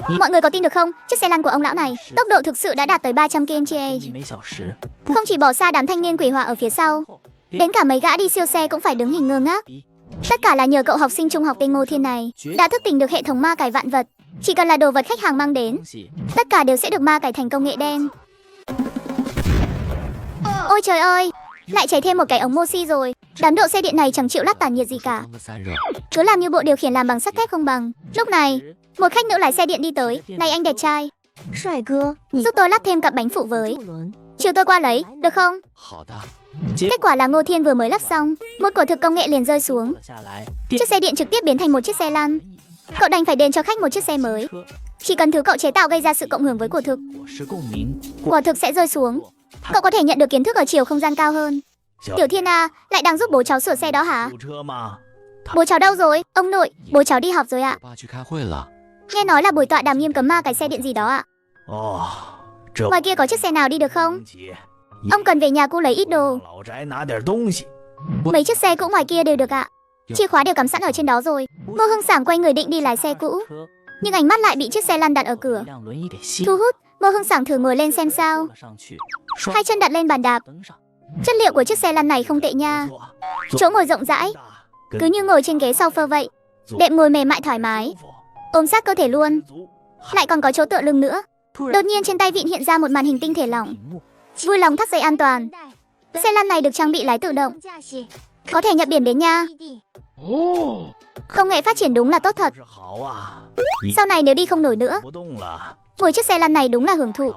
Mọi người có tin được không? Chiếc xe lăn của ông lão này, tốc độ thực sự đã đạt tới 300 km/h. Không chỉ bỏ xa đám thanh niên quỷ hỏa ở phía sau, đến cả mấy gã đi siêu xe cũng phải đứng hình ngơ ngác. Tất cả là nhờ cậu học sinh trung học tên Ngô Thiên này đã thức tỉnh được hệ thống ma cải vạn vật. Chỉ cần là đồ vật khách hàng mang đến, tất cả đều sẽ được ma cải thành công nghệ đen. Ôi trời ơi, lại cháy thêm một cái ống moxie rồi. Đám độ xe điện này chẳng chịu lắp tản nhiệt gì cả, cứ làm như bộ điều khiển làm bằng sắt thép không bằng. Lúc này, một khách nữ lái xe điện đi tới. Này anh đẹp trai, giúp tôi lắp thêm cặp bánh phụ với, chiều tôi qua lấy, được không? Kết quả là Ngô Thiên vừa mới lắp xong, một quả thực công nghệ liền rơi xuống. Chiếc xe điện trực tiếp biến thành một chiếc xe lăn. Cậu đành phải đền cho khách một chiếc xe mới. Chỉ cần thứ cậu chế tạo gây ra sự cộng hưởng với quả thực sẽ rơi xuống. Cậu có thể nhận được kiến thức ở chiều không gian cao hơn. Tiểu Thiên à, lại đang giúp bố cháu sửa xe đó hả? Bố cháu đâu rồi? Ông nội, bố cháu đi học rồi ạ. Nghe nói là buổi tọa đàm nghiêm cấm ma cái xe điện gì đó ạ. Ngoài kia có chiếc xe nào đi được không? Ông cần về nhà cô lấy ít đồ. Mấy chiếc xe cũ ngoài kia đều được ạ. Chìa khóa đều cắm sẵn ở trên đó rồi. Ngô Hưng Sảng quay người định đi lái xe cũ, nhưng ánh mắt lại bị chiếc xe lăn đặt ở cửa thu hút. Ngô Hưng Sảng thử ngồi lên xem sao. Hai chân đặt lên bàn đạp. Chất liệu của chiếc xe lăn này không tệ nha. Chỗ ngồi rộng rãi, cứ như ngồi trên ghế sofa vậy. Đệm ngồi mềm mại thoải mái, ôm sát cơ thể luôn. Lại còn có chỗ tựa lưng nữa. Đột nhiên trên tay vịn hiện ra một màn hình tinh thể lỏng. Vui lòng thắt dây an toàn. Xe lăn này được trang bị lái tự động, có thể nhập biển đến nha. Công nghệ phát triển đúng là tốt thật. Sau này nếu đi không nổi nữa, ngồi chiếc xe lăn này đúng là hưởng thụ.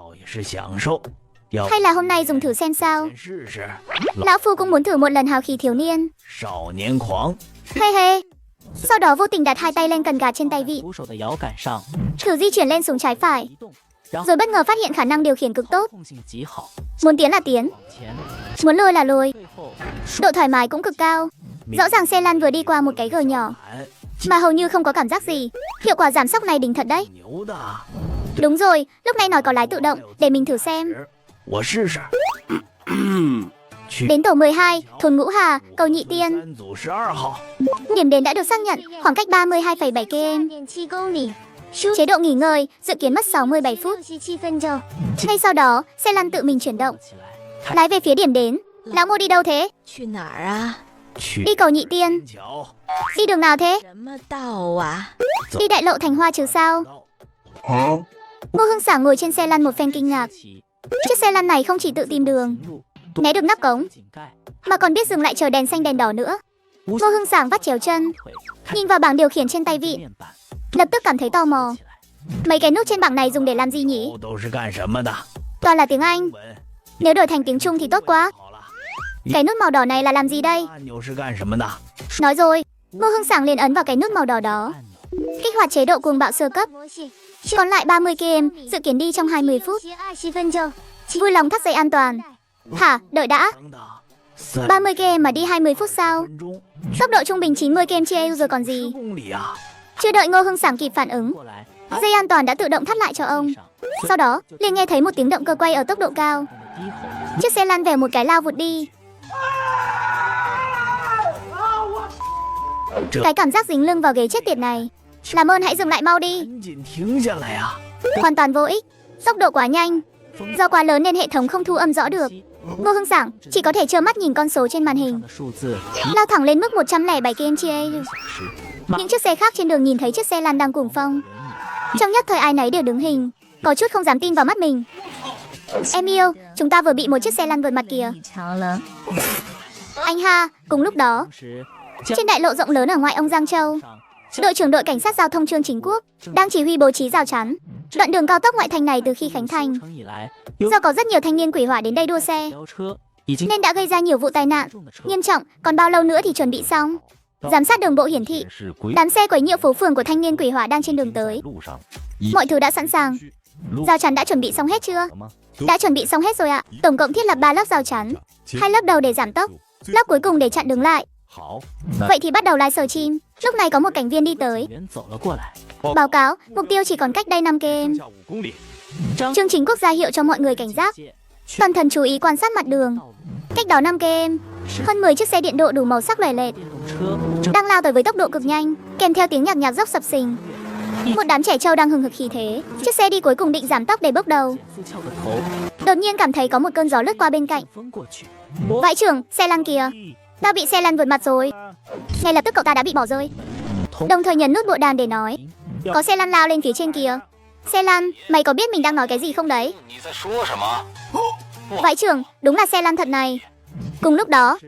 Hay là hôm nay dùng thử xem sao. Lão Phu cũng muốn thử một lần hào khí thiếu niên. Hê hê. Sau đó vô tình đặt hai tay lên cần gạt trên tay vịn, thử di chuyển lên xuống trái phải, rồi bất ngờ phát hiện khả năng điều khiển cực tốt. Muốn tiến là tiến, muốn lôi là lôi. Độ thoải mái cũng cực cao. Rõ ràng xe lăn vừa đi qua một cái gờ nhỏ mà hầu như không có cảm giác gì. Hiệu quả giảm sóc này đỉnh thật đấy. Đúng rồi, lúc này nói có lái tự động, để mình thử xem. Đến tổ 12, thôn Ngũ Hà, cầu Nhị Tiên. Điểm đến đã được xác nhận, khoảng cách 32,7 km. Chế độ nghỉ ngơi, dự kiến mất 67 phút. Ngay sau đó, xe lăn tự mình chuyển động, lái về phía điểm đến. Lão Ngô đi đâu thế? Đi cầu Nhị Tiên. Đi đường nào thế? Đi đại lộ Thành Hoa chứ sao? Ngô Hưng Sảng ngồi trên xe lăn một phen kinh ngạc. Chiếc xe lăn này không chỉ tự tìm đường, né được nắp cống, mà còn biết dừng lại chờ đèn xanh đèn đỏ nữa. Ngô Hưng Sảng vắt chéo chân, nhìn vào bảng điều khiển trên tay vịn, lập tức cảm thấy tò mò. Mấy cái nút trên bảng này dùng để làm gì nhỉ? Toàn là tiếng Anh. Nếu đổi thành tiếng Trung thì tốt quá. Cái nút màu đỏ này là làm gì đây? Nói rồi, Ngô Hưng Sảng liền ấn vào cái nút màu đỏ đó, kích hoạt chế độ cuồng bạo sơ cấp. Còn lại 30 km, dự kiến đi trong 20 phút. Vui lòng thắt dây an toàn. Hả, đợi đã. 30 km mà đi 20 phút sao? Tốc độ trung bình 90 km/h rồi còn gì. Chưa đợi Ngô Hưng Sảng kịp phản ứng, dây an toàn đã tự động thắt lại cho ông. Sau đó, liền nghe thấy một tiếng động cơ quay ở tốc độ cao. Chiếc xe lăn vèo một cái lao vụt đi. Cái cảm giác dính lưng vào ghế chết tiệt này. Làm ơn hãy dừng lại mau đi. Hoàn toàn vô ích. Tốc độ quá nhanh, do quá lớn nên hệ thống không thu âm rõ được. Ngô Hưng Sảng chỉ có thể trơ mắt nhìn con số trên màn hình lao thẳng lên mức 107 km/h. Những chiếc xe khác trên đường nhìn thấy chiếc xe lăn đang cuồng phong, trong nhất thời ai nấy đều đứng hình, có chút không dám tin vào mắt mình. Em yêu, chúng ta vừa bị một chiếc xe lăn vượt mặt kìa. Anh ha. Cùng lúc đó, trên đại lộ rộng lớn ở ngoại ông Giang Châu, đội trưởng đội cảnh sát giao thông Trương Chính Quốc đang chỉ huy bố trí rào chắn đoạn đường cao tốc ngoại thành này từ khi khánh thành. Do có rất nhiều thanh niên quỷ hỏa đến đây đua xe, nên đã gây ra nhiều vụ tai nạn nghiêm trọng. Còn bao lâu nữa thì chuẩn bị xong? Giám sát đường bộ hiển thị đám xe quấy nhiễu phố phường của thanh niên quỷ hỏa đang trên đường tới. Mọi thứ đã sẵn sàng. Rào chắn đã chuẩn bị xong hết chưa? Đã chuẩn bị xong hết rồi ạ. Tổng cộng thiết lập 3 lớp rào chắn, 2 lớp đầu để giảm tốc, lớp cuối cùng để chặn đứng lại. Vậy thì bắt đầu lái sờ chim. Lúc này có một cảnh viên đi tới, báo cáo mục tiêu chỉ còn cách đây 5 km. Trương Chính Quốc ra hiệu cho mọi người cảnh giác, cẩn thận chú ý quan sát mặt đường. Cách đó 5 km, hơn 10 chiếc xe điện độ đủ màu sắc lòe lẹt đang lao tới với tốc độ cực nhanh, kèm theo tiếng nhạc nhạc dốc sập sình. Một đám trẻ trâu đang hừng hực khí thế. Chiếc xe đi cuối cùng định giảm tốc để bốc đầu. Đột nhiên cảm thấy có một cơn gió lướt qua bên cạnh. Vãi chưởng, xe lăn kìa. Tao bị xe lăn vượt mặt rồi. Ngay lập tức cậu ta đã bị bỏ rơi. Đồng thời nhấn nút bộ đàn để nói. Có xe lăn lao lên phía trên kìa. Xe lăn, mày có biết mình đang nói cái gì không đấy? Vãi chưởng, đúng là xe lăn thật này. Cùng lúc đó,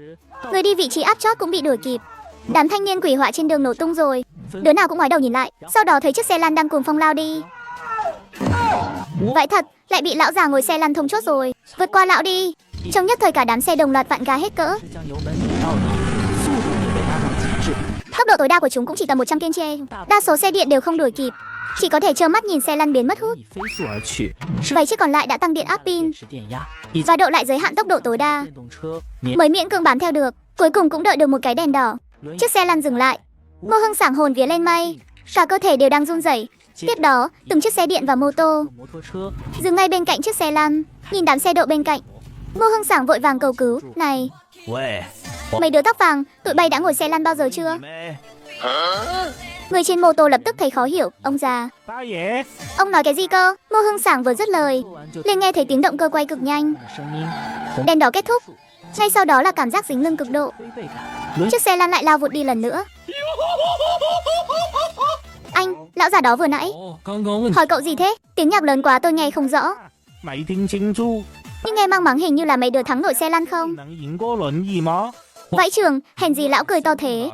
người đi vị trí áp chót cũng bị đuổi kịp. Đám thanh niên quỷ họa trên đường nổ tung rồi. Đứa nào cũng ngoái đầu nhìn lại. Sau đó thấy chiếc xe lăn đang cuồng phong lao đi. Vậy thật, lại bị lão già ngồi xe lăn thông chốt rồi. Vượt qua lão đi. Trong nhất thời cả đám xe đồng loạt vặn ga hết cỡ. Tốc độ tối đa của chúng cũng chỉ tầm 100 km/h. Đa số xe điện đều không đuổi kịp, chỉ có thể trơ mắt nhìn xe lăn biến mất hút. Vậy chiếc còn lại đã tăng điện áp pin và độ lại giới hạn tốc độ tối đa, mới miễn cưỡng bám theo được. Cuối cùng cũng đợi được một cái đèn đỏ. Chiếc xe lăn dừng lại. Ngô Hưng sảng hồn vía lên mây, cả cơ thể đều đang run rẩy. Tiếp đó, từng chiếc xe điện và mô tô dừng ngay bên cạnh chiếc xe lăn. Nhìn đám xe độ bên cạnh, Ngô Hưng sảng vội vàng cầu cứu. Này, mấy đứa tóc vàng, tụi bay đã ngồi xe lăn bao giờ chưa? Người trên mô tô lập tức thấy khó hiểu. Ông già, ông nói cái gì cơ? Ngô Hưng sảng vừa dứt lời, liền nghe thấy tiếng động cơ quay cực nhanh. Đèn đỏ kết thúc. Ngay sau đó là cảm giác dính lưng cực độ. Chiếc xe lăn lại lao vụt đi lần nữa. Anh, lão già đó vừa nãy hỏi cậu gì thế? Tiếng nhạc lớn quá tôi nghe không rõ. Nhưng nghe mang mắng hình như là mấy đứa thắng nổi xe lăn không? Vãi chưởng, hèn gì lão cười to thế.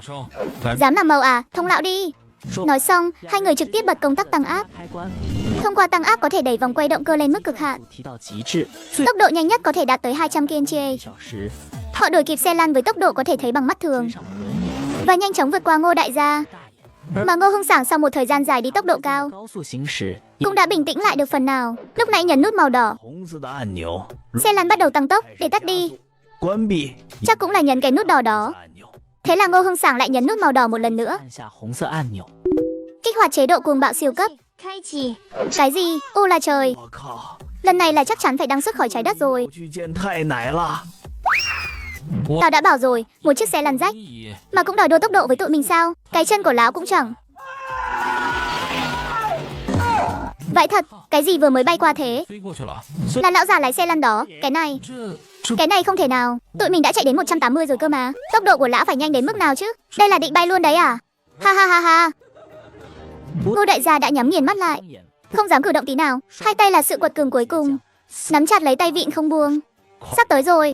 Dám làm màu à, thông lão đi. Nói xong, hai người trực tiếp bật công tắc tăng áp. Thông qua tăng áp có thể đẩy vòng quay động cơ lên mức cực hạn. Tốc độ nhanh nhất có thể đạt tới 200 km/h. Họ đuổi kịp xe lăn với tốc độ có thể thấy bằng mắt thường và nhanh chóng vượt qua Ngô đại gia. Mà Ngô Hưng sảng sau một thời gian dài đi tốc độ cao cũng đã bình tĩnh lại được phần nào. Lúc nãy nhấn nút màu đỏ, xe lăn bắt đầu tăng tốc. Để tắt đi, chắc cũng là nhấn cái nút đỏ đó. Thế là Ngô Hưng sảng lại nhấn nút màu đỏ một lần nữa, kích hoạt chế độ cuồng bạo siêu cấp. Cái gì? Ô là trời, lần này là chắc chắn phải đăng xuất khỏi trái đất rồi. Tao đã bảo rồi, một chiếc xe lăn rách mà cũng đòi đua tốc độ với tụi mình sao? Cái chân của lão cũng chẳng. Vậy thật, cái gì vừa mới bay qua thế? Là lão già lái xe lăn đó. Cái này không thể nào. Tụi mình đã chạy đến 180 rồi cơ mà. Tốc độ của lão phải nhanh đến mức nào chứ? Đây là định bay luôn đấy à? Ha ha ha ha. Ngô đại gia đã nhắm nghiền mắt lại, không dám cử động tí nào. Hai tay là sự quật cường cuối cùng, nắm chặt lấy tay vịn không buông. Sắp tới rồi,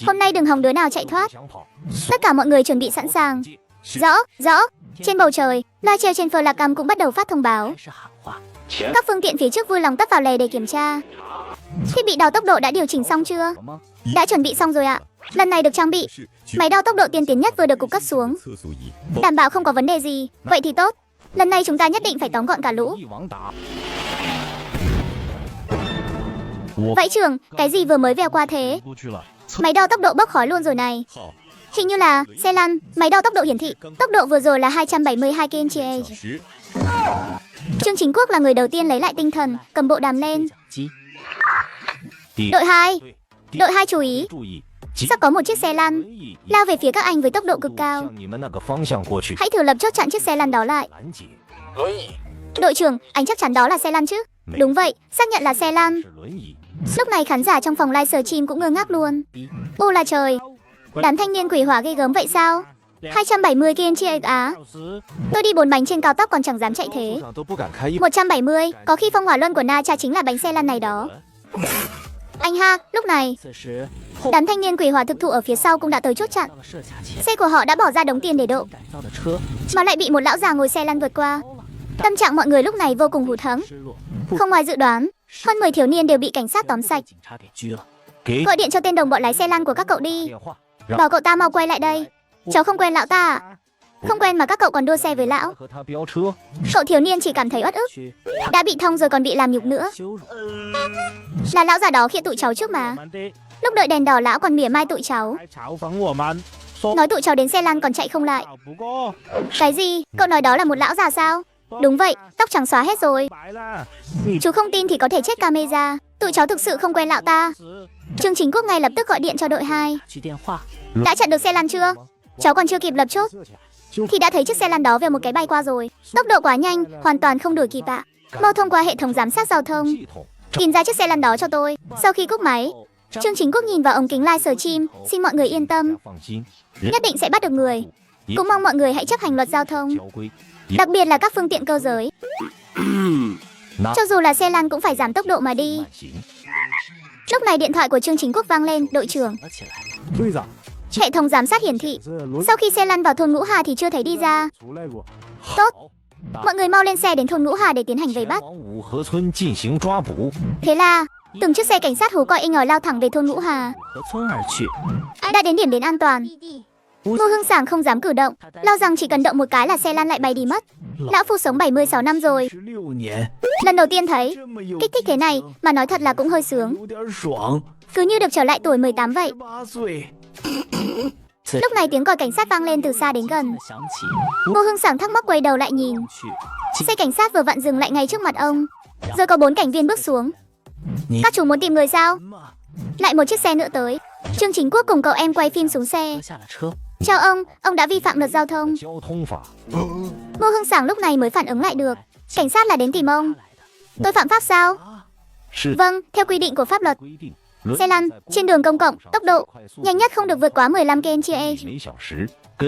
hôm nay đừng hòng đứa nào chạy thoát. Tất cả mọi người chuẩn bị sẵn sàng. Rõ. Trên bầu trời, loa treo trên Flycam cũng bắt đầu phát thông báo. Các phương tiện phía trước vui lòng tấp vào lề để kiểm tra. Thiết bị đo tốc độ đã điều chỉnh xong chưa? Đã chuẩn bị xong rồi ạ. Lần này được trang bị máy đo tốc độ tiên tiến nhất vừa được cục cấp xuống, đảm bảo không có vấn đề gì. Vậy thì tốt. Lần này chúng ta nhất định phải tóm gọn cả lũ. Vãi chưởng, cái gì vừa mới veo qua thế? Máy đo tốc độ bốc khói luôn rồi này. Hình như là xe lăn. Máy đo tốc độ hiển thị tốc độ vừa rồi là 272 km/h. Trương Chính Quốc là người đầu tiên lấy lại tinh thần, cầm bộ đàm lên. Đội 2 chú ý. Sắp có một chiếc xe lăn lao về phía các anh với tốc độ cực cao. Hãy thử lập chốt chặn chiếc xe lăn đó lại. Đội trưởng, anh chắc chắn đó là xe lăn chứ? Đúng vậy, xác nhận là xe lăn. Lúc này khán giả trong phòng livestream cũng ngơ ngác luôn. Ô là trời, đám thanh niên quỷ hỏa ghê gớm vậy sao? 270 km/h á? Tôi đi 4 bánh trên cao tốc còn chẳng dám chạy thế. 170, có khi phong hỏa luân của Na Cha chính là bánh xe lăn này đó. Anh ha, lúc này đám thanh niên quỷ hỏa thực thụ ở phía sau cũng đã tới chốt chặn. Xe của họ đã bỏ ra đống tiền để độ, mà lại bị một lão già ngồi xe lăn vượt qua. Tâm trạng mọi người lúc này vô cùng hụt hẫng. Không ngoài dự đoán, hơn 10 thiếu niên đều bị cảnh sát tóm sạch. Gọi điện cho tên đồng bọn lái xe lăn của các cậu đi, bảo cậu ta mau quay lại đây. Cháu không quen lão ta à? Không quen mà các cậu còn đua xe với lão. Cậu thiếu niên chỉ cảm thấy uất ức. Đã bị thông rồi còn bị làm nhục nữa. Là lão già đó khiêng tụi cháu trước mà. Lúc đợi đèn đỏ lão còn mỉa mai tụi cháu, nói tụi cháu đến xe lăn còn chạy không lại. Cái gì? Cậu nói đó là một lão già sao? Đúng vậy, tóc trắng xóa hết rồi. Chú không tin thì có thể check camera. Tụi cháu thực sự không quen lão ta. Trương Chính Quốc ngay lập tức gọi điện cho đội 2. Đã chặn được xe lăn chưa? Cháu còn chưa kịp lập chốt, thì đã thấy chiếc xe lăn đó vèo một cái bay qua rồi. Tốc độ quá nhanh, hoàn toàn không đuổi kịp ạ. Mau thông qua hệ thống giám sát giao thông, tìm ra chiếc xe lăn đó cho tôi. Sau khi cúp máy, Trương Chính Quốc nhìn vào ống kính livestream, xin mọi người yên tâm, nhất định sẽ bắt được người. Cũng mong mọi người hãy chấp hành luật giao thông, đặc biệt là các phương tiện cơ giới. Cho dù là xe lăn cũng phải giảm tốc độ mà đi. Lúc này điện thoại của Trương Chính Quốc vang lên, đội trưởng. Hệ thống giám sát hiển thị, sau khi xe lăn vào thôn Ngũ Hà thì chưa thấy đi ra. Tốt, mọi người mau lên xe đến thôn Ngũ Hà để tiến hành vây bắt. Thế là từng chiếc xe cảnh sát hú còi inh ỏi lao thẳng về thôn Ngũ Hà. Đã đến điểm đến an toàn, Ngô Hưng Sảng không dám cử động, lo rằng chỉ cần động một cái là xe lăn lại bay đi mất. Lão phu sống 76 năm rồi, lần đầu tiên thấy kích thích thế này, mà nói thật là cũng hơi sướng, cứ như được trở lại tuổi 18 vậy. Lúc này tiếng còi cảnh sát vang lên từ xa đến gần. Ngô Hưng Sảng thắc mắc quay đầu lại nhìn. Xe cảnh sát vừa vặn dừng lại ngay trước mặt ông. Rồi có 4 cảnh viên bước xuống. Các chú muốn tìm người sao? Lại một chiếc xe nữa tới. Trương Chính Quốc cùng cậu em quay phim xuống xe. Chào ông đã vi phạm luật giao thông. Ngô Hưng Sảng lúc này mới phản ứng lại được. Cảnh sát là đến tìm ông. Tôi phạm pháp sao? Vâng, theo quy định của pháp luật. Xe lăn trên đường công cộng, tốc độ nhanh nhất không được vượt quá 15 km/h.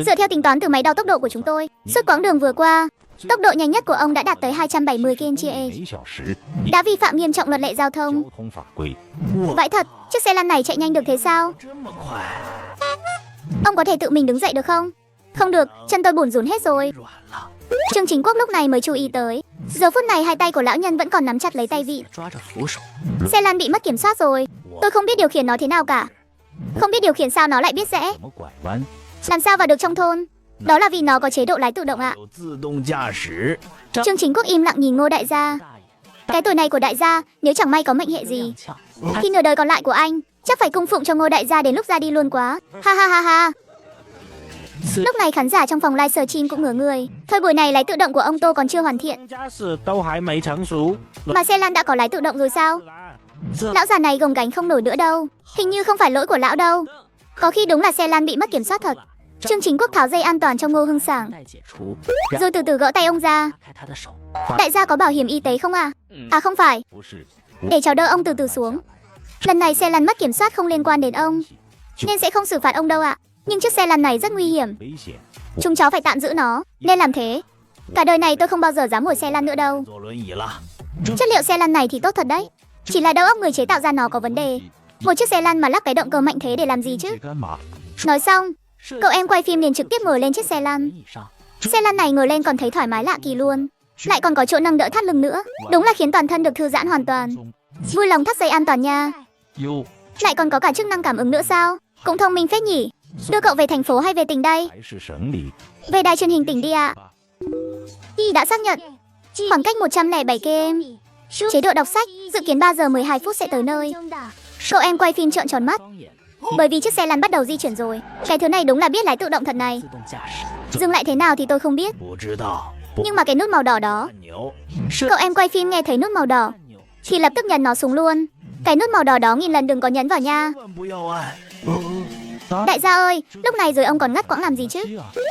Dựa theo tính toán từ máy đo tốc độ của chúng tôi, suốt quãng đường vừa qua, tốc độ nhanh nhất của ông đã đạt tới 270 km/h. Đã vi phạm nghiêm trọng luật lệ giao thông. Vãi thật, chiếc xe lăn này chạy nhanh được thế sao? Ông có thể tự mình đứng dậy được không? Không được, chân tôi bủn rủn hết rồi. Trương Chính Quốc lúc này mới chú ý tới, giờ phút này hai tay của lão nhân vẫn còn nắm chặt lấy tay vịn. Xe lăn bị mất kiểm soát rồi. Tôi không biết điều khiển nó thế nào cả. Không biết điều khiển sao nó lại biết rẽ. Làm sao vào được trong thôn? Đó là vì nó có chế độ lái tự động ạ. Trương Chính Quốc im lặng nhìn Ngô đại gia. Cái tuổi này của đại gia, nếu chẳng may có mệnh hệ gì, thì nửa đời còn lại của anh chắc phải cung phụng cho Ngô đại gia đến lúc ra đi luôn quá. Ha ha ha ha. Lúc này khán giả trong phòng livestream cũng ngửa người. Thôi buổi này lái tự động của ông Tô còn chưa hoàn thiện, mà xe lăn đã có lái tự động rồi sao? Lão già này gồng gánh không nổi nữa đâu. Hình như không phải lỗi của lão đâu. Có khi đúng là xe lăn bị mất kiểm soát thật. Trương Chính Quốc tháo dây an toàn cho Ngô Hưng Sảng, rồi từ từ gỡ tay ông ra. Đại gia có bảo hiểm y tế không à? À không phải. Để cháu đỡ ông từ từ xuống. Lần này xe lăn mất kiểm soát không liên quan đến ông, nên sẽ không xử phạt ông đâu ạ. Nhưng chiếc xe lăn này rất nguy hiểm, chúng cháu phải tạm giữ nó, nên làm thế. Cả đời này tôi không bao giờ dám ngồi xe lăn nữa đâu. Chất liệu xe lăn này thì tốt thật đấy, chỉ là đầu óc người chế tạo ra nó có vấn đề. Một chiếc xe lăn mà lắp cái động cơ mạnh thế để làm gì chứ? Nói xong, cậu em quay phim liền trực tiếp ngồi lên chiếc xe lăn. Xe lăn này ngồi lên còn thấy thoải mái lạ kỳ luôn, lại còn có chỗ nâng đỡ thắt lưng nữa. Đúng là khiến toàn thân được thư giãn hoàn toàn. Vui lòng thắt dây an toàn nha. Lại còn có cả chức năng cảm ứng nữa sao? Cũng thông minh phết nhỉ. Đưa cậu về thành phố hay về tỉnh đây? Về đài truyền hình tỉnh đi ạ. Đã xác nhận. Khoảng cách 107 km. Chế độ đọc sách, dự kiến 3 giờ 12 phút sẽ tới nơi. Cậu em quay phim trợn tròn mắt, bởi vì chiếc xe lăn bắt đầu di chuyển rồi. Cái thứ này đúng là biết lái tự động thật này. Dừng lại thế nào thì tôi không biết, nhưng mà cái nút màu đỏ đó. Cậu em quay phim nghe thấy nút màu đỏ thì lập tức nhấn nó xuống luôn. Cái nút màu đỏ đó nghìn lần đừng có nhấn vào nha. Đại gia ơi, lúc này rồi ông còn ngắt quãng làm gì chứ?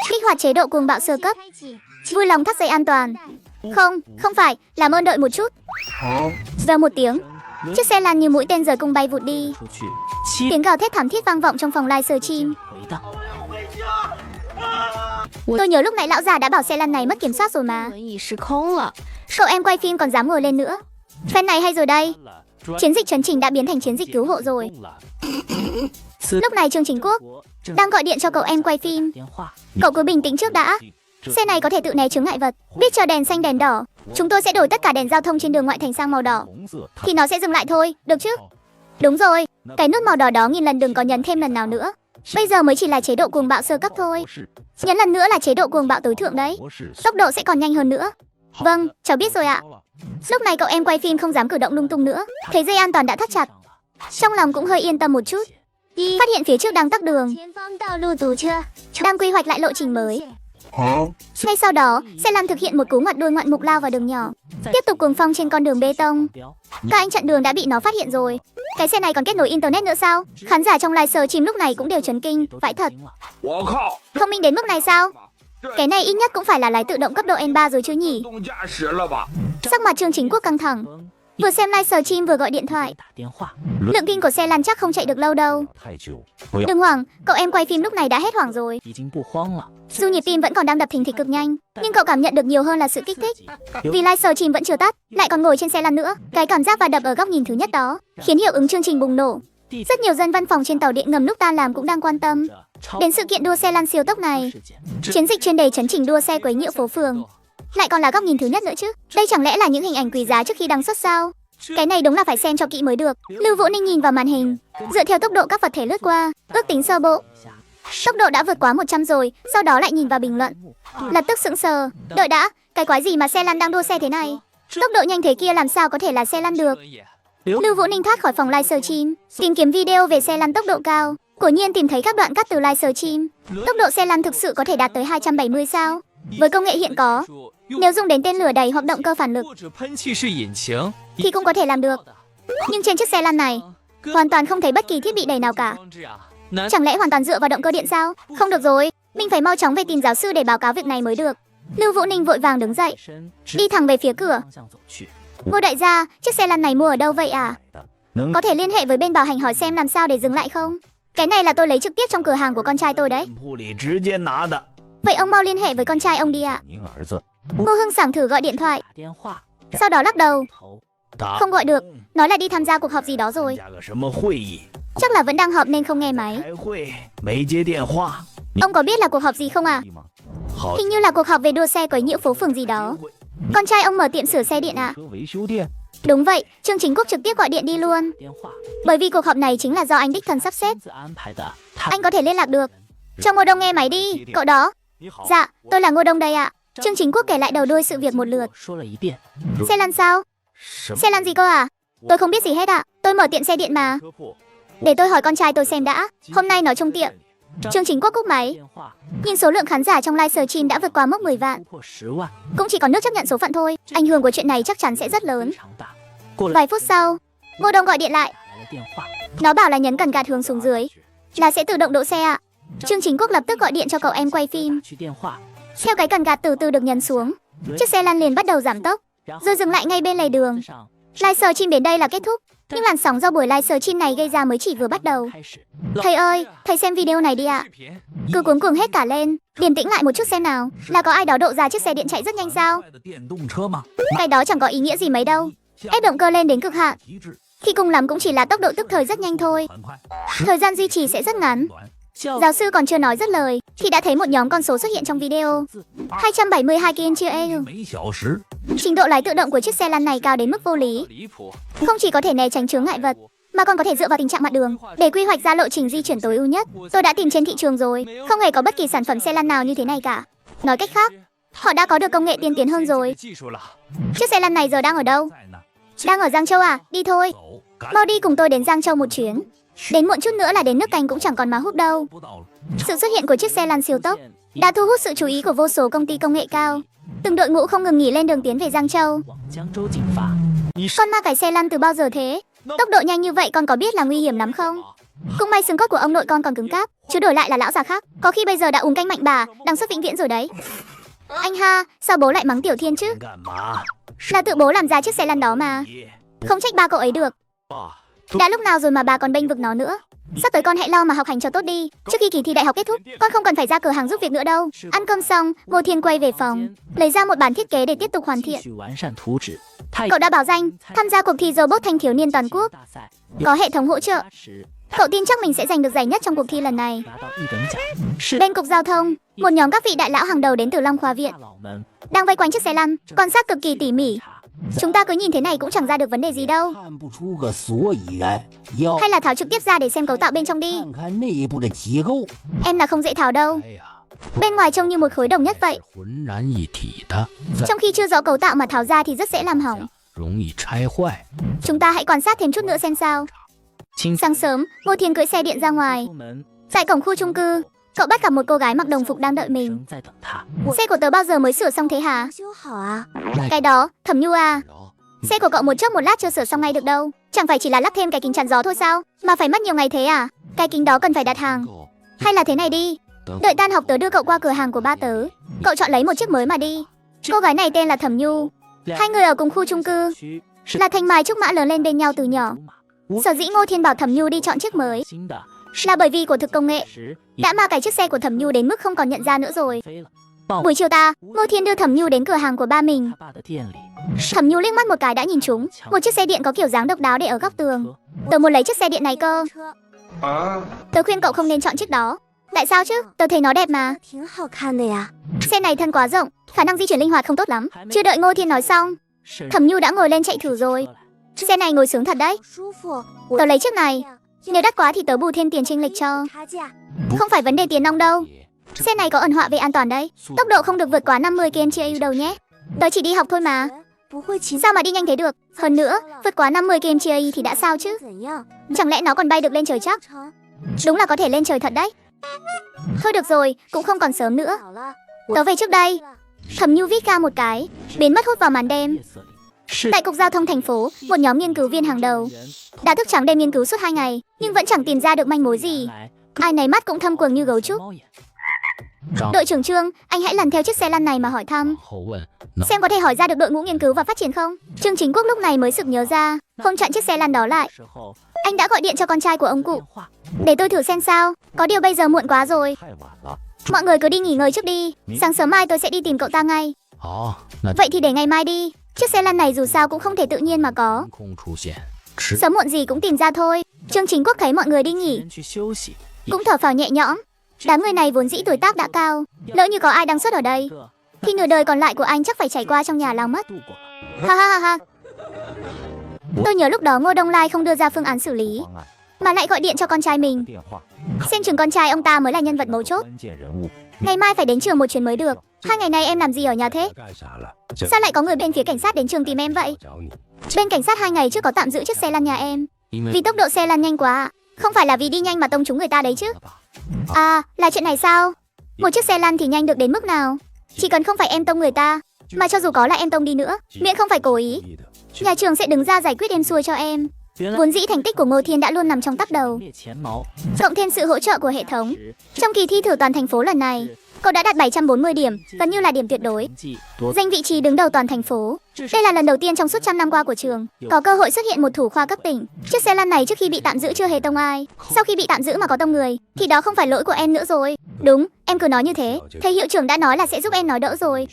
Kích hoạt chế độ cuồng bạo sơ cấp. Vui lòng thắt dây an toàn. Không phải, làm ơn đợi một chút. Giờ một tiếng, chiếc xe lăn như mũi tên rời cung bay vụt đi. Tiếng gào thét thảm thiết vang vọng trong phòng livestream. Tôi nhớ lúc nãy lão già đã bảo xe lăn này mất kiểm soát rồi mà. Cậu em quay phim còn dám ngồi lên nữa. Phen này hay rồi đây. Chiến dịch trấn trình đã biến thành chiến dịch cứu hộ rồi. Lúc này Trương Chính Quốc đang gọi điện cho cậu em quay phim. Cậu cứ bình tĩnh trước đã. Xe này có thể tự né chướng ngại vật. Biết chờ đèn xanh đèn đỏ, chúng tôi sẽ đổi tất cả đèn giao thông trên đường ngoại thành sang màu đỏ, thì nó sẽ dừng lại thôi, được chứ? Đúng rồi, cái nút màu đỏ đó nghìn lần đừng có nhấn thêm lần nào nữa. Bây giờ mới chỉ là chế độ cuồng bạo sơ cấp thôi. Nhấn lần nữa là chế độ cuồng bạo tối thượng đấy. Tốc độ sẽ còn nhanh hơn nữa. Vâng, cháu biết rồi ạ. Lúc này cậu em quay phim không dám cử động lung tung nữa. Thấy dây an toàn đã thắt chặt, trong lòng cũng hơi yên tâm một chút. Phát hiện phía trước đang tắc đường, đang quy hoạch lại lộ trình mới. Ngay sau đó, xe lăn thực hiện một cú ngoặt đuôi ngoạn mục lao vào đường nhỏ, tiếp tục cuồng phong trên con đường bê tông. Các anh chặn đường đã bị nó phát hiện rồi. Cái xe này còn kết nối internet nữa sao? Khán giả trong livestream lúc này cũng đều chấn kinh. Vãi thật, thông minh đến mức này sao? Cái này ít nhất cũng phải là lái tự động cấp độ N3 rồi chứ nhỉ? Sắc mặt Trương Chính Quốc căng thẳng. Vừa xem livestream vừa gọi điện thoại. Lượng pin của xe lăn chắc không chạy được lâu đâu. Đừng hoảng, cậu em quay phim lúc này đã hết hoảng rồi. Dù nhịp tim vẫn còn đang đập thình thịch cực nhanh, nhưng cậu cảm nhận được nhiều hơn là sự kích thích. Vì livestream vẫn chưa tắt, lại còn ngồi trên xe lăn nữa, cái cảm giác va đập ở góc nhìn thứ nhất đó khiến hiệu ứng chương trình bùng nổ. Rất nhiều dân văn phòng trên tàu điện ngầm lúc tan làm cũng đang quan tâm đến sự kiện đua xe lăn siêu tốc này. Chiến dịch chuyên đề chấn chỉnh đua xe quấy nhiễu phố phường, lại còn là góc nhìn thứ nhất nữa chứ. Đây chẳng lẽ là những hình ảnh quý giá trước khi đăng xuất sao? Cái này đúng là phải xem cho kỹ mới được. Lưu Vũ Ninh nhìn vào màn hình, dựa theo tốc độ các vật thể lướt qua, ước tính sơ bộ tốc độ đã vượt quá 100 rồi. Sau đó lại nhìn vào bình luận, lập tức sững sờ. Đợi đã, cái quái gì mà xe lăn đang đua xe thế này? Tốc độ nhanh thế kia làm sao có thể là xe lăn được? Lưu Vũ Ninh thoát khỏi phòng livestream, tìm kiếm video về xe lăn tốc độ cao. Quả nhiên tìm thấy các đoạn cắt từ livestream. Tốc độ xe lăn thực sự có thể đạt tới 270 sao? Với công nghệ hiện có, nếu dùng đến tên lửa đẩy hoặc động cơ phản lực thì cũng có thể làm được. Nhưng trên chiếc xe lăn này hoàn toàn không thấy bất kỳ thiết bị đẩy nào cả. Chẳng lẽ hoàn toàn dựa vào động cơ điện sao? Không được rồi, mình phải mau chóng về tìm giáo sư để báo cáo việc này mới được. Lưu Vũ Ninh vội vàng đứng dậy, đi thẳng về phía cửa. Ngô đại gia, chiếc xe lăn này mua ở đâu vậy à? Có thể liên hệ với bên bảo hành hỏi xem làm sao để dừng lại không? Cái này là tôi lấy trực tiếp trong cửa hàng của con trai tôi đấy. Vậy ông mau liên hệ với con trai ông đi ạ. Ngô Hưng Sảng thử gọi điện thoại, sau đó lắc đầu. Không gọi được, nói là đi tham gia cuộc họp gì đó rồi. Chắc là vẫn đang họp nên không nghe máy. Ông có biết là cuộc họp gì không à? Hình như là cuộc họp về đua xe quấy nhiễu phố phường gì đó. Con trai ông mở tiệm sửa xe điện ạ. Đúng vậy, Trương Chính Quốc trực tiếp gọi điện đi luôn. Bởi vì cuộc họp này chính là do anh đích thân sắp xếp. Anh có thể liên lạc được. Cho Ngô Đông nghe máy đi, cậu đó. Dạ, tôi là Ngô Đông đây ạ. Trương Chính Quốc kể lại đầu đuôi sự việc một lượt. Xe lăn sao? Xe lăn gì cơ à? Tôi không biết gì hết ạ. Tôi mở tiệm xe điện mà. Để tôi hỏi con trai tôi xem đã. Hôm nay nó trong tiệm. Trương Chính Quốc cúp máy. Nhưng số lượng khán giả trong livestream đã vượt qua mốc 10 vạn. Cũng chỉ còn nước chấp nhận số phận thôi. Ảnh hưởng của chuyện này chắc chắn sẽ rất lớn. Vài phút sau, Ngô Đông gọi điện lại. Nó bảo là nhấn cần gạt hướng xuống dưới là sẽ tự động đỗ xe ạ. Trương Chính Quốc lập tức gọi điện cho cậu em quay phim. Theo cái cần gạt từ từ được nhấn xuống, chiếc xe lăn liền bắt đầu giảm tốc, rồi dừng lại ngay bên lề đường. Livestream đến đây là kết thúc, nhưng làn sóng do buổi livestream này gây ra mới chỉ vừa bắt đầu. Thầy ơi, thầy xem video này đi ạ. Cứ cuống cuồng hết cả lên, điềm tĩnh lại một chút xem nào. Là có ai đó độ ra chiếc xe điện chạy rất nhanh sao? Cái đó chẳng có ý nghĩa gì mấy đâu. Ép động cơ lên đến cực hạn thì cùng lắm cũng chỉ là tốc độ tức thời rất nhanh thôi. Thời gian duy trì sẽ rất ngắn. Giáo sư còn chưa nói dứt lời thì đã thấy một nhóm con số xuất hiện trong video. 272 km/h. Trình độ lái tự động của chiếc xe lăn này cao đến mức vô lý. Không chỉ có thể né tránh chướng ngại vật, mà còn có thể dựa vào tình trạng mặt đường để quy hoạch ra lộ trình di chuyển tối ưu nhất. Tôi đã tìm trên thị trường rồi, không hề có bất kỳ sản phẩm xe lăn nào như thế này cả. Nói cách khác, họ đã có được công nghệ tiên tiến hơn rồi. Chiếc xe lăn này giờ đang ở đâu? Đang ở Giang Châu à? Đi thôi. Mau đi cùng tôi đến Giang Châu một chuyến. Đến muộn chút nữa là đến nước Canh cũng chẳng còn má hút đâu. Sự xuất hiện của chiếc xe lăn siêu tốc đã thu hút sự chú ý của vô số công ty công nghệ cao. Từng đội ngũ không ngừng nghỉ lên đường tiến về Giang Châu. Con ma cải xe lăn từ bao giờ thế? Tốc độ nhanh như vậy con có biết là nguy hiểm lắm không? Cũng may xương cốt của ông nội con còn cứng cáp, chứ đổi lại là lão già khác, có khi bây giờ đã uống canh mạnh bà, đang xuất vĩnh viễn rồi đấy. Anh ha, sao bố lại mắng Tiểu Thiên chứ? Là tự bố làm ra chiếc xe lăn đó mà. Không trách ba cậu ấy được. Đã lúc nào rồi mà bà còn bênh vực nó nữa. Sắp tới con hãy lo mà học hành cho tốt đi. Trước khi kỳ thi đại học kết thúc, con không cần phải ra cửa hàng giúp việc nữa đâu. Ăn cơm xong, Ngô Thiên quay về phòng, lấy ra một bản thiết kế để tiếp tục hoàn thiện. Cậu đã báo danh tham gia cuộc thi robot thanh thiếu niên toàn quốc, có hệ thống hỗ trợ. Cậu tin chắc mình sẽ giành được giải nhất trong cuộc thi lần này. Bên cục giao thông, một nhóm các vị đại lão hàng đầu đến từ Long Khoa Viện đang vây quanh chiếc xe lăn, quan sát cực kỳ tỉ mỉ. Chúng ta cứ nhìn thế này cũng chẳng ra được vấn đề gì đâu. Hay là tháo trực tiếp ra để xem cấu tạo bên trong đi. Em là không dễ tháo đâu. Bên ngoài trông như một khối đồng nhất vậy. Trong khi chưa rõ cấu tạo mà tháo ra thì rất dễ làm hỏng. Chúng ta hãy quan sát thêm chút nữa xem sao. Sáng sớm, Ngô Thiên cưỡi xe điện ra ngoài. Tại cổng khu chung cư, cậu bắt gặp một cô gái mặc đồng phục đang đợi mình. Xe của tớ bao giờ mới sửa xong thế hả? Cái đó, Thẩm Nhu à. Xe của cậu một chốc một lát chưa sửa xong ngay được đâu. Chẳng phải chỉ là lắp thêm cái kính chắn gió thôi sao? Mà phải mất nhiều ngày thế à? Cái kính đó cần phải đặt hàng. Hay là thế này đi, Đợi tan học tớ đưa cậu qua cửa hàng của ba tớ. Cậu chọn lấy một chiếc mới mà đi. Cô gái này tên là Thẩm Nhu. Hai người ở cùng khu chung cư, là thanh mai trúc mã lớn lên bên nhau từ nhỏ. Sở dĩ Ngô Thiên bảo Thẩm Nhu đi chọn chiếc mới là bởi vì của thực công nghệ đã ma cày chiếc xe của Thẩm Nhu đến mức không còn nhận ra nữa rồi. Buổi chiều Ngô Thiên đưa Thẩm Nhu đến cửa hàng của ba mình. Thẩm Nhu liếc mắt một cái đã nhìn trúng một chiếc xe điện có kiểu dáng độc đáo để ở góc tường. Tớ muốn lấy chiếc xe điện này cơ. Tớ khuyên cậu không nên chọn chiếc đó. Tại sao chứ? Tớ thấy nó đẹp mà. Xe này thân quá rộng, khả năng di chuyển linh hoạt không tốt lắm. Chưa đợi Ngô Thiên nói xong, Thẩm Nhu đã ngồi lên chạy thử rồi. Xe này ngồi sướng thật đấy. Tớ lấy chiếc này. Nếu đắt quá thì tớ bù thêm tiền chênh lệch cho. Không phải vấn đề tiền nong đâu. Xe này có ẩn họa về an toàn đấy. Tốc độ không được vượt quá 50 km/h đâu nhé. Tớ chỉ đi học thôi mà. Sao mà đi nhanh thế được? Hơn nữa, vượt quá 50 km/h thì đã sao chứ? Chẳng lẽ nó còn bay được lên trời chắc? Đúng là có thể lên trời thật đấy. Thôi được rồi, cũng không còn sớm nữa. Tớ về trước đây. Thẩm Nhu vít ga một cái, biến mất hút vào màn đêm. Tại cục giao thông thành phố, một nhóm nghiên cứu viên hàng đầu đã thức trắng đêm nghiên cứu suốt 2 ngày, nhưng vẫn chẳng tìm ra được manh mối gì. Ai nấy mắt cũng thâm quầng như gấu trúc. Đội trưởng Trương, anh hãy lần theo chiếc xe lăn này mà hỏi thăm, xem có thể hỏi ra được đội ngũ nghiên cứu và phát triển không. Trương Chính Quốc lúc này mới sực nhớ ra, không chặn chiếc xe lăn đó lại. Anh đã gọi điện cho con trai của ông cụ. Để tôi thử xem sao. Có điều bây giờ muộn quá rồi. Mọi người cứ đi nghỉ ngơi trước đi. Sáng sớm mai tôi sẽ đi tìm cậu ta ngay. Vậy thì để ngày mai đi. Chiếc xe lăn này dù sao cũng không thể tự nhiên mà có. Sớm muộn gì cũng tìm ra thôi. Trương Chính Quốc thấy mọi người đi nghỉ, cũng thở phào nhẹ nhõm. Đám người này vốn dĩ tuổi tác đã cao, lỡ như có ai đang xuất ở đây thì nửa đời còn lại của anh chắc phải trải qua trong nhà lao mất. Ha ha ha ha. Tôi nhớ lúc đó Ngô Đông Lai không đưa ra phương án xử lý, mà lại gọi điện cho con trai mình. Xem chừng con trai ông ta mới là nhân vật mấu chốt. Ngày mai phải đến trường một chuyến mới được. 2 ngày nay em làm gì ở nhà thế? Sao lại có người bên phía cảnh sát đến trường tìm em vậy? Bên cảnh sát 2 ngày trước có tạm giữ chiếc xe lăn nhà em vì tốc độ xe lăn nhanh quá. Không phải là vì đi nhanh mà tông trúng người ta đấy chứ? À, là chuyện này sao? Một chiếc xe lăn thì nhanh được đến mức nào? Chỉ cần không phải em tông người ta, mà cho dù có là em tông đi nữa, miễn không phải cố ý, nhà trường sẽ đứng ra giải quyết êm xuôi cho em. Vốn dĩ thành tích của Ngô Thiên đã luôn nằm trong tắp đầu, cộng thêm sự hỗ trợ của hệ thống. Trong kỳ thi thử toàn thành phố lần này, cậu đã đạt 740 điểm, gần như là điểm tuyệt đối, giành vị trí đứng đầu toàn thành phố. Đây là lần đầu tiên trong suốt 100 năm qua của trường có cơ hội xuất hiện một thủ khoa cấp tỉnh. Chiếc xe lăn này trước khi bị tạm giữ chưa hề tông ai, sau khi bị tạm giữ mà có tông người thì đó không phải lỗi của em nữa rồi. Đúng, em cứ nói như thế. Thầy hiệu trưởng đã nói là sẽ giúp em nói đỡ rồi.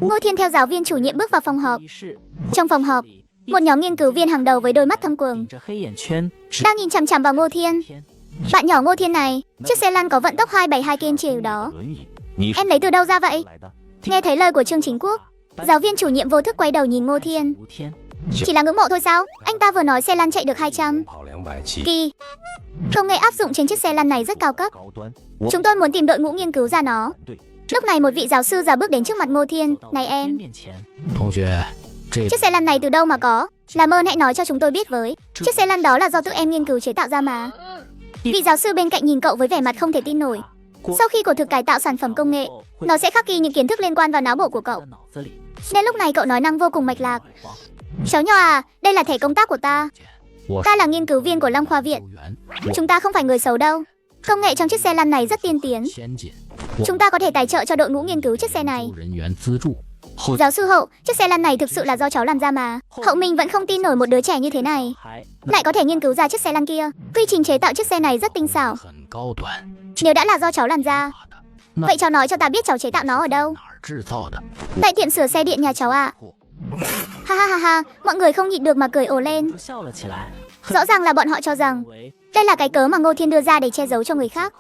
Ngô Thiên theo giáo viên chủ nhiệm bước vào phòng họp. Trong phòng họp, một nhóm nghiên cứu viên hàng đầu với đôi mắt thâm quầng đang nhìn chằm chằm vào Ngô Thiên. Bạn nhỏ Ngô Thiên này, chiếc xe lăn có vận tốc 272 km/h đó, em lấy từ đâu ra vậy? Nghe thấy lời của Trương Chính Quốc, giáo viên chủ nhiệm vô thức quay đầu nhìn Ngô Thiên. Chỉ là ngưỡng mộ thôi sao? Anh ta vừa nói xe lăn chạy được 200 kỳ. Công nghệ áp dụng trên chiếc xe lăn này rất cao cấp. Chúng tôi muốn tìm đội ngũ nghiên cứu ra nó. Lúc này một vị giáo sư già bước đến trước mặt Ngô Thiên. Này em, chiếc xe lăn này từ đâu mà có? Làm ơn hãy nói cho chúng tôi biết với. Chiếc xe lăn đó là do tự em nghiên cứu chế tạo ra mà. Vị giáo sư bên cạnh nhìn cậu với vẻ mặt không thể tin nổi. Sau khi của thực cải tạo sản phẩm công nghệ, nó sẽ khắc ghi những kiến thức liên quan vào não bộ của cậu. Nên lúc này cậu nói năng vô cùng mạch lạc. Cháu nhỏ à, đây là thẻ công tác của ta. Ta là nghiên cứu viên của Long Khoa Viện. Chúng ta không phải người xấu đâu. Công nghệ trong chiếc xe lăn này rất tiên tiến. Chúng ta có thể tài trợ cho đội ngũ nghiên cứu chiếc xe này. Giáo sư Hậu, chiếc xe lăn này thực sự là do cháu làm ra mà. Hậu mình vẫn không tin nổi một đứa trẻ như thế này lại có thể nghiên cứu ra chiếc xe lăn kia. Quy trình chế tạo chiếc xe này rất tinh xảo. Nếu đã là do cháu làm ra, vậy cháu nói cho ta biết cháu chế tạo nó ở đâu? Tại tiệm sửa xe điện nhà cháu ạ. Ha ha ha ha, mọi người không nhịn được mà cười ồ lên. Rõ ràng là bọn họ cho rằng đây là cái cớ mà Ngô Thiên đưa ra để che giấu cho người khác.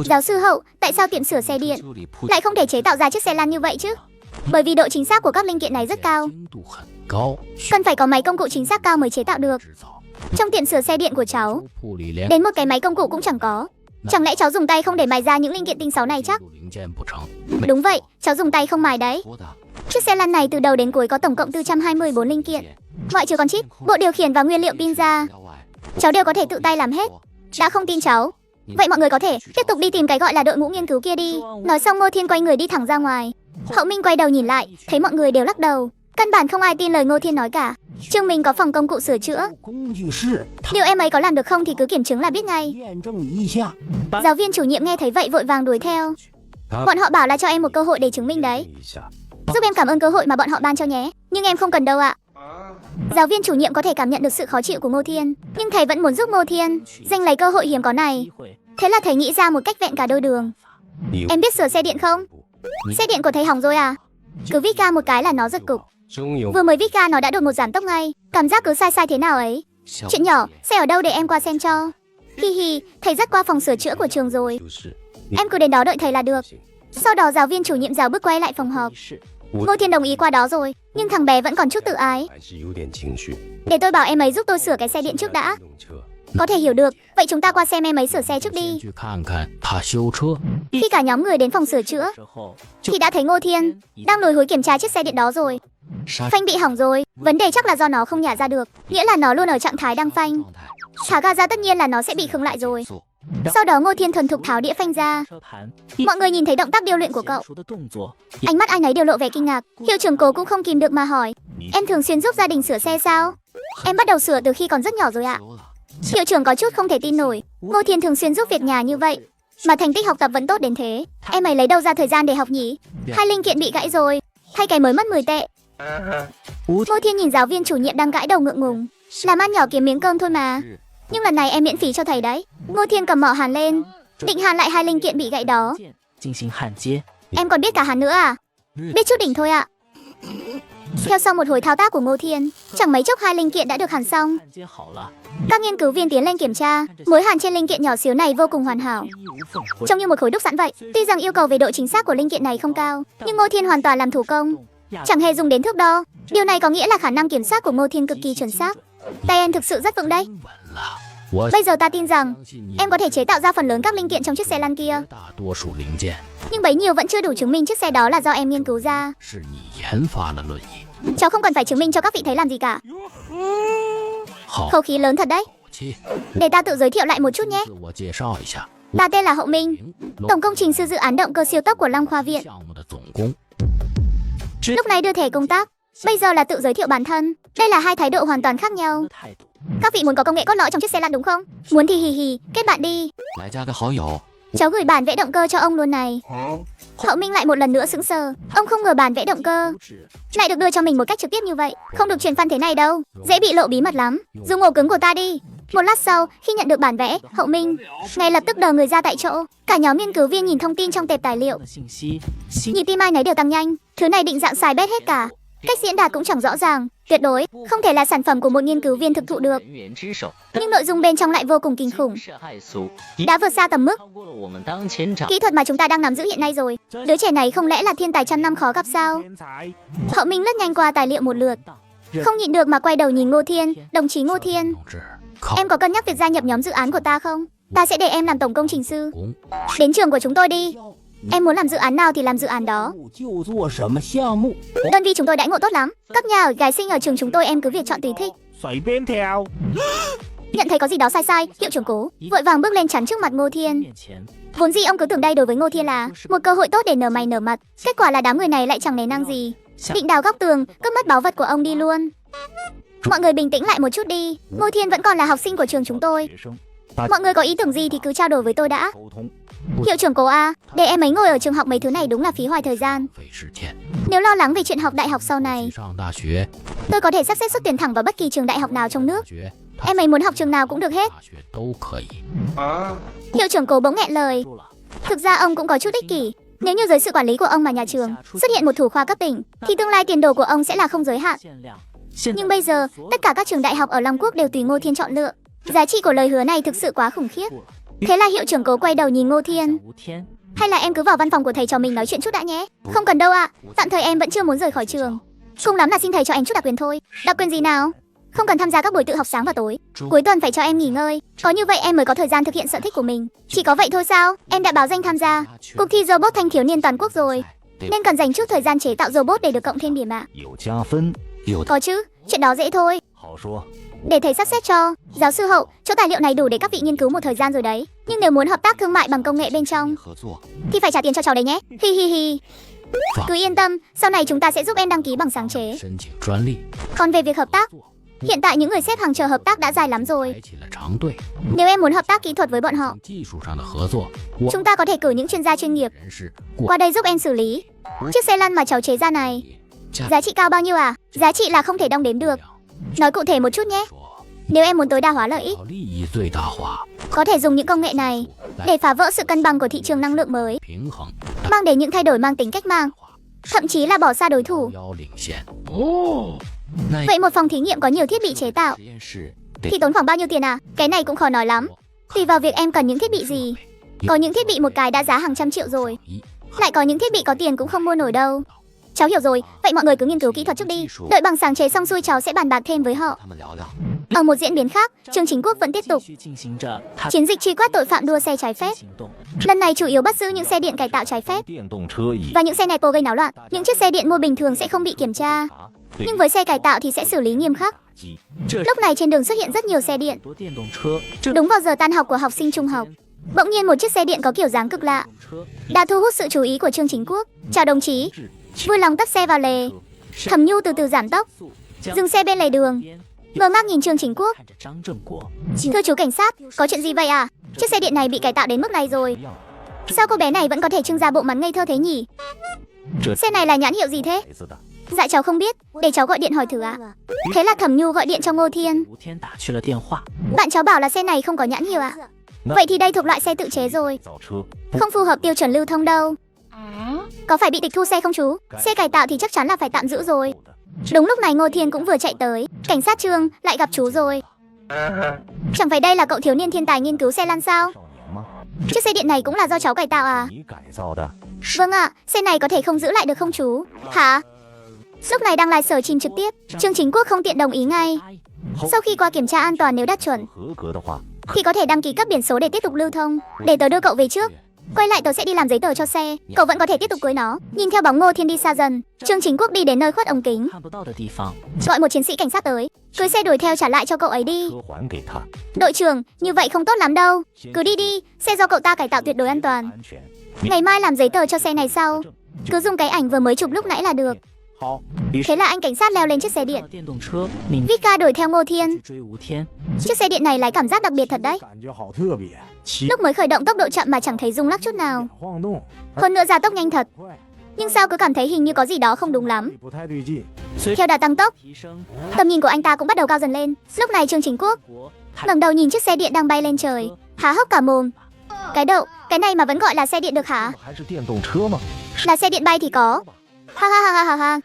Giáo sư Hậu, tại sao tiệm sửa xe điện lại không thể chế tạo ra chiếc xe lăn như vậy chứ? Bởi vì độ chính xác của các linh kiện này rất cao, cần phải có máy công cụ chính xác cao mới chế tạo được. Trong tiệm sửa xe điện của cháu, đến một cái máy công cụ cũng chẳng có. Chẳng lẽ cháu dùng tay không để mài ra những linh kiện tinh xảo này chắc? Đúng vậy, cháu dùng tay không mài đấy. Chiếc xe lăn này từ đầu đến cuối có tổng cộng 424 linh kiện, ngoại trừ con chip, bộ điều khiển và nguyên liệu pin ra, cháu đều có thể tự tay làm hết. Đã không tin cháu, vậy mọi người có thể tiếp tục đi tìm cái gọi là đội ngũ nghiên cứu kia đi. Nói xong Ngô Thiên quay người đi thẳng ra ngoài. Hậu Minh quay đầu nhìn lại, thấy mọi người đều lắc đầu. Căn bản không ai tin lời Ngô Thiên nói cả. Trường mình có phòng công cụ sửa chữa. Liệu em ấy có làm được không thì cứ kiểm chứng là biết ngay. Giáo viên chủ nhiệm nghe thấy vậy vội vàng đuổi theo. Bọn họ bảo là cho em một cơ hội để chứng minh đấy. Giúp em cảm ơn cơ hội mà bọn họ ban cho nhé. Nhưng em không cần đâu ạ. Giáo viên chủ nhiệm có thể cảm nhận được sự khó chịu của Ngô Thiên, nhưng thầy vẫn muốn giúp Ngô Thiên giành lấy cơ hội hiếm có này. Thế là thầy nghĩ ra một cách vẹn cả đôi đường. Em biết sửa xe điện không? Xe điện của thầy hỏng rồi à? Cứ vít ga một cái là nó giật cục. Vừa mới vít ga nó đã đột ngột giảm tốc ngay. Cảm giác cứ sai sai thế nào ấy. Chuyện nhỏ, xe ở đâu để em qua xem cho. Hi hi, thầy dắt qua phòng sửa chữa của trường rồi. Em cứ đến đó đợi thầy là được. Sau đó giáo viên chủ nhiệm rào bước quay lại phòng họp. Ngô Thiên đồng ý qua đó rồi, nhưng thằng bé vẫn còn chút tự ái. Để tôi bảo em ấy giúp tôi sửa cái xe điện trước đã. Có thể hiểu được, vậy chúng ta qua xem em ấy sửa xe trước đi. Khi cả nhóm người đến phòng sửa chữa thì đã thấy Ngô Thiên đang lồi hối kiểm tra chiếc xe điện đó rồi. Phanh bị hỏng rồi, vấn đề chắc là do nó không nhả ra được, nghĩa là nó luôn ở trạng thái đang phanh. Thả ga ra tất nhiên là nó sẽ bị khựng lại rồi. Sau đó Ngô Thiên thuần thục tháo đĩa phanh ra. Mọi người nhìn thấy động tác điêu luyện của cậu, ánh mắt ai nấy đều lộ vẻ kinh ngạc. Hiệu trưởng Cố cũng không kìm được mà hỏi: em thường xuyên giúp gia đình sửa xe sao? Em bắt đầu sửa từ khi còn rất nhỏ rồi ạ. Hiệu trưởng có chút không thể tin nổi. Ngô Thiên thường xuyên giúp việc nhà như vậy mà thành tích học tập vẫn tốt đến thế. Em ấy lấy đâu ra thời gian để học nhỉ? Hai linh kiện bị gãy rồi, thay cái mới mất 10 tệ. Ngô Thiên nhìn giáo viên chủ nhiệm đang gãi đầu ngượng ngùng. Làm ăn nhỏ kiếm miếng cơm thôi mà. Nhưng lần này em miễn phí cho thầy đấy. Ngô Thiên cầm mỏ hàn lên, định hàn lại hai linh kiện bị gãy đó. Em còn biết cả hàn nữa à? Biết chút đỉnh thôi ạ. Theo sau một hồi thao tác của Ngô Thiên, chẳng mấy chốc hai linh kiện đã được hàn xong. Các nghiên cứu viên tiến lên kiểm tra, mối hàn trên linh kiện nhỏ xíu này vô cùng hoàn hảo, trông như một khối đúc sẵn vậy. Tuy rằng yêu cầu về độ chính xác của linh kiện này không cao, nhưng Ngô Thiên hoàn toàn làm thủ công, chẳng hề dùng đến thước đo. Điều này có nghĩa là khả năng kiểm soát của Ngô Thiên cực kỳ chuẩn xác. Tay em thực sự rất vững đấy. Bây giờ ta tin rằng em có thể chế tạo ra phần lớn các linh kiện trong chiếc xe lăn kia. Nhưng bấy nhiêu vẫn chưa đủ chứng minh chiếc xe đó là do em nghiên cứu ra. Cháu không cần phải chứng minh cho các vị thấy làm gì cả. Khẩu khí lớn thật đấy. Để ta tự giới thiệu lại một chút nhé. Ta tên là Hậu Minh, tổng công trình sư dự án động cơ siêu tốc của Long Khoa Viện. Lúc này đưa thẻ công tác, bây giờ là tự giới thiệu bản thân. Đây là hai thái độ hoàn toàn khác nhau. Các vị muốn có công nghệ cốt lõi trong chiếc xe lăn đúng không? Muốn thì hì hì, kết bạn đi. Cháu gửi bản vẽ động cơ cho ông luôn này. Hậu Minh lại một lần nữa sững sờ. Ông không ngờ bản vẽ động cơ lại được đưa cho mình một cách trực tiếp như vậy. Không được truyền fan thế này đâu, dễ bị lộ bí mật lắm. Dùng ổ cứng của ta đi. Một lát sau, khi nhận được bản vẽ, Hậu Minh ngay lập tức đờ người ra tại chỗ. Cả nhóm nghiên cứu viên nhìn thông tin trong tệp tài liệu, nhịp tim ai nấy đều tăng nhanh. Thứ này định dạng xài bét hết cả. Cách diễn đạt cũng chẳng rõ ràng, tuyệt đối không thể là sản phẩm của một nghiên cứu viên thực thụ được. Nhưng nội dung bên trong lại vô cùng kinh khủng, đã vượt xa tầm mức kỹ thuật mà chúng ta đang nắm giữ hiện nay rồi. Đứa trẻ này không lẽ là thiên tài trăm năm khó gặp sao? Hậu Minh lướt nhanh qua tài liệu một lượt, không nhịn được mà quay đầu nhìn Ngô Thiên. Đồng chí Ngô Thiên, em có cân nhắc việc gia nhập nhóm dự án của ta không? Ta sẽ để em làm tổng công trình sư. Đến trường của chúng tôi đi. Em muốn làm dự án nào thì làm dự án đó. Đơn vị chúng tôi đãi ngộ tốt lắm. Các nhà ở gái sinh ở trường chúng tôi em cứ việc chọn tùy thích. Nhận thấy có gì đó sai sai, hiệu trưởng Cố vội vàng bước lên chắn trước mặt Ngô Thiên. Vốn dĩ ông cứ tưởng đây đối với Ngô Thiên là một cơ hội tốt để nở mày nở mặt. Kết quả là đám người này lại chẳng nề năng gì, định đào góc tường, cướp mất báu vật của ông đi luôn. Mọi người bình tĩnh lại một chút đi. Ngô Thiên vẫn còn là học sinh của trường chúng tôi. Mọi người có ý tưởng gì thì cứ trao đổi với tôi đã. Hiệu trưởng Cố à, để em ấy ngồi ở trường học mấy thứ này đúng là phí hoài thời gian. Nếu lo lắng về chuyện học đại học sau này, tôi có thể sắp xếp xuất tuyển thẳng vào bất kỳ trường đại học nào trong nước. Em ấy muốn học trường nào cũng được hết. Hiệu trưởng Cố bỗng nghẹn lời. Thực ra ông cũng có chút ích kỷ. Nếu như dưới sự quản lý của ông mà nhà trường xuất hiện một thủ khoa cấp tỉnh, thì tương lai tiền đồ của ông sẽ là không giới hạn. Nhưng bây giờ, tất cả các trường đại học ở Long Quốc đều tùy Ngô Thiên chọn lựa. Giá trị của lời hứa này thực sự quá khủng khiếp. Thế là hiệu trưởng Cố quay đầu nhìn Ngô Thiên. Hay là em cứ vào văn phòng của thầy cho mình nói chuyện chút đã nhé. Không cần đâu ạ, tạm thời em vẫn chưa muốn rời khỏi trường. Cùng lắm là xin thầy cho em chút đặc quyền thôi. Đặc quyền gì nào? Không cần tham gia các buổi tự học sáng và tối. Cuối tuần phải cho em nghỉ ngơi. Có như vậy em mới có thời gian thực hiện sở thích của mình. Chỉ có vậy thôi sao? Em đã báo danh tham gia cuộc thi robot thanh thiếu niên toàn quốc rồi, nên cần dành chút thời gian chế tạo robot để được cộng thêm điểm ạ. Có chứ, chuyện đó dễ thôi. Để thầy sắp xếp cho. Giáo sư Hậu, chỗ tài liệu này đủ để các vị nghiên cứu một thời gian rồi đấy. Nhưng nếu muốn hợp tác thương mại bằng công nghệ bên trong thì phải trả tiền cho cháu đấy nhé. Hi hi hi. Cứ yên tâm, sau này chúng ta sẽ giúp em đăng ký bằng sáng chế. 申请专利， Còn về việc hợp tác, hiện tại những người xếp hàng chờ hợp tác đã dài lắm rồi. 开启了长队。 Nếu em muốn hợp tác kỹ thuật với bọn họ, 技术上的合作，我 chúng ta có thể cử những chuyên gia chuyên nghiệp 人士 qua đây giúp em xử lý. Chiếc xe lăn mà cháu chế ra này, giá trị cao bao nhiêu à? Giá trị là không thể đong đếm được. Nói cụ thể một chút nhé. 说 Nếu em muốn tối đa hóa lợi ích, 要利益最大化， có thể dùng những công nghệ này để phá vỡ sự cân bằng của thị trường năng lượng mới, 平衡， mang đến những thay đổi mang tính cách mạng, thậm chí là bỏ xa đối thủ. 遥领先。哦，那 Vậy một phòng thí nghiệm có nhiều thiết bị chế tạo 实验室 thì tốn khoảng bao nhiêu tiền à? Cái này cũng khó nói lắm. Tùy vào việc em cần những thiết bị gì. Có những thiết bị một cái đã giá hàng trăm triệu rồi. Lại có những thiết bị có tiền cũng không mua nổi đâu. Cháu hiểu rồi, vậy mọi người cứ nghiên cứu kỹ thuật trước đi. Đợi bằng sáng chế xong xuôi cháu sẽ bàn bạc thêm với họ. 他们聊聊。 Ở một diễn biến khác, Trương Chính Quốc vẫn tiếp tục 继续进行着他 chiến dịch truy quét tội phạm đua xe trái phép. 行动。 Lần này chủ yếu bắt giữ những xe điện cải tạo trái phép 电动车以 và những xe nẹt bô gây náo loạn. Những chiếc xe điện mua bình thường sẽ không bị kiểm tra, 对 nhưng với xe cải tạo thì sẽ xử lý nghiêm khắc. 击 这 Lúc này trên đường xuất hiện rất nhiều xe điện. 多电动车，这 Đúng vào giờ tan học của học sinh trung học, bỗng nhiên một chiếc xe điện có kiểu dáng cực lạ 车 đã thu hút sự chú ý của Trương Chính Quốc. Chào đồng chí. Vui lòng tấp xe vào lề. Thẩm Nhu từ từ giảm tốc, 速将 dừng xe bên lề đường, 边 ngơ ngác nhìn Trương Chính Quốc. 看着张正国， Thưa chú cảnh sát, có chuyện gì vậy à? Chiếc xe điện này bị cải tạo đến mức này rồi. Sao cô bé này vẫn có thể trưng ra bộ mặt ngây thơ thế nhỉ? Xe này là nhãn hiệu gì thế? 牌子的 Dạ cháu không biết, để cháu gọi điện hỏi thử ạ. Thế là Thẩm Nhu gọi điện cho Ngô Thiên. 吴天打去了电话， Bạn cháu bảo là xe này không có nhãn hiệu ạ. Vậy thì đây thuộc loại xe tự chế rồi, 造车 không phù hợp tiêu chuẩn lưu thông đâu. Có phải bị tịch thu xe không chú? Xe cải tạo thì chắc chắn là phải tạm giữ rồi. Đúng lúc này Ngô Thiên cũng vừa chạy tới. Cảnh sát Trương, lại gặp chú rồi. Chẳng phải đây là cậu thiếu niên thiên tài nghiên cứu xe lăn sao? 少年吗？ Chiếc xe điện này cũng là do cháu cải tạo à? 你改造的， Vâng ạ, xe này có thể không giữ lại được không chú? Hả? Lúc này đang live stream trực tiếp, Trương Chính Quốc không tiện đồng ý ngay. Sau khi qua kiểm tra an toàn nếu đạt chuẩn, 合格的话， thì có thể đăng ký cấp biển số để tiếp tục lưu thông. Để tớ đưa cậu về trước. Quay lại tớ sẽ đi làm giấy tờ cho xe. Cậu vẫn có thể tiếp tục cưới nó. Nhìn theo bóng Ngô Thiên đi xa dần, Trương Chính Quốc đi đến nơi khuất ống kính, 看不到的地方， gọi một chiến sĩ cảnh sát tới. Cưới xe đuổi theo trả lại cho cậu ấy đi. 车还给他， Đội trưởng, như vậy không tốt lắm đâu. Cứ đi đi, xe do cậu ta cải tạo tuyệt đối an toàn. 安全。 Ngày mai làm giấy tờ cho xe này sau. Cứ dùng cái ảnh vừa mới chụp lúc nãy là được. 好， Thế là anh cảnh sát leo lên chiếc xe 看 điện. 到电动车，你 Vika đuổi theo Ngô Thiên. 去追吴天， Chiếc xe điện này lái cảm giác đặc biệt thật đấy. 感觉好特别，骑 Lúc mới khởi động tốc độ chậm mà chẳng thấy rung lắc chút nào. 晃动， Hơn nữa gia tốc nhanh thật. 快， Nhưng sao cứ cảm thấy hình như có gì đó không đúng lắm. 不太对劲。 随着 Theo đà tăng tốc, 提升， tầm nhìn của anh ta cũng bắt đầu cao dần lên. Lúc này Trương Chính Quốc 国他 ngẩng đầu nhìn chiếc xe điện đang bay lên trời, há hốc cả mồm. Cái đậu, cái này mà vẫn gọi là xe điện được hả? 还是电动车吗？ Là xe điện bay thì có. Ha ha ha ha ha ha.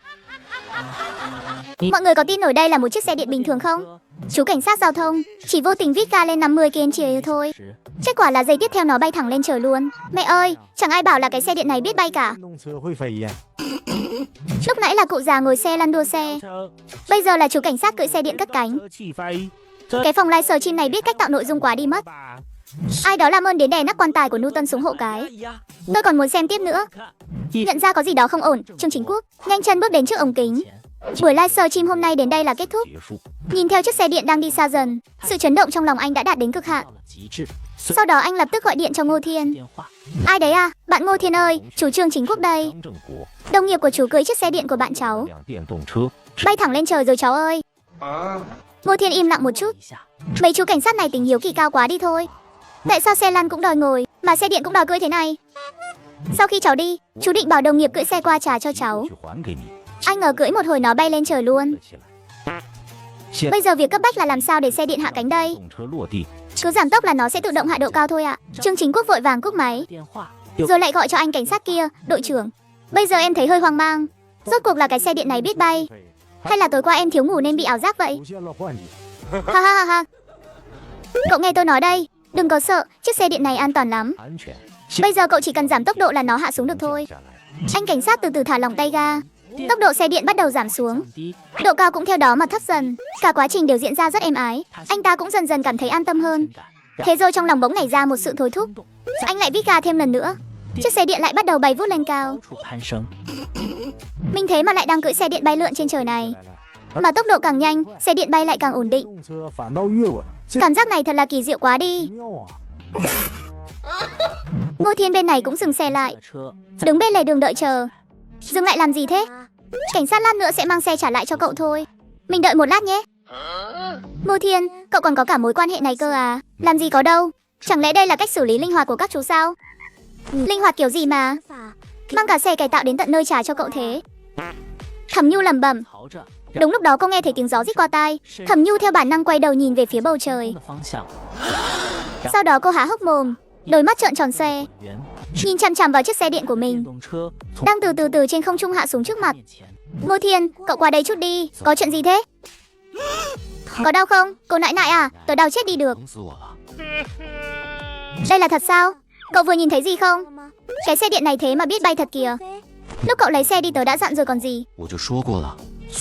Mọi người có tin nổi đây là một chiếc xe điện bình thường không? Chú cảnh sát giao thông chỉ vô tình vít ga lên 50 km/h thôi. 时 Kết quả là giây tiếp theo nó bay thẳng lên trời luôn. Mẹ ơi, chẳng ai bảo là cái xe điện này biết bay cả. 电动车会飞呀？ Lúc nãy là cụ già ngồi xe lăn đua xe, 车 bây giờ là chú cảnh sát cưỡi xe điện cất cánh. 车起飞， Cái phòng livestream này biết cách tạo nội dung quá đi mất. Ai đó làm ơn đến đè nắp quan tài của Newton xuống hộ cái. Tôi còn muốn xem tiếp nữa. Nhận ra có gì đó không ổn, Trương Chính Quốc nhanh chân bước đến trước ống kính. Buổi livestream hôm nay đến đây là kết thúc. 结束。 Nhìn theo chiếc xe điện đang đi xa dần, sự chấn động trong lòng anh đã đạt đến cực hạn. 到了极致。 Sau đó anh lập tức gọi điện cho Ngô Thiên. 电话， Ai đấy à? Bạn Ngô Thiên ơi, chú Trương Chính Quốc đây. 张正国 Đồng nghiệp của chú cưới chiếc xe điện của bạn cháu, 辆电动车， bay thẳng lên trời rồi cháu ơi. Ngô Thiên im lặng một chút. 一下， Mấy chú cảnh sát này tình hiếu kỳ cao quá đi thôi. Tại sao xe lăn cũng đòi ngồi, mà xe điện cũng đòi cưỡi thế này? Sau khi cháu đi, chú định bảo đồng nghiệp cưỡi xe qua trả cho cháu. 去还给你， Anh ngờ cưỡi một hồi nó bay lên trời luôn. 了起来。现 Bây giờ việc cấp bách là làm sao để xe điện hạ cánh đây. 动车落地， Cứ giảm tốc là nó sẽ tự động hạ độ cao thôi ạ. Trương Chính Quốc vội vàng cúp máy, 电话， rồi lại gọi cho anh cảnh sát kia. Đội trưởng, bây giờ em thấy hơi hoang mang. Rốt cuộc là cái xe điện này biết bay, hay là tối qua em thiếu ngủ nên bị ảo giác vậy? 出现了幻觉， Ha ha ha ha. Cậu nghe tôi nói đây, đừng có sợ, chiếc xe điện này an toàn lắm. 安全。 Bây giờ cậu chỉ cần giảm tốc độ là nó hạ xuống được thôi. 下来， Anh cảnh sát từ từ thả lỏng tay ga. Tốc độ xe điện bắt đầu giảm xuống, 降低， độ cao cũng theo đó mà thấp dần. Cả quá trình đều diễn ra rất êm ái. Anh ta cũng dần dần cảm thấy an tâm hơn. 感 Thế rồi trong lòng bỗng nảy ra một sự thôi thúc. Anh lại vít ga thêm lần nữa. Chiếc xe điện lại bắt đầu bay vút lên cao. 高处攀升， Mình thế mà lại đang cưỡi xe điện bay lượn trên trời này. Mà tốc độ càng nhanh, xe điện bay lại càng ổn định. 动车反倒越稳，这 Cảm giác này thật là kỳ diệu quá đi. 妙啊！ Ngô Thiên bên này cũng dừng xe lại, 的车 đứng bên lề đường đợi chờ. Dừng lại làm gì thế? Cảnh sát lát nữa sẽ mang xe trả lại cho cậu thôi. Mình đợi một lát nhé. Ngô Thiên, cậu còn có cả mối quan hệ này cơ à? Làm gì có đâu. Chẳng lẽ đây là cách xử lý linh hoạt của các chú sao? Linh hoạt kiểu gì mà mang cả xe cải tạo đến tận nơi trả cho cậu thế? Thẩm Nhu lẩm bẩm. Đúng lúc đó cô nghe thấy tiếng gió rít qua tai. Thẩm Nhu theo bản năng quay đầu nhìn về phía bầu trời. Sau đó cô há hốc mồm, đôi mắt trợn tròn xoe, nhìn chằm chằm vào chiếc xe điện của mình đang từ trên không trung hạ xuống trước mặt. Ngô Thiên, cậu qua đây chút đi. Có chuyện gì thế? Có đau không? Cô nại nại à? Tớ đau chết đi được. Đây là thật sao? Cậu vừa nhìn thấy gì không? Cái xe điện này thế mà biết bay thật kìa. Lúc cậu lấy xe đi tớ đã dặn rồi còn gì.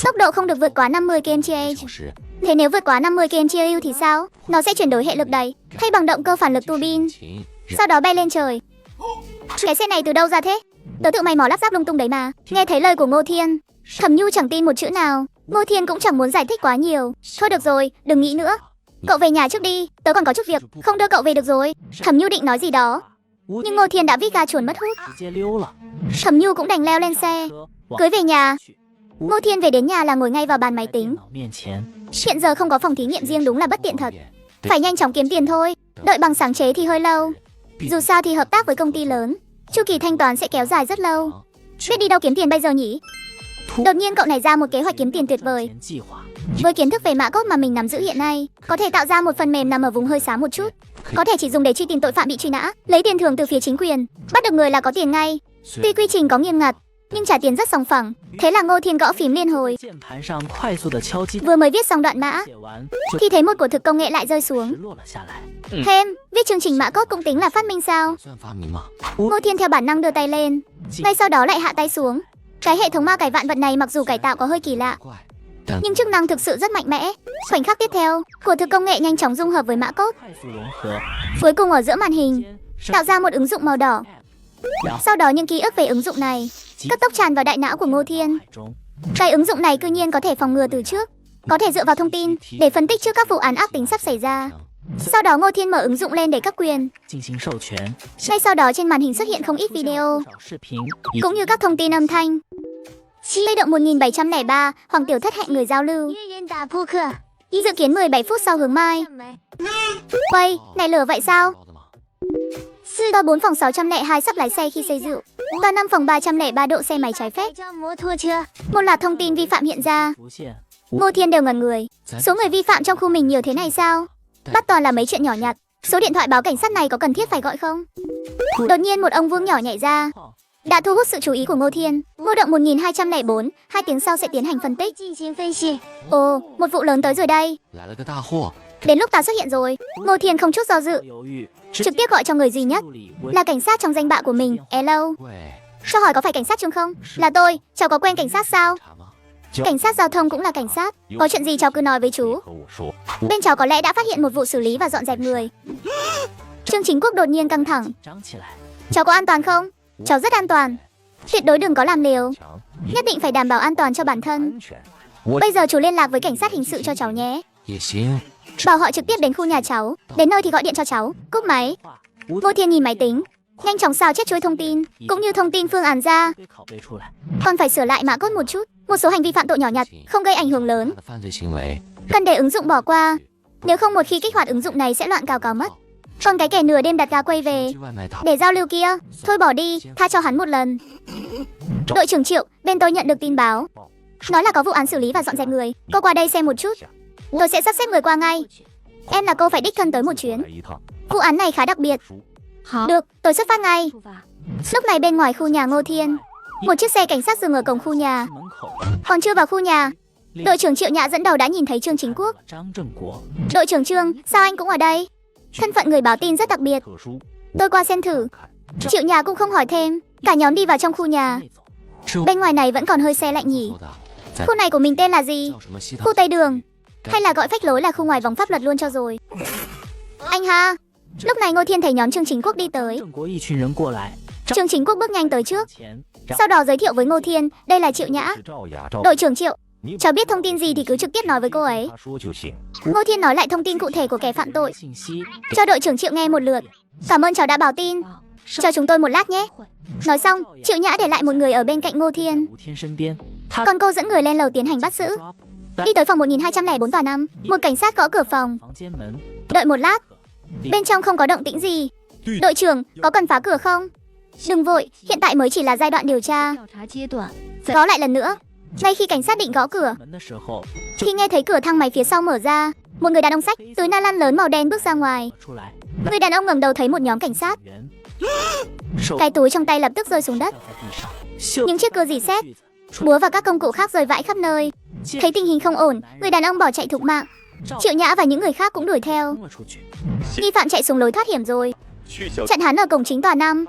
Tốc độ không được vượt quá 50 km/h. Thế nếu vượt quá 50 km/h thì sao? Nó sẽ chuyển đổi hệ lực đẩy thay bằng động cơ phản lực tua bin, sau đó bay lên trời. Cái xe này từ đâu ra thế? Tớ tự mày mò lắp ráp lung tung đấy mà. Nghe thấy lời của Ngô Thiên, Thẩm Nhu chẳng tin một chữ nào. Ngô Thiên cũng chẳng muốn giải thích quá nhiều. Thôi được rồi, đừng nghĩ nữa. Cậu về nhà trước đi, tớ còn có chút việc. Không đưa cậu về được rồi. Thẩm Nhu định nói gì đó, nhưng Ngô Thiên đã vít ga chuồn mất hút. Thẩm Nhu cũng đành leo lên xe, cưới về nhà. Ngô Thiên về đến nhà là ngồi ngay vào bàn máy tính. Hiện giờ không có phòng thí nghiệm riêng đúng là bất tiện thật. Phải nhanh chóng kiếm tiền thôi. Đợi bằng sáng chế thì hơi lâu. Dù sao thì hợp tác với công ty lớn, chu kỳ thanh toán sẽ kéo dài rất lâu. Biết đi đâu kiếm tiền bây giờ nhỉ? Đột nhiên cậu nảy ra một kế hoạch kiếm tiền tuyệt vời. Với kiến thức về mã code mà mình nắm giữ hiện nay, có thể tạo ra một phần mềm nằm ở vùng hơi xám một chút, có thể chỉ dùng để truy tìm tội phạm bị truy nã, lấy tiền thưởng từ phía chính quyền, bắt được người là có tiền ngay. Tuy quy trình có nghiêm ngặt, nhưng trả tiền rất sòng phẳng. Thế là Ngô Thiên gõ phím liên hồi, vừa mới viết xong đoạn mã thì thấy một của thực công nghệ lại rơi xuống. Thêm, viết chương trình mã code cũng tính là phát minh sao? Ngô Thiên theo bản năng đưa tay lên, ngay sau đó lại hạ tay xuống. Cái hệ thống ma cải vạn vật này mặc dù cải tạo có hơi kỳ lạ, nhưng chức năng thực sự rất mạnh mẽ. Khoảnh khắc tiếp theo, của thực công nghệ nhanh chóng dung hợp với mã code, cuối cùng ở giữa màn hình tạo ra một ứng dụng màu đỏ. Sau đó những ký ức về ứng dụng này cấp tốc tràn vào đại não của Ngô Thiên. Cái ứng dụng này cư nhiên có thể phòng ngừa từ trước, có thể dựa vào thông tin để phân tích trước các vụ án ác tính sắp xảy ra. Sau đó Ngô Thiên mở ứng dụng lên để cấp quyền. Ngay sau đó trên màn hình xuất hiện không ít video, cũng như các thông tin âm thanh. Lây động 1703, Hoàng Tiểu Thất hẹn người giao lưu. Dự kiến 17 phút sau hướng mai. Quay, này lửa vậy sao? Tòa 4 phòng 602 sắp lái xe khi say rượu. Tòa 5 phòng 303 độ xe máy trái phép. Một loạt thông tin vi phạm hiện ra. Ngô Thiên đều ngẩn người. Số người vi phạm trong khu mình nhiều thế này sao? Bắt toàn là mấy chuyện nhỏ nhặt. Số điện thoại báo cảnh sát này có cần thiết phải gọi không? Đột nhiên một ông Vương nhỏ nhảy ra, đã thu hút sự chú ý của Ngô Thiên. Ngô động 1204, 2 tiếng sau sẽ tiến hành phân tích. Ồ, một vụ lớn tới rồi đây. Đến lúc ta xuất hiện rồi. Ngô Thiên không chút do dự, trực tiếp gọi cho người duy nhất là cảnh sát trong danh bạ của mình. Hello, cho hỏi có phải cảnh sát Trương không? Là tôi, cháu có quen cảnh sát sao? Cảnh sát giao thông cũng là cảnh sát. Có chuyện gì cháu cứ nói với chú. Bên cháu có lẽ đã phát hiện một vụ xử lý và dọn dẹp người. Trương Chính Quốc đột nhiên căng thẳng. Cháu có an toàn không? Cháu rất an toàn. Tuyệt đối đừng có làm liều. Nhất định phải đảm bảo an toàn cho bản thân. Bây giờ chú liên lạc với cảnh sát hình sự cho cháu nhé. Bảo họ trực tiếp đến khu nhà cháu. Đến nơi thì gọi điện cho cháu. Cúp máy. Ngô Thiên nhìn máy tính, nhanh chóng sao chép chuỗi thông tin, cũng như thông tin phương án ra. Còn phải sửa lại mã code một chút. Một số hành vi phạm tội nhỏ nhặt, không gây ảnh hưởng lớn, cần để ứng dụng bỏ qua. Nếu không một khi kích hoạt ứng dụng này sẽ loạn cào cào mất. Còn cái kẻ nửa đêm đặt gà quay về để giao lưu kia, thôi bỏ đi, tha cho hắn một lần. Đội trưởng Triệu, bên tôi nhận được tin báo, nói là có vụ án xử lý và dọn dẹp người. Cô qua đây xem một chút. Tôi sẽ sắp xếp người qua ngay. Em là cô phải đích thân tới một chuyến. Vụ án này khá đặc biệt. Được, tôi xuất phát ngay. Lúc này bên ngoài khu nhà Ngô Thiên, một chiếc xe cảnh sát dừng ở cổng khu nhà. Còn chưa vào khu nhà, đội trưởng Triệu Nhã dẫn đầu đã nhìn thấy Trương Chính Quốc. Đội trưởng Trương, sao anh cũng ở đây? Thân phận người báo tin rất đặc biệt. Tôi qua xem thử. Triệu Nhã cũng không hỏi thêm. Cả nhóm đi vào trong khu nhà. Bên ngoài này vẫn còn hơi se lạnh nhỉ. Khu này của mình tên là gì? Khu Tây Đường. Hay là gọi phách lối là khu ngoài vòng pháp luật luôn cho rồi. Anh ha. Lúc này Ngô Thiên thấy nhóm Trương Chính Quốc đi tới. Trương Chính Quốc bước nhanh tới trước, sau đó giới thiệu với Ngô Thiên, đây là Triệu Nhã. Đội trưởng Triệu, cháu biết thông tin gì thì cứ trực tiếp nói với cô ấy. Ngô Thiên nói lại thông tin cụ thể của kẻ phạm tội cho đội trưởng Triệu nghe một lượt. Cảm ơn cháu đã báo tin. Cho chúng tôi một lát nhé. Nói xong, Triệu Nhã để lại một người ở bên cạnh Ngô Thiên. 吴天身边，他 Còn cô dẫn người lên lầu tiến hành bắt giữ. Đi tới phòng 1204 tòa 5, một cảnh sát gõ cửa phòng. 房间门， Đợi một lát, bên trong không có động tĩnh gì. Đội trưởng, có cần phá cửa không? Đừng vội, hiện tại mới chỉ là giai đoạn điều tra. Gõ lại lần nữa. Ngay khi cảnh sát định gõ cửa, 门的时候 khi nghe thấy cửa thang máy phía sau mở ra, một người đàn ông xách túi na lăn lớn màu đen bước ra ngoài. 出来， Người đàn ông ngẩng đầu thấy một nhóm cảnh sát. 员手 Cái túi trong tay lập tức rơi xuống đất. 掉在地上，袖 Những chiếc cưa dì xét, 锯子 búa và các công cụ khác rơi vãi khắp nơi. Thấy tình hình không ổn, người đàn ông bỏ chạy thục mạng. Triệu Nhã và những người khác cũng đuổi theo. 冲了出去。 Nghi phạm chạy xuống lối thoát hiểm rồi. Chặn hắn ở cổng chính tòa 5.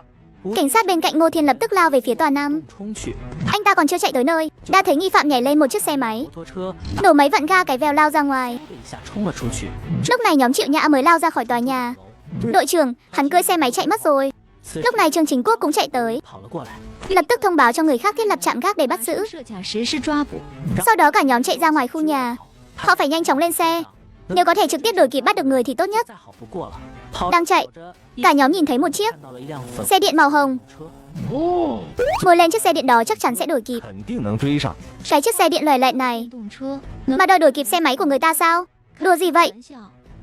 Cảnh sát bên cạnh Ngô Thiên lập tức lao về phía tòa 5. 冲去， Anh ta còn chưa chạy tới nơi, đã thấy nghi phạm nhảy lên một chiếc xe máy, 摩托车 nổ máy vặn ga cái vèo lao ra ngoài. 一下冲了出去。 Lúc này nhóm Triệu Nhã mới lao ra khỏi tòa nhà. Đội trưởng, hắn cưỡi xe máy chạy mất rồi. 此时 Lúc này Trương Chính Quốc cũng chạy tới, 跑了过来， lập tức thông báo cho người khác thiết lập trạm gác để bắt giữ. 设卡实施抓捕。 Sau đó cả nhóm chạy ra ngoài khu nhà. Họ phải nhanh chóng lên xe. Nếu có thể trực tiếp đuổi kịp bắt được người thì tốt nhất. 再好不过了。跑 Đang chạy, 着 cả nhóm nhìn thấy một chiếc 看到了一辆粉 xe điện màu hồng. 车， Ngồi lên chiếc xe điện đó chắc chắn sẽ đuổi kịp. 肯定能追上。 Cái chiếc xe điện lòe loẹt này 动车 mà đòi đuổi kịp xe máy của người ta sao? Đùa gì vậy? 玩笑，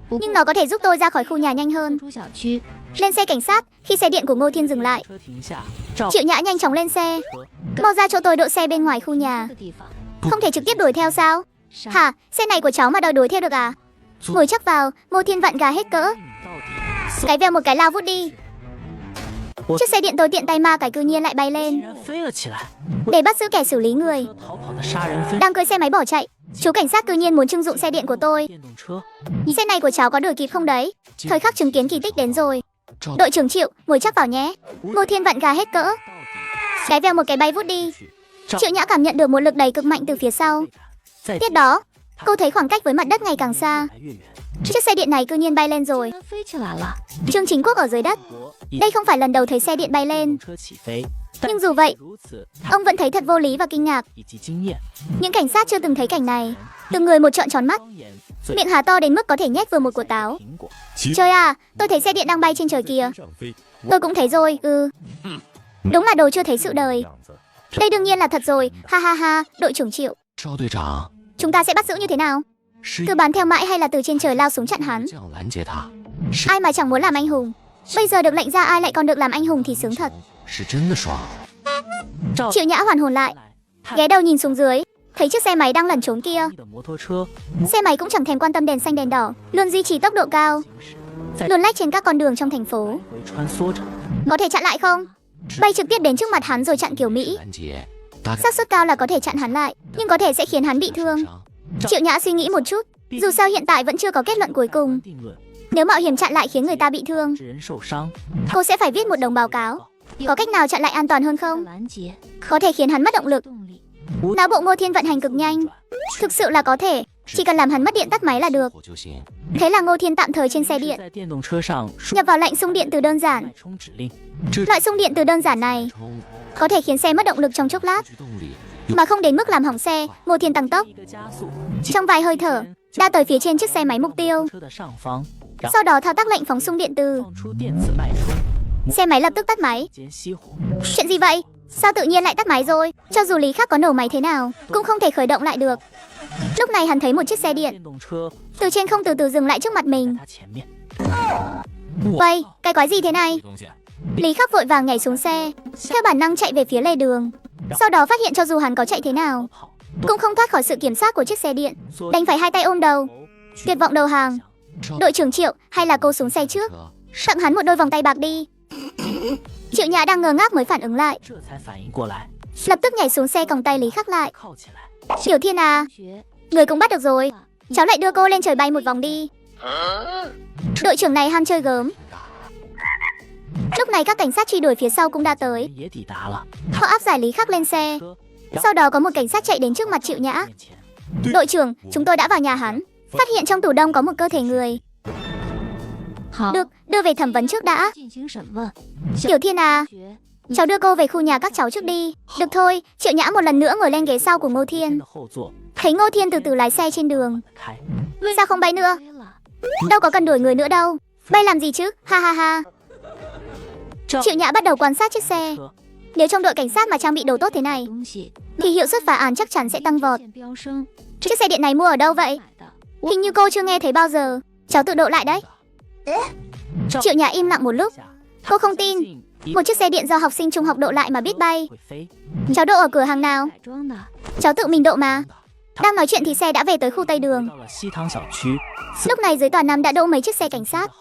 Nhưng nó có thể giúp tôi ra khỏi khu nhà nhanh hơn. 出小区， Lên xe cảnh sát, khi xe điện của Ngô Thiên dừng lại, 车停下，照 Triệu Nhã nhanh chóng lên xe. Mau ra cho tôi đỗ xe bên ngoài khu nhà. 这个地方 Không thể trực tiếp đuổi theo sao? 杀 Hả? Xe này của cháu mà đòi đuổi theo được à? Ngồi chắc vào, Ngô Thiên vặn gà hết cỡ. 到底 Cái vèo một cái lao vút đi. Chiếc xe điện tôi tiện tay ma cái cư nhiên lại bay 竟 lên 然飞了起来。 để bắt giữ kẻ xử lý người. 车逃跑的杀人分 Đang cưỡi xe máy bỏ chạy. Chú cảnh sát cư nhiên muốn trưng dụng xe điện của tôi. 电动车， Xe này của cháu có đuổi kịp không đấy? Thời khắc chứng kiến kỳ tích đến rồi. Đội trưởng Triệu, ngồi chắc vào nhé. Ngô Thiên vặn gà hết cỡ. 到底 Cái vèo một cái bay vút đi. Triệu Nhã cảm nhận được một lực đẩy cực mạnh từ phía sau. 在 Tiếp đó, cô thấy khoảng cách với mặt đất ngày càng xa. 越来越远。 Chiếc xe điện này cư nhiên bay lên rồi. 竟然飞起来了。 Trương Chính Quốc ở dưới đất. 国以 Đây không phải lần đầu thấy xe điện bay 电 lên. 动车起飞， Nhưng dù vậy, 如此，他 ông vẫn thấy thật vô lý và kinh ngạc. 以及经验， Những cảnh sát chưa từng thấy cảnh này. Từng người một trợn tròn mắt, 双眼嘴 miệng há to đến mức có thể nhét vừa một quả táo. 苹果， Trời à, tôi thấy xe điện đang bay trên trời kìa. Tôi cũng thấy rồi, Đúng là đồ chưa thấy sự đời. 样子， Đây đương nhiên là thật rồi, ha ha ha, đội trưởng Triệu. 赵队长 Chúng ta sẽ bắt giữ như thế nào? 是 Cứ bám theo mãi hay là từ trên trời lao xuống chặn hắn? 这样拦截他， Ai mà chẳng muốn làm anh hùng. Bây giờ được lệnh ra ai lại còn được làm anh hùng thì sướng thật. 是真的爽。 赵 Triệu Nhã hoàn hồn lại, ghé đầu nhìn xuống dưới, thấy chiếc xe máy đang lẩn trốn kia. 的摩托车 Xe máy cũng chẳng thèm quan tâm đèn xanh đèn đỏ, luôn duy trì tốc độ cao, 在 luồn lách trên các con đường trong thành phố. 回穿梭着， Có thể chặn lại không? Bay trực tiếp đến trước mặt hắn rồi chặn kiểu Mỹ. 拦截大概 Xác suất cao là có thể chặn hắn lại, nhưng có thể sẽ khiến hắn bị thương. 伤 Triệu Nhã suy nghĩ một chút, dù sao hiện tại vẫn chưa có kết luận cuối cùng. 定论 Nếu mạo hiểm chặn lại khiến người ta bị thương, 致人受伤， cô sẽ phải viết một đồng báo cáo. Có cách nào chặn lại an toàn hơn không? 拦截 Có thể khiến hắn mất động lực. 动力。 Não bộ Ngô Thiên vận hành cực nhanh. Thực sự là có thể, chỉ cần làm hắn mất điện tắt máy là được. 火就行。 Thế là Ngô Thiên tạm thời trên xe 是 điện, 在电动车上输 nhập vào lệnh xung điện từ đơn giản. 脉冲指令， Loại xung điện từ đơn giản này 冲 có thể khiến xe mất động lực trong chốc lát, 驱动力 mà không đến mức làm hỏng xe. Ngô Thiên tăng tốc, 一个加速， trong vài hơi thở, đã tới phía trên chiếc xe máy mục tiêu. 车的上方，然后 Sau đó thao tác lệnh phóng xung điện từ. 放出电子脉冲， Xe máy lập tức tắt máy. 间熄火。 Chuyện gì vậy? Sao tự nhiên lại tắt máy rồi? Cho dù Lý Khắc có nổ máy thế nào, cũng không thể khởi động lại được. Lúc này hắn thấy một chiếc xe điện 电动车 từ trên không từ từ dừng lại trước mặt 在 mình. 他前面， Vậy, cái quái gì thế này? 东西 Lý Khắc vội vàng nhảy xuống xe, theo bản năng chạy về phía lề đường. Sau đó phát hiện cho dù hắn có chạy thế nào, 跑， cũng không thoát khỏi sự kiểm soát của chiếc xe điện. 缩 Đành phải hai tay ôm đầu, 去 tuyệt vọng đầu hàng. 赵 Đội trưởng Triệu, hay là cô xuống xe trước, 车 tặng hắn một đôi vòng tay bạc đi. Triệu Nhã đang ngơ ngác mới phản ứng lại, 这才反应过来， lập tức nhảy xuống xe còng tay Lý Khắc lại. 靠起来， Tiểu Thiên à, 学 người cũng bắt được rồi. Cháu lại đưa cô lên trời bay một vòng đi. Đội trưởng này ham chơi gớm. Lúc này các cảnh sát truy đuổi phía sau cũng đã tới. 也抵达了 Họ áp giải Lý Khắc lên xe. 车 Sau đó có một cảnh sát chạy đến trước mặt Triệu Nhã. 面前， Đội trưởng, chúng tôi đã vào nhà hắn, phát hiện trong tủ đông có một cơ thể người. 好， Được, đưa về thẩm vấn trước đã. 进行审问。 Tiểu Thiên à, 学 cháu đưa cô về khu nhà các cháu trước đi. Được thôi, Triệu Nhã một lần nữa ngồi lên ghế sau của Ngô 天 Thiên. 的后座 Thấy Ngô Thiên từ từ lái xe trên đường. 开， Sao không bay nữa? 飞了， Đâu có cần đuổi người nữa đâu. Bay làm gì chứ, ha ha ha. Triệu Nhã bắt đầu quan sát chiếc xe. Nếu trong đội cảnh sát mà trang bị đồ tốt thế này, thì hiệu suất phá án chắc chắn sẽ tăng vọt. Chiếc xe điện này mua ở đâu vậy? Hình như cô chưa nghe thấy bao giờ. Cháu tự độ lại đấy. Triệu Nhã im lặng một lúc. Cô không tin. Một chiếc xe điện do học sinh trung học độ lại mà biết bay. Cháu độ ở cửa hàng nào? Cháu tự mình độ mà. Đang nói chuyện thì xe đã về tới khu Tây Đường. Lúc này dưới tòa Nam đã đỗ mấy chiếc xe cảnh sát.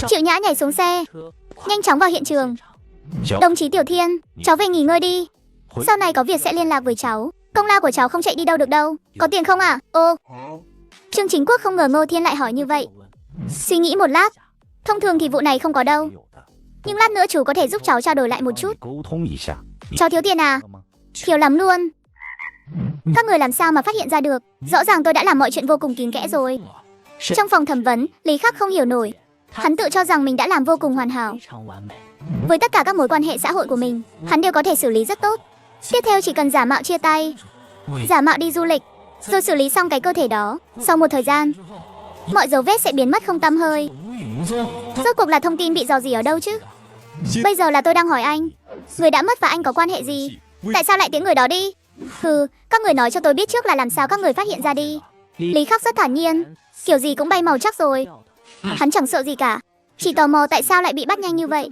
Triệu Nhã nhảy xuống xe, nhanh chóng vào hiện trường. Đồng chí Tiểu Thiên, cháu về nghỉ ngơi đi. Sau này có việc sẽ liên lạc với cháu. Công lao của cháu không chạy đi đâu được đâu. Có tiền không à? Ô. Trương Chính Quốc không ngờ Ngô Thiên lại hỏi như vậy. Suy nghĩ một lát. Thông thường thì vụ này không có đâu. Nhưng lát nữa chú có thể giúp cháu trao đổi lại một chút. Cháu thiếu tiền à? Thiếu lắm luôn. Các người làm sao mà phát hiện ra được? Rõ ràng tôi đã làm mọi chuyện vô cùng kín kẽ rồi. Trong phòng thẩm vấn, Lý Khắc không hiểu nổi. Hắn tự cho rằng mình đã làm vô cùng hoàn hảo. Với tất cả các mối quan hệ xã hội của mình, hắn đều có thể xử lý rất tốt. Tiếp theo chỉ cần giả mạo chia tay, giả mạo đi du lịch, rồi xử lý xong cái cơ thể đó. Sau một thời gian, mọi dấu vết sẽ biến mất không tăm hơi. Rốt cuộc là thông tin bị rò rỉ ở đâu chứ? Bây giờ là tôi đang hỏi anh, người đã mất và anh có quan hệ gì? Tại sao lại tiễn người đó đi? Các người nói cho tôi biết trước là làm sao các người phát hiện ra đi. Lý Khắc rất thản nhiên, kiểu gì cũng bay màu chắc rồi. Hắn chẳng sợ gì cả, chỉ tò mò tại sao lại bị bắt nhanh như vậy.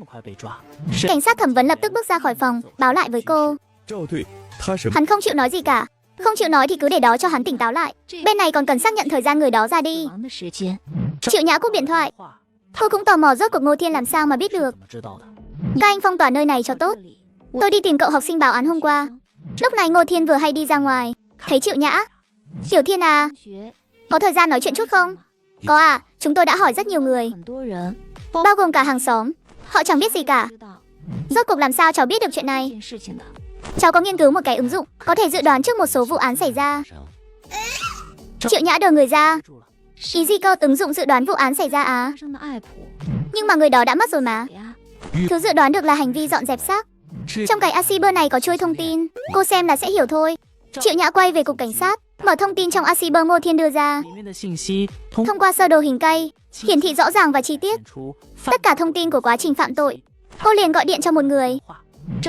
Cảnh sát thẩm vấn lập tức bước ra khỏi phòng, báo lại với cô. Hắn không chịu nói gì cả. Không chịu nói thì cứ để đó cho hắn tỉnh táo lại. Bên này còn cần xác nhận thời gian người đó ra đi. Triệu Nhã cúp điện thoại. Cô cũng tò mò rốt cuộc Ngô Thiên làm sao mà biết được. Các anh phong tỏa nơi này cho tốt. Tôi đi tìm cậu học sinh báo án hôm qua. Lúc này Ngô Thiên vừa hay đi ra ngoài, thấy Triệu Nhã. Tiểu Thiên à, có thời gian nói chuyện chút không? Có à, chúng tôi đã hỏi rất nhiều người, bao gồm cả hàng xóm. Họ chẳng biết gì cả. Rốt cuộc làm sao cháu biết được chuyện này? Cháu có nghiên cứu một cái ứng dụng có thể dự đoán trước một số vụ án xảy ra. Triệu Nhã đờ người ra. Ý gì cơ, ứng dụng dự đoán vụ án xảy ra à? Nhưng mà người đó đã mất rồi mà. Thứ dự đoán được là hành vi dọn dẹp xác. Trong cái Aciber này có chuỗi thông tin, cô xem là sẽ hiểu thôi. Triệu Nhã quay về cục cảnh sát, mở thông tin trong Aciber Ngô Thiên đưa ra. Thông qua sơ đồ hình cây, hiển thị rõ ràng và chi tiết tất cả thông tin của quá trình phạm tội. Cô liền gọi điện cho một người.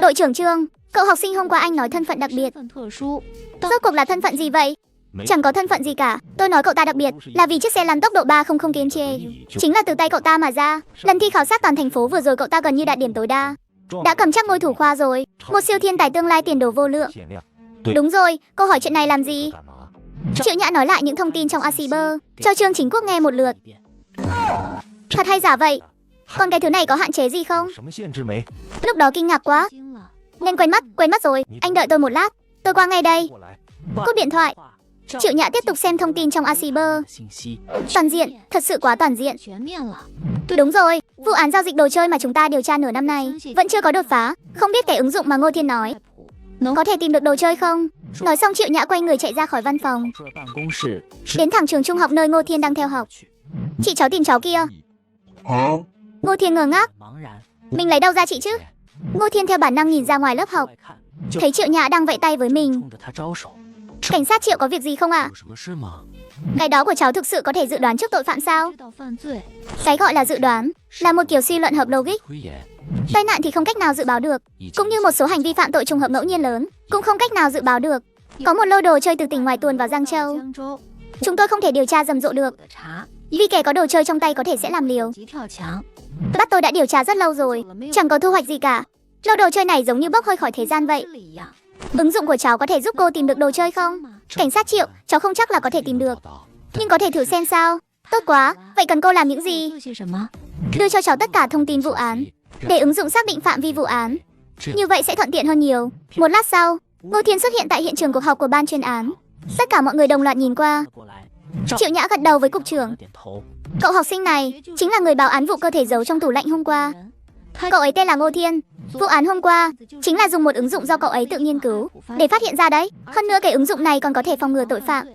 Đội trưởng Trương, cậu học sinh hôm qua anh nói thân phận đặc biệt. Rốt cuộc là thân phận gì vậy? Chẳng có thân phận gì cả. Tôi nói cậu ta đặc biệt là vì chiếc xe lăn tốc độ 300 km/h chính là từ tay cậu ta mà ra. Lần thi khảo sát toàn thành phố vừa rồi cậu ta gần như đạt điểm tối đa. Đã cầm chắc ngôi thủ khoa rồi. Một siêu thiên tài tương lai tiền đồ vô lượng. Đúng rồi, cô hỏi chuyện này làm gì? Triệu Nhã nói lại những thông tin trong Aciber cho Trương Chính Quốc nghe một lượt. Thật hay giả vậy? Còn cái thứ này có hạn chế gì không? Lúc đó kinh ngạc quá nên quên mất rồi. Anh đợi tôi một lát, tôi qua ngay đây. Cúp điện thoại. Triệu Nhã tiếp tục xem thông tin trong Aciber. Toàn diện, thật sự quá toàn diện. Đúng rồi, vụ án giao dịch đồ chơi mà chúng ta điều tra nửa năm nay vẫn chưa có đột phá. Không biết cái ứng dụng mà Ngô Thiên nói có thể tìm được đồ chơi không? Nói xong Triệu Nhã quay người chạy ra khỏi văn phòng, đến thẳng trường trung học nơi Ngô Thiên đang theo học. Chị cháu tìm cháu kia. Ngô Thiên ngơ ngác. Mình lấy đâu ra chị chứ? Ngô Thiên theo bản năng nhìn ra ngoài lớp học, thấy Triệu Nhã đang vẫy tay với mình. Cảnh sát Triệu có việc gì không ạ? Cái đó của cháu thực sự có thể dự đoán trước tội phạm sao? Cái gọi là dự đoán là một kiểu suy luận hợp logic. Tai nạn thì không cách nào dự báo được, cũng như một số hành vi phạm tội trùng hợp ngẫu nhiên lớn cũng không cách nào dự báo được. Có một lô đồ chơi từ tỉnh ngoài tuồn vào Giang Châu, chúng tôi không thể điều tra rầm rộ được, vì kẻ có đồ chơi trong tay có thể sẽ làm liều. Bắt tôi đã điều tra rất lâu rồi, chẳng có thu hoạch gì cả. Lô đồ chơi này giống như bốc hơi khỏi thế gian vậy. Ứng dụng của cháu có thể giúp cô tìm được đồ chơi không? Cảnh sát Triệu, cháu không chắc là có thể tìm được, nhưng có thể thử xem sao. Tốt quá, vậy cần cô làm những gì? Đưa cho cháu tất cả thông tin vụ án, để ứng dụng xác định phạm vi vụ án. Như vậy sẽ thuận tiện hơn nhiều. Một lát sau, Ngô Thiên xuất hiện tại hiện trường cuộc họp của ban chuyên án. Tất cả mọi người đồng loạt nhìn qua. Triệu Nhã gật đầu với cục trưởng. Cậu học sinh này chính là người báo án vụ cơ thể giấu trong tủ lạnh hôm qua. Cậu ấy tên là Ngô Thiên. Vụ án hôm qua chính là dùng một ứng dụng do cậu ấy tự nghiên cứu để phát hiện ra đấy. Hơn nữa cái ứng dụng này còn có thể phòng ngừa tội phạm.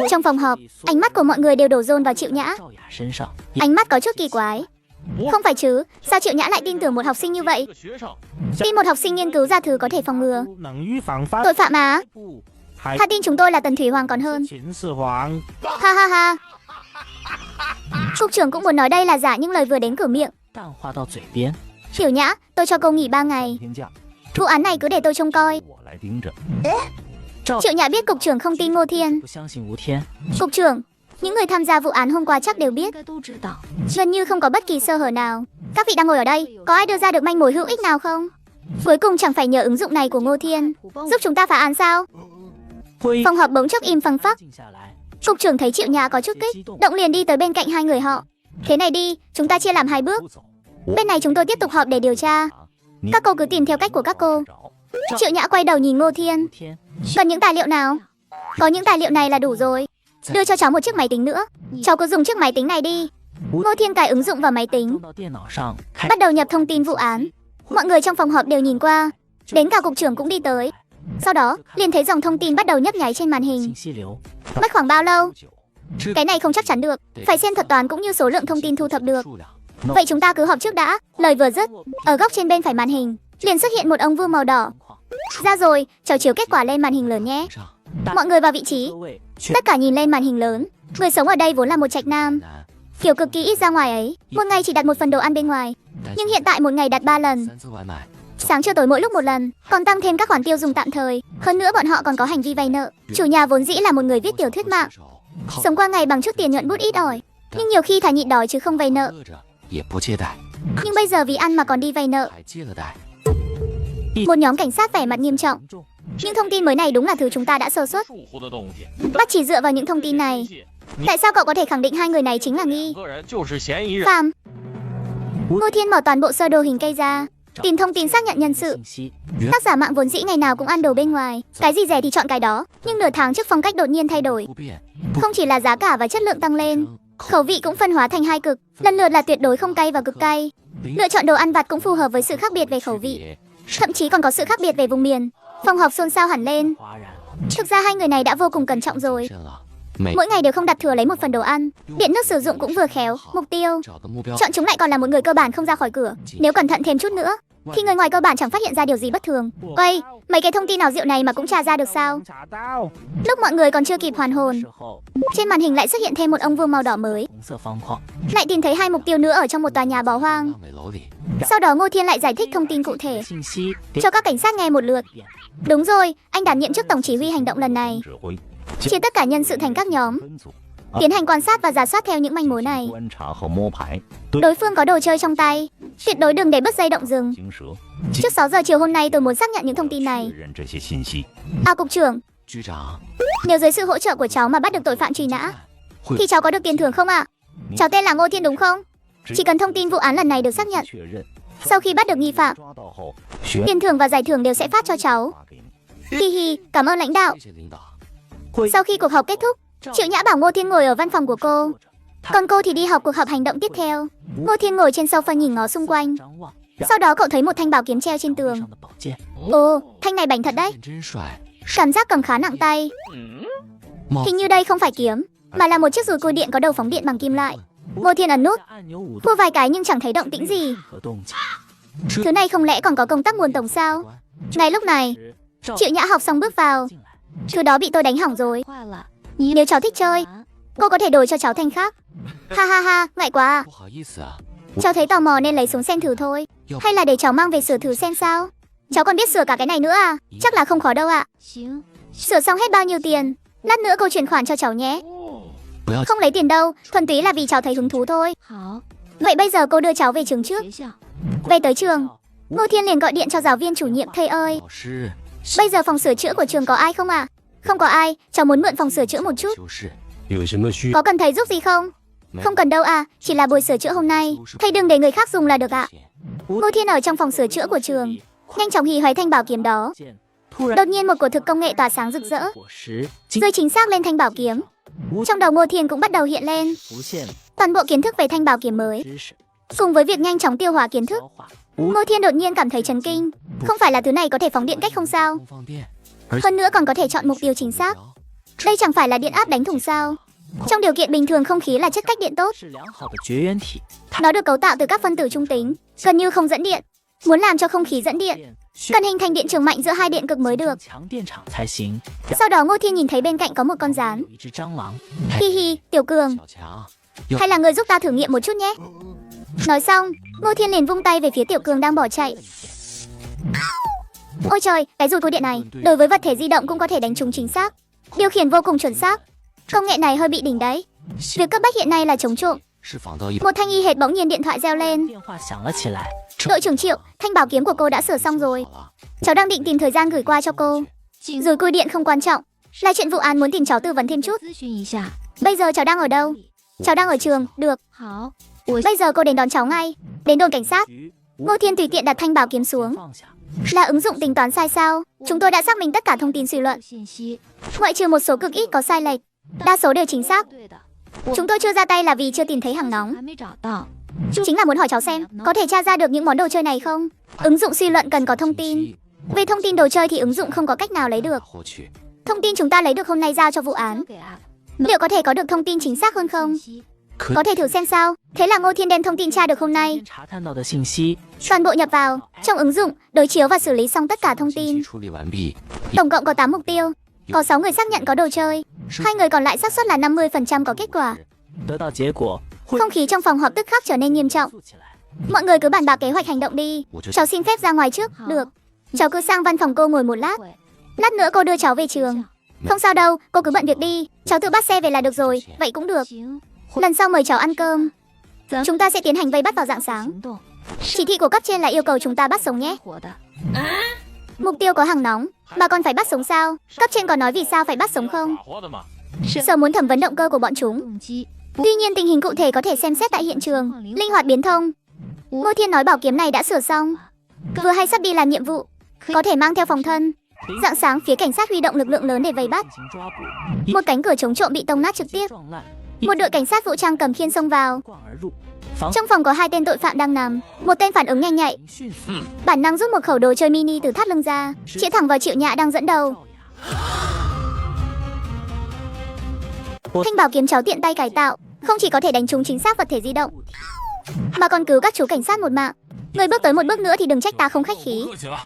Trong phòng họp, ánh mắt của mọi người đều đổ dồn vào Triệu Nhã. Ánh mắt có chút kỳ quái. Không phải chứ, sao Triệu Nhã lại tin tưởng một học sinh như vậy? Tin một học sinh nghiên cứu ra thứ có thể phòng ngừa tội phạm à? Thà tin chúng tôi là Tần Thủy Hoàng còn hơn. Ha ha ha. Cục trưởng cũng muốn nói đây là giả, nhưng lời vừa đến cửa miệng 淡化到嘴边。 Tiểu Nhã, tôi cho cô nghỉ 3 ngày. 天假， Vụ án này cứ để tôi trông coi. 我来盯着。 赵 Triệu Nhã biết cục trưởng không tin Ngô Thiên. 不相信吴天， Cục trưởng, những người tham gia vụ án hôm qua chắc đều 应 biết. 该都知道。 Gần như không có bất kỳ sơ hở nào. Các vị đang ngồi ở đây, có ai đưa ra được manh mối hữu ích nào không? Cuối cùng chẳng phải nhờ ứng dụng này của Ngô Thiên giúp chúng ta phá án sao? 会议 Phòng họp bỗng chốc im phăng phắc. 静下来， Cục trưởng thấy Triệu Nhã có chút kích, động liền đi tới bên cạnh hai người họ. Thế này đi, chúng ta chia làm 2 bước. 不走， Bên này chúng tôi tiếp tục họp để điều tra. Các cô cứ tìm theo cách của các cô. 找 Triệu Nhã quay đầu nhìn Ngô Thiên. 吴天 Cần những tài liệu nào? Có những tài liệu này là đủ rồi. Đưa cho cháu một chiếc máy tính nữa. Cháu cứ dùng chiếc máy tính này đi. Ngô Thiên cài ứng dụng vào máy tính, 装到电脑上，开 bắt đầu nhập thông tin vụ án. Mọi người trong phòng họp đều nhìn qua, đến cả cục trưởng cũng đi tới. Sau đó, liền thấy dòng thông tin bắt đầu nhấp nháy trên màn hình. 信息流。 Mất khoảng bao lâu? 这 Cái này không chắc chắn được. Phải xem thuật toán cũng như số lượng thông tin thu thập được. 数量 Vậy chúng ta cứ họp trước đã. Lời vừa dứt, ở góc trên bên phải màn hình, liền xuất hiện một ống vuông màu đỏ. Ra rồi, cháu chiếu kết quả lên màn hình lớn nhé. 上 Mọi người vào vị trí. 各位，全 Tất cả nhìn lên màn hình lớn. Người sống ở đây vốn là một trạch nam, 南 kiểu cực kỳ ít ra ngoài ấy. Một ngày chỉ đặt 1 phần đồ ăn bên ngoài, 单 nhưng hiện tại một ngày đặt 3 lần. 3次外卖， Sáng trưa tối mỗi lúc 1 lần, còn tăng thêm các khoản tiêu dùng tạm thời. Hơn nữa bọn họ còn có hành vi vay nợ. Chủ nhà vốn dĩ là một người viết tiểu thuyết mạng, 靠 sống qua ngày bằng chút tiền nhuận bút ít ỏi. Nhưng nhiều khi thà nhịn đói chứ không vay nợ. 饿着也不借贷， Nhưng bây giờ vì ăn mà còn đi vay nợ. 还借了贷， Một nhóm cảnh sát vẻ mặt nghiêm trọng. 重 Những thông tin mới này đúng là thứ chúng ta đã sơ suất. 疏忽的东西。 Bắt chỉ dựa vào những thông tin này. Tại sao cậu có thể khẳng định hai người này chính là nghi 两个人就是嫌疑人。 phạm? Ngô Thiên mở toàn bộ sơ đồ hình cây ra, tìm thông tin xác nhận nhân sự. 信息， Tác giả mạng vốn dĩ ngày nào cũng ăn đồ bên ngoài, cái gì rẻ thì chọn cái đó. Nhưng nửa tháng trước phong cách đột nhiên thay đổi. 不变， Không chỉ là giá cả và chất lượng tăng lên, 生 khẩu vị cũng phân hóa thành 2 cực, lần lượt là tuyệt đối không cay và cực cay. 零 Lựa chọn đồ ăn vặt cũng phù hợp với sự khác biệt về khẩu vị, 别 thậm chí còn có sự khác biệt về vùng miền. Phòng họp xôn xao hẳn lên. 哗然。 Thực ra hai người này đã vô cùng cẩn trọng rồi. 慎了，每 Mỗi ngày đều không đặt thừa lấy 1 phần đồ ăn. Điện nước sử dụng cũng vừa khéo, mục tiêu. 找的目标 Chọn chúng lại còn là một người cơ bản không ra khỏi cửa. Nếu cẩn thận thêm chút nữa, thì người ngoài cơ bản chẳng phát hiện ra điều gì bất thường. Quay, mấy cái thông tin nào rượu này mà cũng tra ra được sao? 查到， Lúc mọi người còn chưa kịp hoàn hồn, 事后， trên màn hình lại xuất hiện thêm một ông vuông màu đỏ mới. 红色方框， Lại tìm thấy 2 mục tiêu nữa ở trong một tòa nhà bỏ hoang. 烂尾楼里， Sau đó Ngô Thiên lại giải thích thông tin cụ thể 信息点 cho các cảnh sát nghe một lượt. Đúng rồi, anh đảm nhiệm chức tổng chỉ huy hành động lần này, 指挥 chia tất cả nhân sự thành các nhóm, 分组， tiến hành quan sát và rà soát theo những manh mối này. 观察和摸排，对 Đối phương có đồ chơi trong tay, tuyệt đối đừng để bứt dây động rừng. 行蛇， Trước 6 giờ chiều hôm nay tôi muốn xác nhận những thông tin 确 này. 认这些信息。 À cục trưởng, 局长 nếu dưới sự hỗ trợ của cháu mà bắt được tội phạm truy nã, 会 thì cháu có được tiền thưởng không ạ? Cháu tên là Ngô Thiên đúng không? Chỉ cần thông tin vụ án lần này được xác nhận, 确认 sau khi bắt được nghi phạm, 抓到后，学 tiền thưởng và giải thưởng đều sẽ phát cho cháu. 发给你。 Hi hi, cảm ơn lãnh đạo. 谢谢领导， 会 Sau khi cuộc họp kết thúc, Triệu Nhã bảo Ngô Thiên ngồi ở văn phòng của cô, còn cô thì đi học cuộc họp hành động tiếp theo. Ngô Thiên ngồi trên sofa nhìn ngó xung quanh. 张望 Sau đó cậu thấy một thanh bảo kiếm treo trên tường. 上的宝剑， Ồ, thanh này bảnh thật đấy. 人真帅， Cảm giác cầm khá nặng tay. 帽 Hình như đây không phải kiếm, mà là một chiếc dùi cui điện có đầu phóng điện bằng kim loại. Ngô Thiên ấn nút, 按钮舞动， khua vài cái nhưng chẳng thấy động tĩnh gì. 和动静。 Thứ này không lẽ còn có công tắc nguồn tổng sao? Ngay lúc này, 赵 Triệu Nhã học xong bước vào. 进来， Thứ đó bị tôi đánh hỏng rồi. 坏了，你 Nếu cháu thích chơi, 玩 cô có thể đổi cho cháu thanh khác. Ha ha ha, ngại quá à. 不好意思啊， Cháu thấy tò mò nên lấy xuống xem thử thôi. Hay là để cháu mang về sửa thử xem sao? Cháu còn biết sửa cả cái này nữa à? Chắc là không khó đâu ạ. 行， Sửa xong hết bao nhiêu tiền? Lát nữa cô chuyển khoản cho cháu nhé. 不要 Không lấy tiền đâu, thuần túy là vì cháu thấy hứng thú thôi. 好， Vậy bây giờ cô đưa cháu về trường trước. 学校 Về tới trường, Ngô Thiên liền gọi điện cho giáo viên chủ nhiệm. Thầy ơi, 老师 bây giờ phòng sửa chữa của trường có ai không ạ? Không có ai, cháu muốn mượn phòng sửa chữa một chút. 修饰， 有什么需 Có cần thầy giúp gì không? Không cần đâu à, chỉ là buổi sửa chữa hôm nay. Thầy đừng để người khác dùng là được ạ. Ngô Thiên ở trong phòng sửa chữa của trường, nhanh chóng hì hoáy thanh bảo kiếm đó. 剑突然 Đột nhiên một quả thực công nghệ tỏa sáng rực rỡ, 果实金 rơi chính xác lên thanh bảo kiếm. Trong đầu Ngô Thiên cũng bắt đầu hiện lên浮现 toàn bộ kiến thức về thanh bảo kiếm mới, 知识 cùng với việc nhanh chóng tiêu hóa kiến thức. 消化。 Ngô Thiên đột nhiên cảm thấy chấn kinh. Không phải là thứ này có thể phóng điện cách không sao? 功放电， Hơn nữa còn có thể chọn mục tiêu chính xác. Đây chẳng phải là điện áp đánh thùng sao? Trong điều kiện bình thường không khí là chất cách điện tốt. 是良好的绝缘体， Nó được cấu tạo từ các phân tử trung tính, gần như không dẫn điện. Muốn làm cho không khí dẫn điện, 电需 cần hình thành điện trường mạnh giữa hai điện cực mới được. 强电场才行。 Sau đó Ngô Thiên nhìn thấy bên cạnh có một con rán. 有一只蟑螂， Hi hi, Tiểu Cường, 小强， hay là người giúp ta thử nghiệm một chút nhé. Nói xong, Ngô Thiên liền vung tay về phía Tiểu Cường đang bỏ chạy. Ôi trời, cái dùi cui điện này, đối với vật thể di động cũng có thể đánh trúng chính xác. Điều khiển vô cùng chuẩn xác. Công nghệ này hơi bị đỉnh đấy. Việc cấp bách hiện nay là chống trộm. 是仿到一 Một thanh y hệt bỗng nhiên điện thoại reo lên. 电话响了起来。 Đội trưởng Triệu, thanh bảo kiếm của cô đã sửa xong rồi. 好了， Cháu đang định tìm thời gian gửi qua cho cô. Rồi cui điện không quan trọng, là chuyện vụ án muốn tìm cháu tư vấn thêm chút. 咨询一下。 Bây giờ cháu đang ở đâu? Cháu đang ở trường, được. 好，我 Bây giờ cô đến đón cháu ngay. Đến đồn cảnh sát. 局 Ngô Thiên tùy tiện đặt thanh bảo kiếm xuống. 放下。 Là ứng dụng tính toán sai sao? Chúng tôi đã xác minh tất cả thông tin suy luận, 信息 ngoại trừ một số cực ít có sai lệch. Đa số đều chính xác. 对的， Chúng tôi chưa ra tay là vì chưa tìm thấy hàng nóng. 还没找到。 Chính là muốn hỏi cháu xem có thể tra ra được những món đồ chơi này không? Ứng dụng suy luận cần có thông tin. Về thông tin đồ chơi thì ứng dụng không có cách nào lấy được. 获取 Thông tin chúng ta lấy được hôm nay giao cho vụ án. 交给 app。 Liệu có thể có được thông tin chính xác hơn không? 信息 Có thể thử xem sao. Thế là Ngô Thiên đem thông tin tra được hôm nay, 查探到的信息 toàn bộ nhập vào trong ứng dụng, đối chiếu và xử lý xong tất cả thông 信 tin. 息处理完毕， Tổng cộng có 8 mục tiêu. Có 6 người xác nhận có đồ chơi. 2 người còn lại xác suất là 50% có kết quả. 得到结果，会 Không khí trong phòng họp tức khắc trở nên nghiêm trọng. 肃起来。 Mọi người cứ bàn bạc kế hoạch hành động đi. Cháu xin phép ra ngoài trước. Được. Cháu cứ sang văn phòng cô ngồi một lát. 会 Lát nữa cô đưa cháu về trường. Không sao đâu, cô cứ bận việc đi. Cháu tự bắt xe về là được rồi. Vậy cũng được. 行 Lần sau mời cháu ăn cơm. 咱 Chúng ta sẽ tiến hành vây bắt vào rạng sáng. 行动 Chỉ thị của cấp trên là yêu cầu chúng ta bắt sống nhé. 活的。 Mục tiêu có hàng nóng, mà còn phải bắt sống sao? Cấp trên còn nói vì sao phải bắt sống không? 打活的嘛。 Sở muốn thẩm vấn động cơ của bọn chúng. 动机 Tuy nhiên tình hình cụ thể có thể xem xét tại hiện trường, linh hoạt biến thông. Ngô Thiên nói bảo kiếm này đã sửa xong, vừa hay sắp đi làm nhiệm vụ, có thể mang theo phòng thân. Rạng sáng phía cảnh sát huy động lực lượng lớn để vây bắt. 进行抓捕， Một cánh cửa chống trộm bị tông nát trực tiếp. 撞烂， Một đội cảnh sát vũ trang cầm khiên xông vào. 贯而入，防 Trong phòng có 2 tên tội phạm đang nằm. Một tên phản ứng nhanh nhạy, 迅速 bản năng rút một khẩu đồ chơi mini từ thắt lưng ra, chĩa thẳng vào Triệu Nhã đang dẫn đầu. 照 Thanh bảo kiếm cháu tiện tay cải tạo, không chỉ có thể đánh trúng chính xác vật thể di động, mà còn cứu các chú cảnh sát một mạng. Người bước tới một bước nữa thì đừng trách ta không khách khí. 客气了。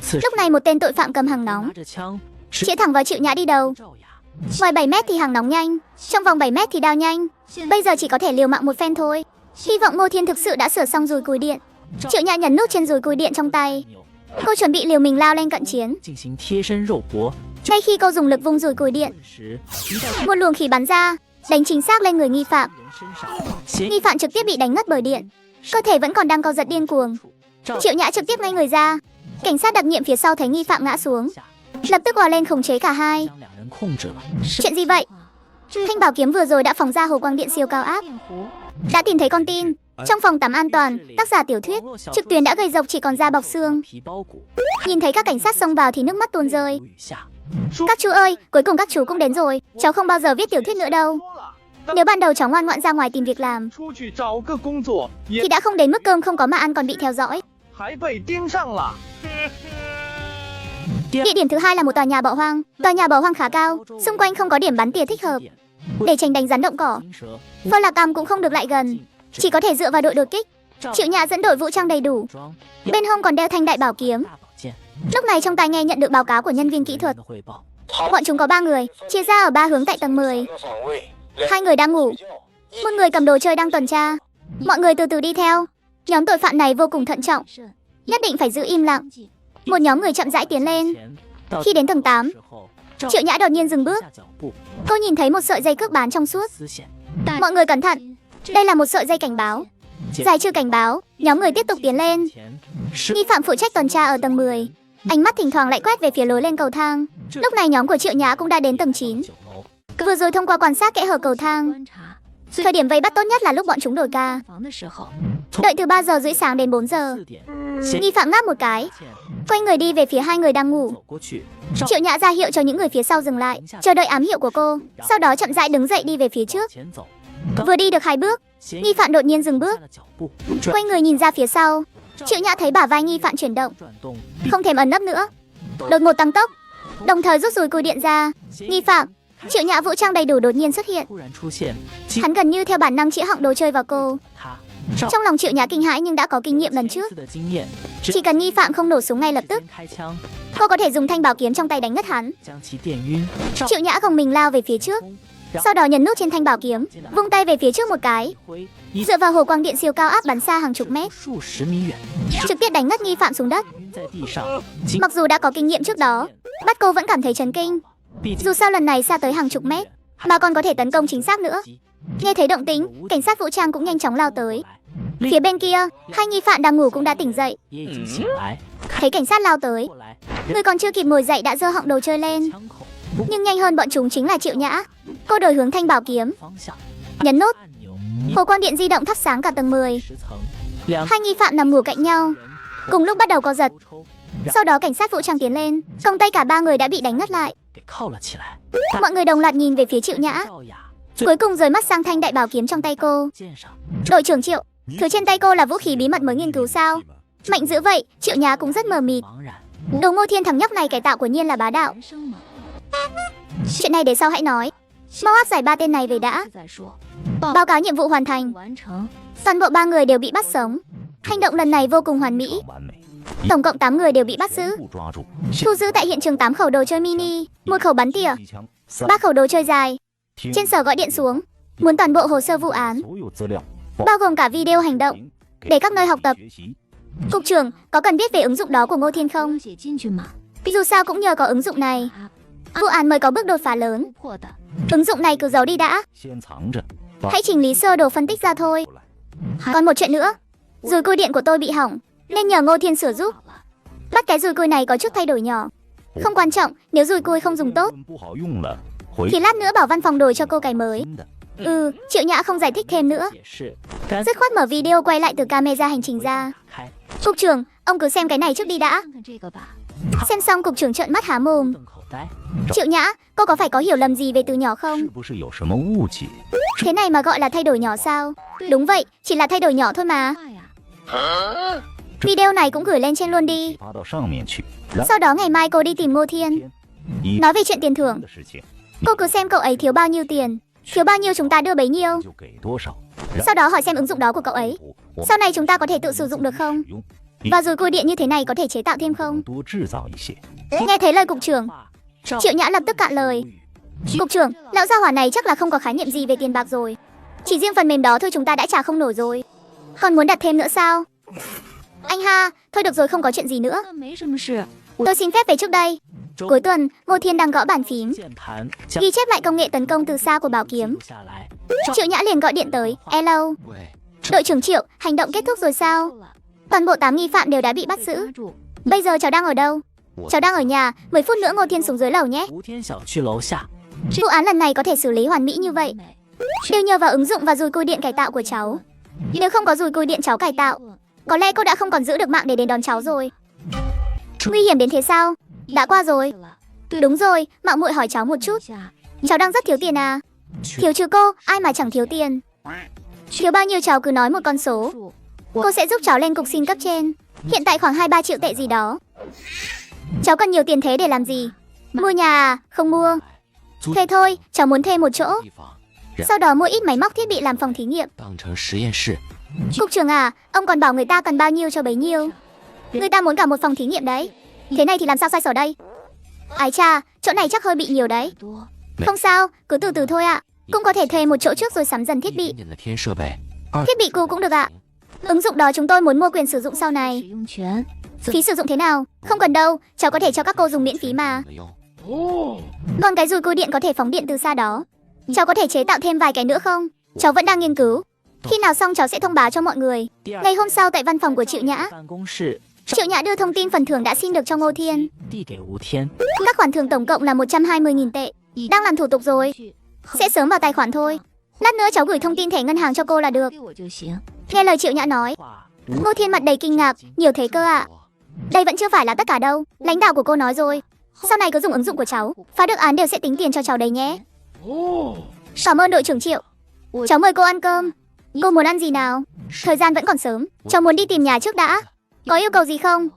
此时 Lúc này một tên tội phạm cầm hàng nóng, 拿着枪 chĩa thẳng vào Triệu Nhã đi đầu. 赵雅， Ngoài 7 mét thì hàng nóng nhanh, trong vòng 7 mét thì đao nhanh. Bây giờ chỉ có thể liều mạng một phen thôi. Hy vọng Ngô Thiên thực sự đã sửa xong dùi cùi điện. Triệu Nhã nhấn nút trên dùi cùi điện trong tay. 扭 Cô chuẩn bị liều mình lao lên cận chiến. 进行贴身肉搏。 Ngay khi cô dùng lực vung dùi cùi điện, 此时，一道 một luồng khí bắn ra, đánh chính xác lên người nghi phạm. 人身上，嫌疑 Nghi phạm trực tiếp bị đánh ngất bởi điện, cơ thể vẫn còn đang co giật điên cuồng. 赵 Triệu Nhã trực tiếp ngay người ra. Cảnh sát đặc nhiệm phía sau thấy nghi phạm ngã xuống, 下 lập tức òa lên khống chế cả hai. 将两人控制了。 Chuyện gì vậy? Thanh bảo kiếm vừa rồi đã phóng ra hồ quang điện siêu cao áp. 电弧 Đã tìm thấy con tin. Trong phòng tắm an toàn, tác giả tiểu thuyết, trực tuyến đã gầy rộc chỉ còn da bọc xương. 皮包骨， Nhìn thấy các cảnh sát xông vào thì nước mắt tuôn rơi. 雨下， Các chú ơi, cuối cùng các chú cũng đến rồi. Cháu không bao giờ viết tiểu thuyết nữa đâu. Nếu ban đầu cháu ngoan ngoãn ra ngoài tìm việc làm, 出去找个工作，也 thì đã không đến mức cơm không có mà ăn còn bị theo dõi. 还被盯上了。 Địa điểm thứ hai là một tòa nhà bỏ hoang. Tòa nhà bỏ hoang khá cao, xung quanh không có điểm bắn tỉa thích hợp. Để tránh đánh rắn động cỏ, 金蛇 Phơ Lạc Âm cũng không được lại gần, chỉ có thể dựa vào đội đột kích. 赵 Triệu Nhã dẫn đội vũ trang đầy đủ, 装 bên hông còn đeo thanh đại bảo kiếm. 大宝剑， Lúc này trong tai nghe nhận được báo cáo của nhân viên kỹ thuật. 的汇报， Bọn chúng có 3 người, chia ra ở 3 hướng tại tầng 10. 2 người đang ngủ, một người cầm đồ chơi đang tuần tra. Mọi người từ từ đi theo. Nhóm tội phạm này vô cùng thận trọng, 慎 nhất định phải giữ im lặng. 谨 Một nhóm người chậm rãi tiến lên. 前到 Khi đến tầng 8, 时候，赵 Triệu Nhã đột nhiên dừng bước. 下脚步， Cô nhìn thấy một sợi dây cước bán trong suốt. 丝线， Mọi người cẩn thận, đây là một sợi dây cảnh báo. Giải trừ cảnh báo, nhóm người tiếp tục tiến lên. 前是 Nghi phạm phụ trách tuần tra ở tầng 10. Ánh mắt thỉnh thoảng lại quét về phía lối lên cầu thang. Lúc này nhóm của Triệu Nhã cũng đã đến tầng 9. 9楼， Vừa rồi thông qua quan sát kẽ hở cầu thang, 观察 thời điểm vây bắt tốt nhất là lúc bọn chúng đổi ca. 房的时候， Đợi từ 3 giờ rưỡi sáng đến 4 giờ. 4点，先 Nghi phạm ngáp một cái, 前 quay người đi về phía 2 người đang ngủ. 走过去，赵 Triệu Nhã ra hiệu cho những người phía sau dừng lại, chờ đợi ám hiệu của cô. Sau đó chậm rãi đứng dậy đi về phía trước. 前走， Vừa đi được 2 bước, 嫌疑 nghi phạm đột nhiên dừng bước, 下了脚步，转 quay người nhìn ra phía sau. Triệu Nhã thấy bả vai nghi phạm chuyển động, 转动， không thèm ẩn nấp nữa, đột ngột tăng tốc, đồng thời rút dùi cùi điện ra. Nghi phạm, Triệu Nhã vũ trang đầy đủ đột nhiên xuất hiện. 突然出现，击 Hắn gần như theo bản năng chĩa họng đồ chơi vào cô. 他，赵 Trong lòng Triệu Nhã kinh hãi nhưng đã có kinh nghiệm lần 前 trước. 次的经验， Chỉ cần nghi phạm không nổ súng ngay lập tức, 先开枪 cô có thể dùng thanh bảo kiếm trong tay đánh ngất hắn. 将其电晕。赵 Triệu Nhã gồng mình lao về phía trước. Sau đó nhấn nút trên thanh bảo kiếm, vung tay về phía trước một cái, 挥一 dựa vào hồ quang điện siêu cao áp bắn xa hàng chục mét, 数十米远， trực tiếp đánh ngất nghi phạm xuống đất. 晕在地上。经 Mặc dù đã có kinh nghiệm trước đó, bắt cô vẫn cảm thấy chấn kinh. 毕竟 Dù sao lần này xa tới hàng chục mét, mà còn có thể tấn công chính xác nữa. Nghe thấy động tĩnh, cảnh sát vũ trang cũng nhanh chóng lao tới. Phía bên kia, hai nghi phạm đang ngủ cũng đã tỉnh dậy. 也已经醒来， Thấy cảnh sát lao tới, 过来， người còn chưa kịp ngồi dậy đã giơ họng đồ chơi lên. 枪口 Nhưng nhanh hơn bọn chúng chính là Triệu Nhã. Cô đổi hướng thanh bảo kiếm, 方向， nhấn nút, 按钮， hồ quang điện di động thắp sáng cả tầng 10. 10层，两 Hai nghi phạm nằm ngủ cạnh nhau, cùng lúc bắt đầu co giật. 抽， Sau đó cảnh sát vũ trang tiến lên, còng tay cả ba người đã bị đánh ngất lại. 给铐了起来。 Mọi người đồng loạt nhìn về phía Triệu Nhã, 赵雅 cuối cùng rời mắt sang thanh đại bảo kiếm trong tay cô. 剑上， Đội trưởng Triệu, thứ trên tay cô là vũ khí bí mật mới nghiên cứu sao? Mạnh dữ vậy, Triệu Nhã cũng rất mờ mịt. 茫然。 Đồ Ngô Thiên thằng nhóc này cải tạo của nhiên là bá đạo. 人生嘛， Chuyện này để sau hãy nói. Mau áp giải ba tên này về đã. 再说。 Báo cáo nhiệm vụ hoàn thành. 完成。 Toàn bộ ba người đều bị bắt sống. Hành động lần này vô cùng hoàn mỹ. 完美， Tổng cộng 8 người đều bị bắt giữ. 全部抓住。 Thu giữ tại hiện trường 8 khẩu đồ chơi mini, 1 khẩu bắn tỉa, 机枪，3 3 khẩu đồ chơi dài. 听 Trên sở gọi điện xuống, muốn toàn bộ hồ sơ vụ án, 所有資料， bao gồm cả video hành động, để các nơi học tập. 學習。 Cục trưởng, có cần biết về ứng dụng đó của Ngô Thiên không? 写进去嘛， Dù sao cũng nhờ có ứng dụng này, vụ án mới có bước đột phá lớn. 突破的。 Ứng dụng này cứ giấu đi đã, 先藏着， hãy chỉnh lý sơ đồ phân tích ra thôi. Còn một chuyện nữa, dùi cui điện của tôi bị hỏng, nên nhờ Ngô Thiên sửa giúp. 好了， Bắt cái dùi cui này có chút thay đổi nhỏ. Không quan trọng, nếu dùi cui không dùng tốt, 不好用了，回 thì lát nữa bảo văn phòng đổi cho cô cái mới. 新的。 Triệu Nhã không giải thích thêm nữa, 解释，干 dứt khoát mở video quay lại từ camera hành trình ra. 开， Cục trưởng, ông cứ xem cái này trước đi đã. 看看这个吧。 Xem xong cục trưởng trợn mắt há mồm. 瞪口呆。 Triệu Nhã, cô có phải có hiểu lầm gì về từ nhỏ không? 是不是有什么误解？ Thế này mà gọi là thay đổi nhỏ sao? Đúng vậy, chỉ là thay đổi nhỏ thôi mà. 快呀！ Video này cũng gửi lên trên luôn đi. 发到上面去。然 Sau đó ngày mai cô đi tìm Ngô Thiên, 一 nói về chuyện tiền thưởng. 的事情 Cô cứ xem cậu ấy thiếu bao nhiêu tiền, thiếu bao nhiêu chúng ta đưa bấy nhiêu. 就给多少。 Sau đó hỏi xem ứng dụng đó của cậu ấy, 我 sau này chúng ta có thể tự sử dụng được không? 使用， Và rồi cui điện như thế này có thể chế tạo thêm không? 多制造一些。 Nghe thấy lời cục trưởng, 赵 Triệu Nhã lập tức cạn lời. Cục trưởng, lão gia hỏa này chắc là không có khái niệm gì về tiền bạc rồi. Chỉ riêng phần mềm đó thôi chúng ta đã trả không nổi rồi. Còn muốn đặt thêm nữa sao? Anh ha, thôi được rồi không có chuyện gì nữa. 那没什么事。 Tôi xin phép về trước đây. Cuối tuần, Ngô Thiên đang gõ bàn phím, 键盘将 ghi chép lại công nghệ tấn công từ xa của bảo 记 kiếm. 录下来。 Triệu Nhã liền gọi điện tới. Hello, 喂， đội trưởng Triệu, hành động kết thúc rồi sao? 够了， Toàn bộ 8 nghi phạm đều đã bị bắt 被 giữ. 抓住。 Bây giờ cháu đang ở đâu? Cháu đang ở nhà, 10 phút nữa Ngô Thiên xuống dưới lầu nhé. 吴天小去楼下， Vụ án lần này có thể xử lý hoàn mỹ như vậy, 美 đều nhờ vào ứng dụng và dùi cui điện cải tạo của cháu. Nếu không có dùi cui điện cháu cải tạo, có lẽ cô đã không còn giữ được mạng để đến đón cháu rồi. Nguy hiểm đến thế sao? Đã qua rồi. 对了， Đúng rồi, mạo muội hỏi cháu một chút. 下 Cháu đang rất thiếu tiền à? Thiếu chứ cô, ai mà chẳng thiếu tiền. Thiếu bao nhiêu cháu cứ nói một con số. 数 Cô sẽ giúp cháu lên cục xin cấp trên. Hiện tại khoảng 2-3 triệu tệ gì đó. Cháu cần nhiều tiền thế để làm gì? Mua nhà à? Không mua. Thế thôi, cháu muốn thuê một chỗ. 地方 Sau đó mua ít máy móc thiết bị làm phòng thí nghiệm. 当成实验室， Cục trưởng à, ông còn bảo người ta cần bao nhiêu cho bấy nhiêu. Người ta muốn cả một phòng thí nghiệm đấy. Thế này thì làm sao xoay sở đây? Ái cha, chỗ này chắc hơi bị nhiều đấy. 多， Không sao, cứ từ từ thôi ạ. Cũng có thể thuê một chỗ trước rồi sắm dần thiết 一 bị. 点点的添设备， Thiết bị cũ cũng được ạ. Ứng dụng đó chúng tôi muốn mua quyền sử dụng sau 使 này. 用权。 Phí sử dụng thế nào? Không cần đâu, cháu có thể cho các cô dùng miễn phí mà. 了用。 Còn cái dùi cui điện có thể phóng điện từ xa đó, cháu có thể chế tạo thêm vài cái nữa không? Cháu vẫn đang nghiên cứu. Khi nào xong cháu sẽ thông báo cho mọi người. 第二 Ngày hôm sau tại văn phòng của Triệu Nhã, 办公室 Triệu Nhã đưa thông tin phần thưởng đã xin được cho Ngô Thiên. 递给吴天， Các khoản thưởng tổng cộng là 120.000 tệ. Đang làm thủ tục rồi, sẽ sớm vào tài khoản thôi. Lát nữa cháu gửi thông tin thẻ ngân hàng cho cô là được. 给我就行。 Nghe lời Triệu Nhã nói, 话 Ngô Thiên mặt đầy kinh ngạc, nhiều thế cơ ạ. Đây vẫn chưa phải là tất cả đâu, lãnh đạo của cô nói rồi. Sau này cứ dùng ứng dụng của cháu, phá được án đều sẽ tính tiền cho cháu đấy nhé. Cảm ơn đội trưởng Triệu. Cháu mời cô ăn cơm. Cô muốn ăn gì nào? Thời gian vẫn còn sớm, cháu muốn đi tìm nhà trước đã. Có yêu cầu gì không?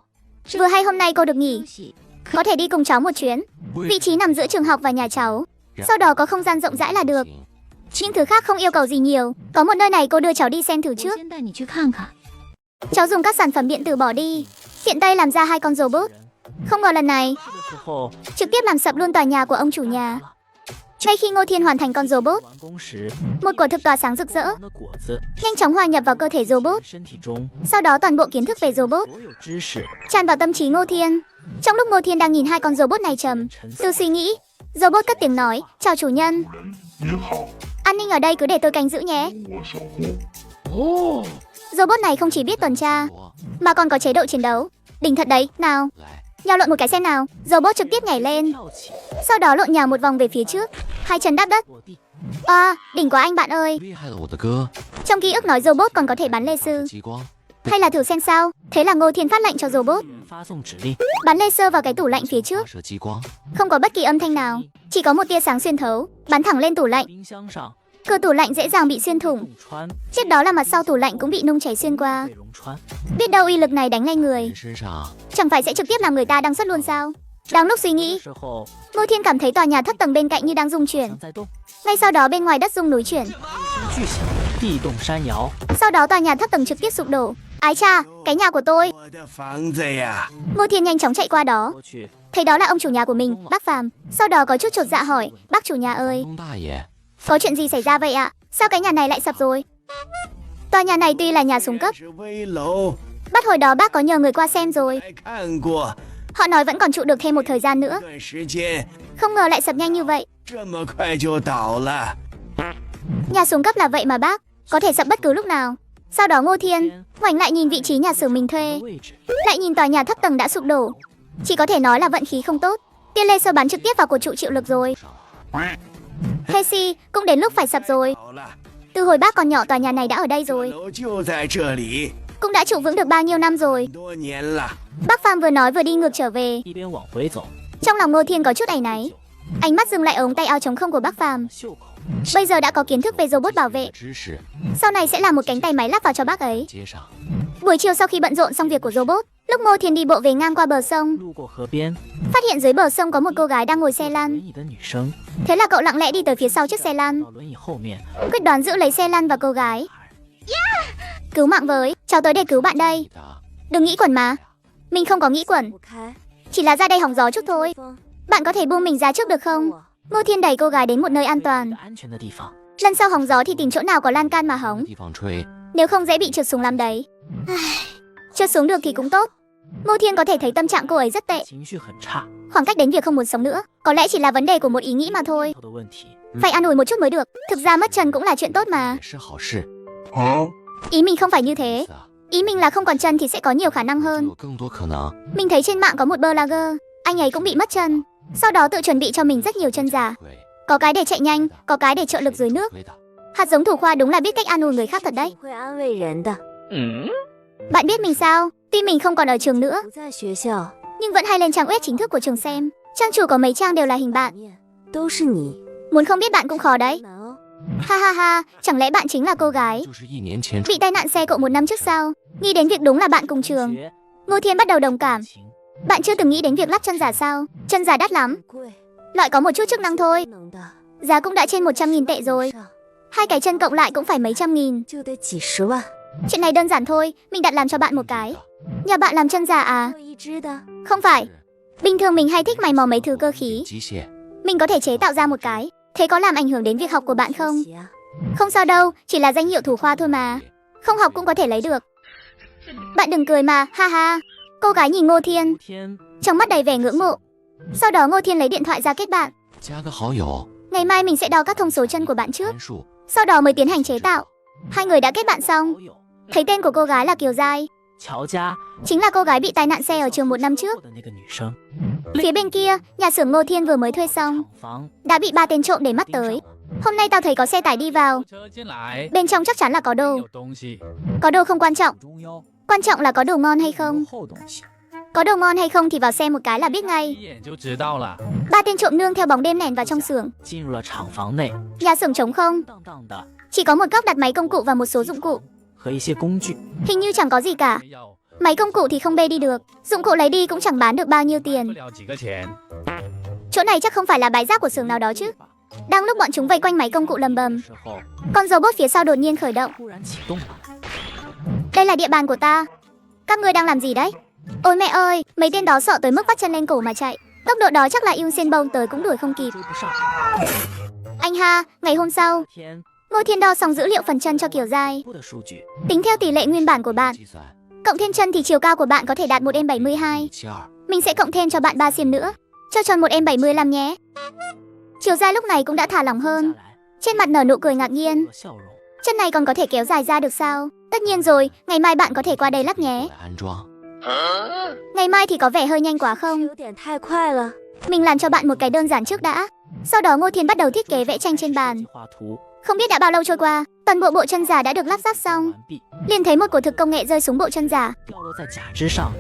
Vừa hay hôm nay cô được nghỉ, 休息。 có thể đi cùng cháu một chuyến. Vị trí nằm giữa trường học và nhà cháu. Sau đó có không gian rộng rãi là được. 行 Những thứ khác không yêu cầu gì nhiều. Có một nơi này cô đưa cháu đi xem thử 我 trước. 先带你去看看。 Cháu dùng các sản phẩm điện tử bỏ đi, tiện tay làm ra 2 con robot. Không ngờ lần này 的时候， trực tiếp làm sập luôn tòa nhà của ông chủ nhà. Ngay khi Ngô Thiên hoàn thành con robot, 完工时， một quả thực tỏa sáng rực rỡ, 的果子 nhanh chóng hòa nhập vào cơ thể robot. 身体中 Sau đó toàn bộ kiến thức về robot 所有知识 tràn vào tâm trí Ngô Thiên. Trong lúc Ngô Thiên đang nhìn hai con robot này trầm tư suy nghĩ, robot cất tiếng nói, chào chủ nhân. An ninh ở đây cứ để tôi canh giữ nhé. Robot này không chỉ biết tuần tra, 我 mà còn có chế độ chiến đấu. Đỉnh thật đấy, nào, 来， nhào lộn một cái xem nào. Robot trực tiếp nhảy lên, 跳起 sau đó lộn nhào một vòng về phía trước, hai chân đáp đất. 落地， Đỉnh quá anh bạn ơi. 厉害了我的哥！ Trong ký ức nói robot còn có thể bắn laser. 激光， Hay là thử xem sao. Thế là Ngô Thiên phát lệnh cho robot 发送指令， bắn laser vào cái tủ lạnh phía 发 trước. 射激光， Không có bất kỳ âm thanh nào, chỉ có một tia sáng xuyên thấu, bắn thẳng lên tủ lạnh. 冰箱上 Cửa tủ lạnh dễ dàng bị xuyên thủng. 洞穿 Tiếp đó là mặt sau tủ lạnh cũng bị nung chảy xuyên qua. 被溶穿， Biết đâu uy lực này đánh lên người, 人身上 chẳng phải sẽ trực tiếp làm người ta đăng xuất luôn sao? Đang lúc suy 的 nghĩ, 时候 Ngô Thiên cảm thấy tòa nhà thấp tầng bên cạnh như đang rung chuyển. 像在动， Ngay sau đó bên ngoài đất rung núi chuyển. 巨响，地动山摇， Sau đó tòa nhà thấp tầng trực tiếp sụp đổ. Ái cha, cái nhà của tôi. 我的房子呀！ Ngô Thiên nhanh chóng chạy qua đó, 过去 thấy đó là ông chủ nhà của mình, bác Phàm. Sau đó có chút chột dạ hỏi, bác chủ nhà ơi, 东大爷， có chuyện gì xảy ra vậy ạ? Sao cái nhà này lại sập rồi? Tòa nhà này tuy là nhà xuống cấp, 是危楼， bắt hồi đó bác có nhờ người qua xem rồi. 还看过。 Họ nói vẫn còn trụ được thêm một thời gian nữa. 段时间 Không ngờ lại sập nhanh như vậy. 这么快就倒了。 Nhà xuống cấp là vậy mà bác, có thể sập bất cứ lúc nào. Sau đó Ngô Thiên ngoảnh lại nhìn vị trí nhà xưởng mình thuê, 位置， lại nhìn tòa nhà thấp tầng đã sụp đổ. Chỉ có thể nói là vận khí không tốt. Tia laser bắn trực tiếp vào cột trụ chịu lực rồi. Casey, cũng đến lúc phải sập rồi. 好了， Từ hồi bác còn nhỏ tòa nhà này đã ở đây rồi, 楼就在这里， cũng đã trụ vững được bao nhiêu năm rồi. 多年了。 Bác Phàm vừa nói vừa đi ngược trở về. 一边往回走， Trong lòng Ngô Thiên có chút áy náy. Ánh mắt dừng lại ở ống tay áo trống không của bác Phàm. 袖口 Bây giờ đã có kiến thức về robot bảo vệ, 知识 sau này sẽ là một cánh tay máy lắp vào cho bác ấy. 接上， Buổi chiều sau khi bận rộn xong việc của robot, lúc Ngô Thiên đi bộ về ngang qua bờ sông, 路过河边， phát hiện dưới bờ sông có một cô gái đang ngồi xe 轮 lăn. 椅的女生 Thế là cậu lặng lẽ đi tới phía sau chiếc xe lăn, 到轮椅后面， quyết đoán giữ lấy xe lăn và cô gái. Cứu mạng với, cháu tới để cứu bạn đây. 的 Đừng nghĩ quẩn mà. Mình không có nghĩ quẩn, 不开， chỉ là ra đây hóng gió chút thôi. 风 Bạn có thể buông mình ra trước được không? 我 Ngô Thiên đẩy cô gái đến một nơi an 一 toàn. 个安全的地方， Lần sau hóng gió thì tìm chỗ nào có lan can mà hóng, 地方吹， nếu không dễ bị trượt xuống lắm đấy. Trượt xuống được thì cũng tốt. Ngô Thiên có thể thấy tâm trạng cô ấy rất tệ, 情绪很差， khoảng cách đến việc không muốn sống nữa. Có lẽ chỉ là vấn đề của một ý nghĩ mà thôi. 头的问题， Phải an ủi một chút mới được. Thực ra mất chân cũng là chuyện tốt mà. 也是好事。 Ý mình không phải như thế. 是啊， Ý mình là không còn chân thì sẽ có nhiều khả năng 就 hơn. 有更多可能。 Mình thấy trên mạng có một blogger, anh ấy cũng bị mất chân. Sau đó tự chuẩn bị cho mình rất nhiều chân giả. 会 Có cái để chạy nhanh, có cái để trợ lực dưới nước. 会的， Hạt giống thủ khoa đúng là biết cách an ủi người khác thật đấy. 会安慰人的， Bạn biết mình sao? Tuy mình không còn ở trường nữa, 不在学校， nhưng vẫn hay lên trang web chính thức của trường xem. Trang chủ có mấy trang đều là hình bạn. 面都是你， Muốn không biết bạn cũng khó đấy. 难哦。 Ha ha ha, chẳng lẽ bạn chính là cô gái 就是1年前 bị tai nạn xe cộ 1 năm trước sao? Nghĩ đến việc đúng là bạn cùng trường, 学 Ngô Thiên bắt đầu đồng cảm. 情 Bạn chưa từng nghĩ đến việc lắp chân giả sao? Chân giả đắt lắm, 贵， loại có một chút chức năng thôi. 不能的， Giá cũng đã trên 100.000 tệ rồi. 上 Hai cái chân cộng lại cũng phải mấy trăm nghìn. 就得几十万。 Chuyện này đơn giản thôi, mình đặt làm cho bạn một cái. Nhà bạn làm chân giả à? 做一只的， Không phải. Bình thường mình hay thích mày mò mấy thứ cơ khí. 机械， Mình có thể chế tạo ra một cái. Thế có làm ảnh hưởng đến việc học của bạn không? 学习啊 Không sao đâu, chỉ là danh hiệu thủ khoa thôi mà. Không học cũng có thể lấy được. Bạn đừng cười mà, ha ha. Cô gái nhìn Ngô Thiên, 天 trong mắt đầy vẻ ngưỡng mộ. Sau đó Ngô Thiên lấy điện thoại ra kết bạn. 加个好友， Ngày mai mình sẽ đo các thông số chân của bạn trước, 参数， sau đó mới tiến hành chế tạo. Hai người đã kết bạn xong. 好友 Thấy tên của cô gái là Kiều Giai, 乔家 chính là cô gái bị tai nạn xe ở trường 1 năm trước. 的那个女生， Phía bên kia, nhà xưởng Ngô Thiên vừa mới thuê xong, 厂房 đã bị 3 tên trộm để mắt 盯上 tới. 了， Hôm nay tao thấy có xe tải đi vào, 车进来， bên trong chắc chắn là có đồ. 有东西， Có đồ không quan trọng, 中腰， quan trọng là có đồ ngon hay không. 后东西， Có đồ ngon hay không thì vào xem một cái là biết 一 ngay. 眼就知道了。 3 tên trộm nương theo bóng đêm lẻn vào trong xưởng. 进入了厂房内， Nhà xưởng trống không, 荡荡的 chỉ có một góc đặt máy công cụ và một số dụng cụ. 和一些工具， Hình như chẳng có gì cả. 没有， Máy công cụ thì không bê đi được, dụng cụ lấy đi cũng chẳng bán được bao nhiêu 不 tiền. 了几个钱。 Chỗ này chắc không phải là bãi rác của xưởng nào đó chứ. Đang lúc bọn chúng vây quanh máy công cụ lầm bầm, 时候 con robot phía sau đột nhiên khởi động. 突然启动了， Đây là địa bàn của ta. Các ngươi đang làm gì đấy? Ôi mẹ ơi, mấy tên đó sợ tới mức vắt chân lên cổ mà chạy. Tốc độ đó chắc là Usain Bolt tới cũng đuổi không kịp. 追不上， Anh ha, ngày hôm sau, 天 Ngô Thiên đo xong dữ liệu phần chân cho Kiều Giai. 播的数据， Tính theo tỷ lệ nguyên bản của bạn, 计算 cộng thêm chân thì chiều cao của bạn có thể đạt 1m72. 72， Mình sẽ cộng thêm cho bạn 3 xiêm nữa, cho tròn 1m75 nhé. Kiều Giai lúc này cũng đã thả lỏng 下 hơn, 来 trên mặt nở nụ cười ngạc nhiên. 有了笑容。 Chân này còn có thể kéo dài ra được sao? Tất nhiên rồi, ngày mai bạn có thể qua đây lắp nhé. 来安装。 Ngày mai thì có vẻ hơi nhanh quá không? 有点太快了。 Mình làm cho bạn một cái đơn giản trước đã. Sau đó Ngô Thiên bắt đầu thiết kế vẽ tranh trên bàn. 画图 Không biết đã bao lâu trôi qua, toàn bộ bộ chân giả đã được lắp ráp xong. 完毕， Liền thấy một cổ thực công nghệ rơi xuống bộ chân giả. 掉落在假肢上，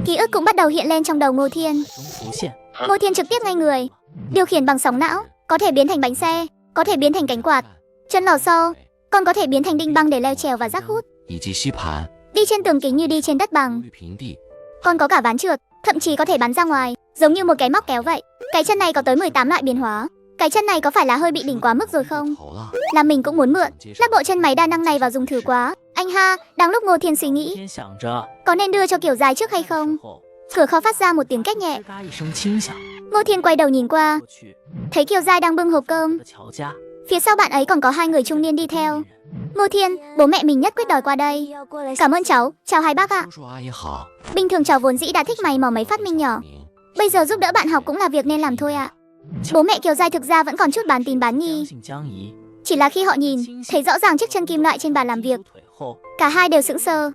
Ký ức cũng bắt đầu hiện lên trong đầu Ngô Thiên. 中浮现。 Ngô Thiên trực tiếp ngay người, điều khiển bằng sóng não, có thể biến thành bánh xe, có thể biến thành cánh quạt, chân lò xo, còn có thể biến thành đinh băng để leo trèo và rác hút. 以及吸盘、 Đi trên tường kính như đi trên đất bằng, 绿平地， còn có cả ván trượt, thậm chí có thể bắn ra ngoài, giống như một cái móc kéo vậy. Cái chân này có tới 18 loại biến hóa. Cái chân này có phải là hơi bị đỉnh quá mức rồi không? 头了。 Là mình cũng muốn mượn, lắp bộ chân máy đa năng này vào dùng thử quá. Anh ha, đang lúc Ngô Thiên suy nghĩ, 天想着 có nên đưa cho Kiều Giai trước hay không? 之后， Cửa kho phát ra một tiếng két nhẹ. 吱嘎一声轻响， Ngô Thiên quay đầu nhìn qua, 过去 thấy Kiều Giai đang bưng hộp cơm. 的乔家， Phía sau bạn ấy còn có hai người trung niên đi theo. Ngô Thiên, bố mẹ mình nhất quyết đòi qua đây. 要过来。 Cảm ơn cháu, chào hai bác ạ. 叔叔阿姨好。 Bình thường cháu vốn dĩ đã thích mày mò mấy phát minh nhỏ. 名 Bây giờ giúp đỡ bạn học cũng là việc nên làm thôi ạ. Bố mẹ Kiều Giai thực ra vẫn còn chút bán tín bán将 nghi. 信将疑。 Chỉ là khi họ nhìn, thấy rõ ràng chiếc chân kim loại trên bàn làm việc, 腿后， cả hai đều sững sờ.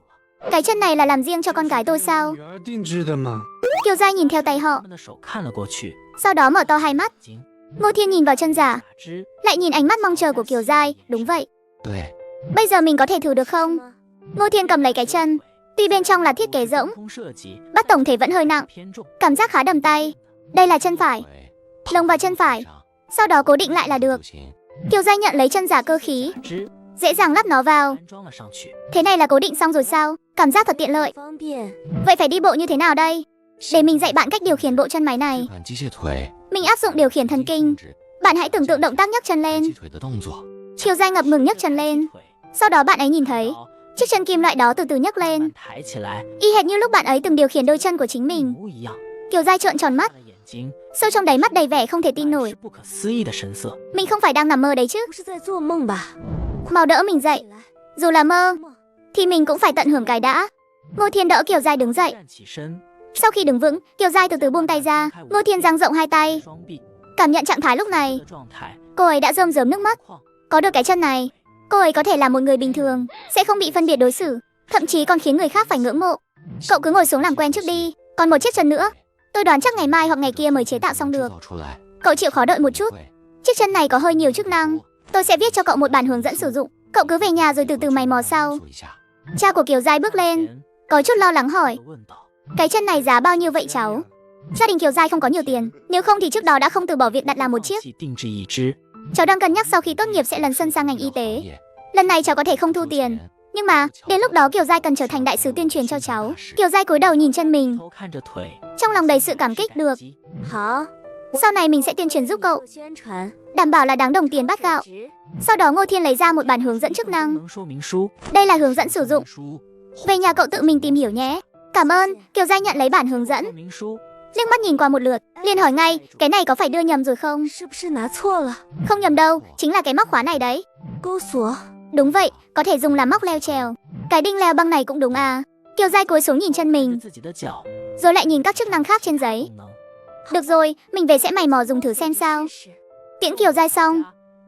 Cái chân này là làm riêng cho con gái tôi sao? 女儿定制的吗？ Kiều Giai nhìn theo tay họ, 他们的手看了过去， sau đó mở to hai mắt. 经 Ngô Thiên nhìn vào chân giả, 假肢 lại nhìn ánh mắt mong chờ của Kiều Giai. Đúng vậy, 对， bây giờ mình có thể thử được không? Ngô Thiên cầm lấy cái chân, tuy bên trong là thiết kế rỗng, 空设计 bắt tổng thể vẫn hơi nặng, 偏重， cảm giác khá đầm tay. Đây là chân phải, 腿 lồng vào chân phải, 上 sau đó cố định lại là được. 就行。 Kiều Giai nhận lấy chân giả cơ khí, 假肢 dễ dàng lắp nó vào. 安装了上去。 Thế này là cố định xong rồi sao? Cảm giác thật tiện lợi. 方便。 Vậy phải đi bộ như thế nào đây? Để mình dạy bạn cách điều khiển bộ chân máy 这 này. 款机械腿 Mình áp dụng điều khiển thần kinh. 控制 Bạn hãy tưởng tượng động tác nhấc chân 机 lên. 腿的动作。 Kiều Giai ngập ngừng nhấc chân lên. 腿 Sau đó bạn ấy nhìn thấy 好 chiếc chân kim loại đó từ từ nhấc lên, 慢抬起来， y hệt như lúc bạn ấy từng điều khiển đôi chân của chính 一 mình. 模一样。 Kiều Giai trợn tròn mắt, 他的眼睛 sâu trong đáy mắt đầy vẻ không thể tin 是 nổi. 不可思议的神色。 Mình không phải đang nằm mơ đấy chứ? 不是在做梦吧？ Mau đỡ mình dậy. 起来。 Dù là mơ, thì mình cũng phải tận hưởng cái đã. Ngô Thiên đỡ Kiều Giai đứng dậy. 站起身， Sau khi đứng vững, Kiều Giai từ từ buông tay ra. Ngô Thiên dang rộng hai tay, 双臂 cảm nhận trạng thái lúc này. 的状态 Cô ấy đã rơm rớm nước mắt. 况， Có được cái chân này, cô ấy có thể là một người bình thường, sẽ không bị phân biệt đối xử, thậm chí còn khiến người khác phải ngưỡng mộ. Cậu cứ ngồi xuống làm quen trước đi. Còn một chiếc chân nữa, tôi đoán chắc ngày mai hoặc ngày kia mới chế tạo xong 制 được. 造出来。 Cậu chịu khó đợi một chút. 会 Chiếc chân này có hơi nhiều chức năng. Tôi sẽ viết cho cậu một bản hướng dẫn sử dụng. Cậu cứ về nhà rồi từ từ mày mò sau. 做一下。 Cha của Kiều Giai bước lên, 前 có chút lo lắng hỏi, 地问道 cái chân này giá bao nhiêu vậy cháu? Gia đình Kiều Giai không có nhiều tiền, nếu không thì trước đó đã không từ bỏ việc đặt làm một 放 chiếc. 弃定制一只， Cháu đang cân nhắc sau khi tốt nghiệp sẽ lấn sân sang ngành y tế. Lần này cháu có thể không thu tiền, nhưng mà đến lúc đó Kiều Giai cần trở thành đại sứ tuyên truyền cho cháu. Kiều Giai cúi đầu nhìn chân mình, 头看着腿， trong lòng đầy sự cảm kích. Được, 好， sau này mình sẽ tuyên truyền giúp cậu, 做宣传。 đảm bảo là đáng đồng tiền bát gạo. 值 Sau đó Ngô Thiên lấy ra một bản hướng dẫn chức năng. 能说明书， Đây là hướng dẫn sử dụng, 书 về nhà cậu tự mình tìm hiểu nhé. Cảm ơn. Kiều Giai nhận lấy bản hướng dẫn, 说明书 liếc mắt nhìn qua một lượt, liền hỏi ngay, cái này có phải đưa nhầm rồi không? 是不是拿错了？ Không nhầm đâu, chính là cái móc khóa này đấy. 钩锁。 Đúng vậy, có thể dùng làm móc leo trèo. Cái đinh leo băng này cũng đúng à? Kiều Giai cúi xuống nhìn chân 看着 mình, 自己的脚 rồi lại nhìn các chức năng khác trên giấy. 功能。 Được rồi, mình về sẽ mày mò dùng thử xem sao. 是 Tiễn Kiều Giai xong,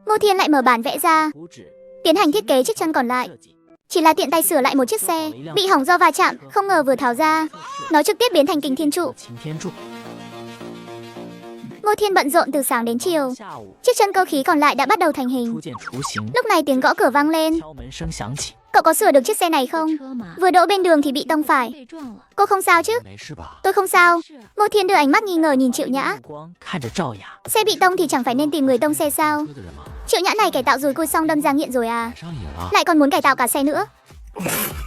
Ngô Thiên lại mở bản vẽ ra, 图纸 tiến hành thiết kế chiếc chân còn lại. 设计， Chỉ là tiện tay sửa lại một chiếc xe, bị hỏng do va chạm, không ngờ vừa tháo ra, nó trực tiếp biến thành kính thiên trụ. 擎天柱。 Ngô Thiên bận rộn từ sáng đến chiều. 下午 Chiếc chân cơ khí còn lại đã bắt đầu thành hình. 初见雏形， Lúc này tiếng gõ cửa vang lên. 敲门声响起， Cậu có sửa được chiếc xe này không? 车嘛， Vừa đỗ bên đường thì bị tông phải. 被撞了。 Cô không sao chứ? 没事吧？ Tôi không sao. 是啊， Ngô Thiên đưa ánh mắt nghi ngờ nhìn Triệu Nhã. 目光看着赵雅， Xe bị tông thì chẳng phải nên tìm người tông xe sao? 车的人吗？ Triệu Nhã này cải tạo rồi cui xong đâm ra nghiện rồi à? 上瘾了。 Lại còn muốn cải tạo cả xe nữa.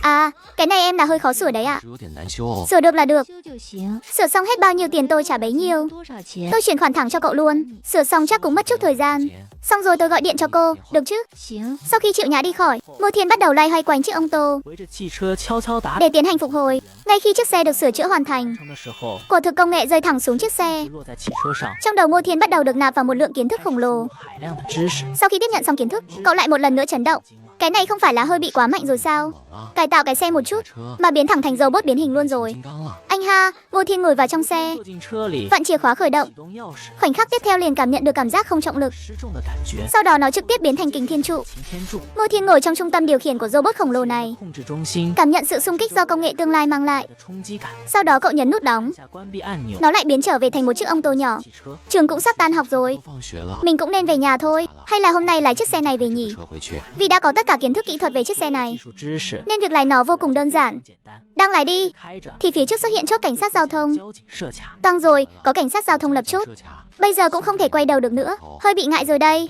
À, cái này em là hơi khó sửa đấy ạ. 是有点难修哦。 Sửa được là được. 修就行。 Sửa xong hết bao nhiêu tiền tôi trả bấy nhiêu. 多少钱？ Tôi chuyển khoản thẳng cho cậu luôn. Sửa xong chắc cũng mất chút thời gian. Xong rồi tôi gọi điện cho cô, được chứ? 行。 Sau khi chịu nhã đi khỏi, Ngô Thiên bắt đầu loay hoay quanh chiếc ô tô 围着汽车悄悄打 để tiến hành phục hồi. Ngay khi chiếc xe được sửa chữa hoàn thành, 的时候， quả thực công nghệ rơi thẳng xuống chiếc xe. 落在汽车上， Trong đầu Ngô Thiên bắt đầu được nạp vào một lượng kiến thức khổng lồ. 海量的知识。 Sau khi tiếp nhận xong kiến thức, cậu lại một lần nữa chấn động. Cái này không phải là hơi bị quá mạnh rồi sao? Cải tạo cái xe một chút 车 mà biến thẳng thành robot biến hình luôn rồi. 金刚了， Anh ha, Ngô Thiên ngồi vào trong xe, 坐进车里， vặn chìa khóa khởi động. 启动钥匙， Khoảnh khắc tiếp theo liền cảm nhận được cảm giác không trọng lực. 失重的感觉。 Sau đó nó trực tiếp biến thành kình thiên trụ. 擎天柱 Ngô Thiên ngồi trong trung tâm điều khiển của robot khổng lồ này, 控制中心 cảm nhận sự xung kích do công nghệ tương lai mang lại. 的冲击感， Sau đó cậu nhấn nút đóng, 下关闭按钮， nó lại biến trở về thành một chiếc ô tô nhỏ. 汽车 Trường cũng sắp tan học rồi, 都放学了， mình cũng nên về nhà thôi. Hay là hôm nay lái chiếc xe này về nhỉ? 车回去。 Vì đã có tất cả kiến thức kỹ thuật về chiếc xe 技 này, 术知识 nên việc lái nó vô cùng đơn giản. 简单， Đang lái đi, 开着 thì phía trước xuất hiện chốt cảnh sát giao thông. 交警设卡， Toang rồi, có cảnh sát giao thông lập chốt. 设卡 Bây giờ cũng không thể quay đầu được nữa, hơi bị ngại rồi đây.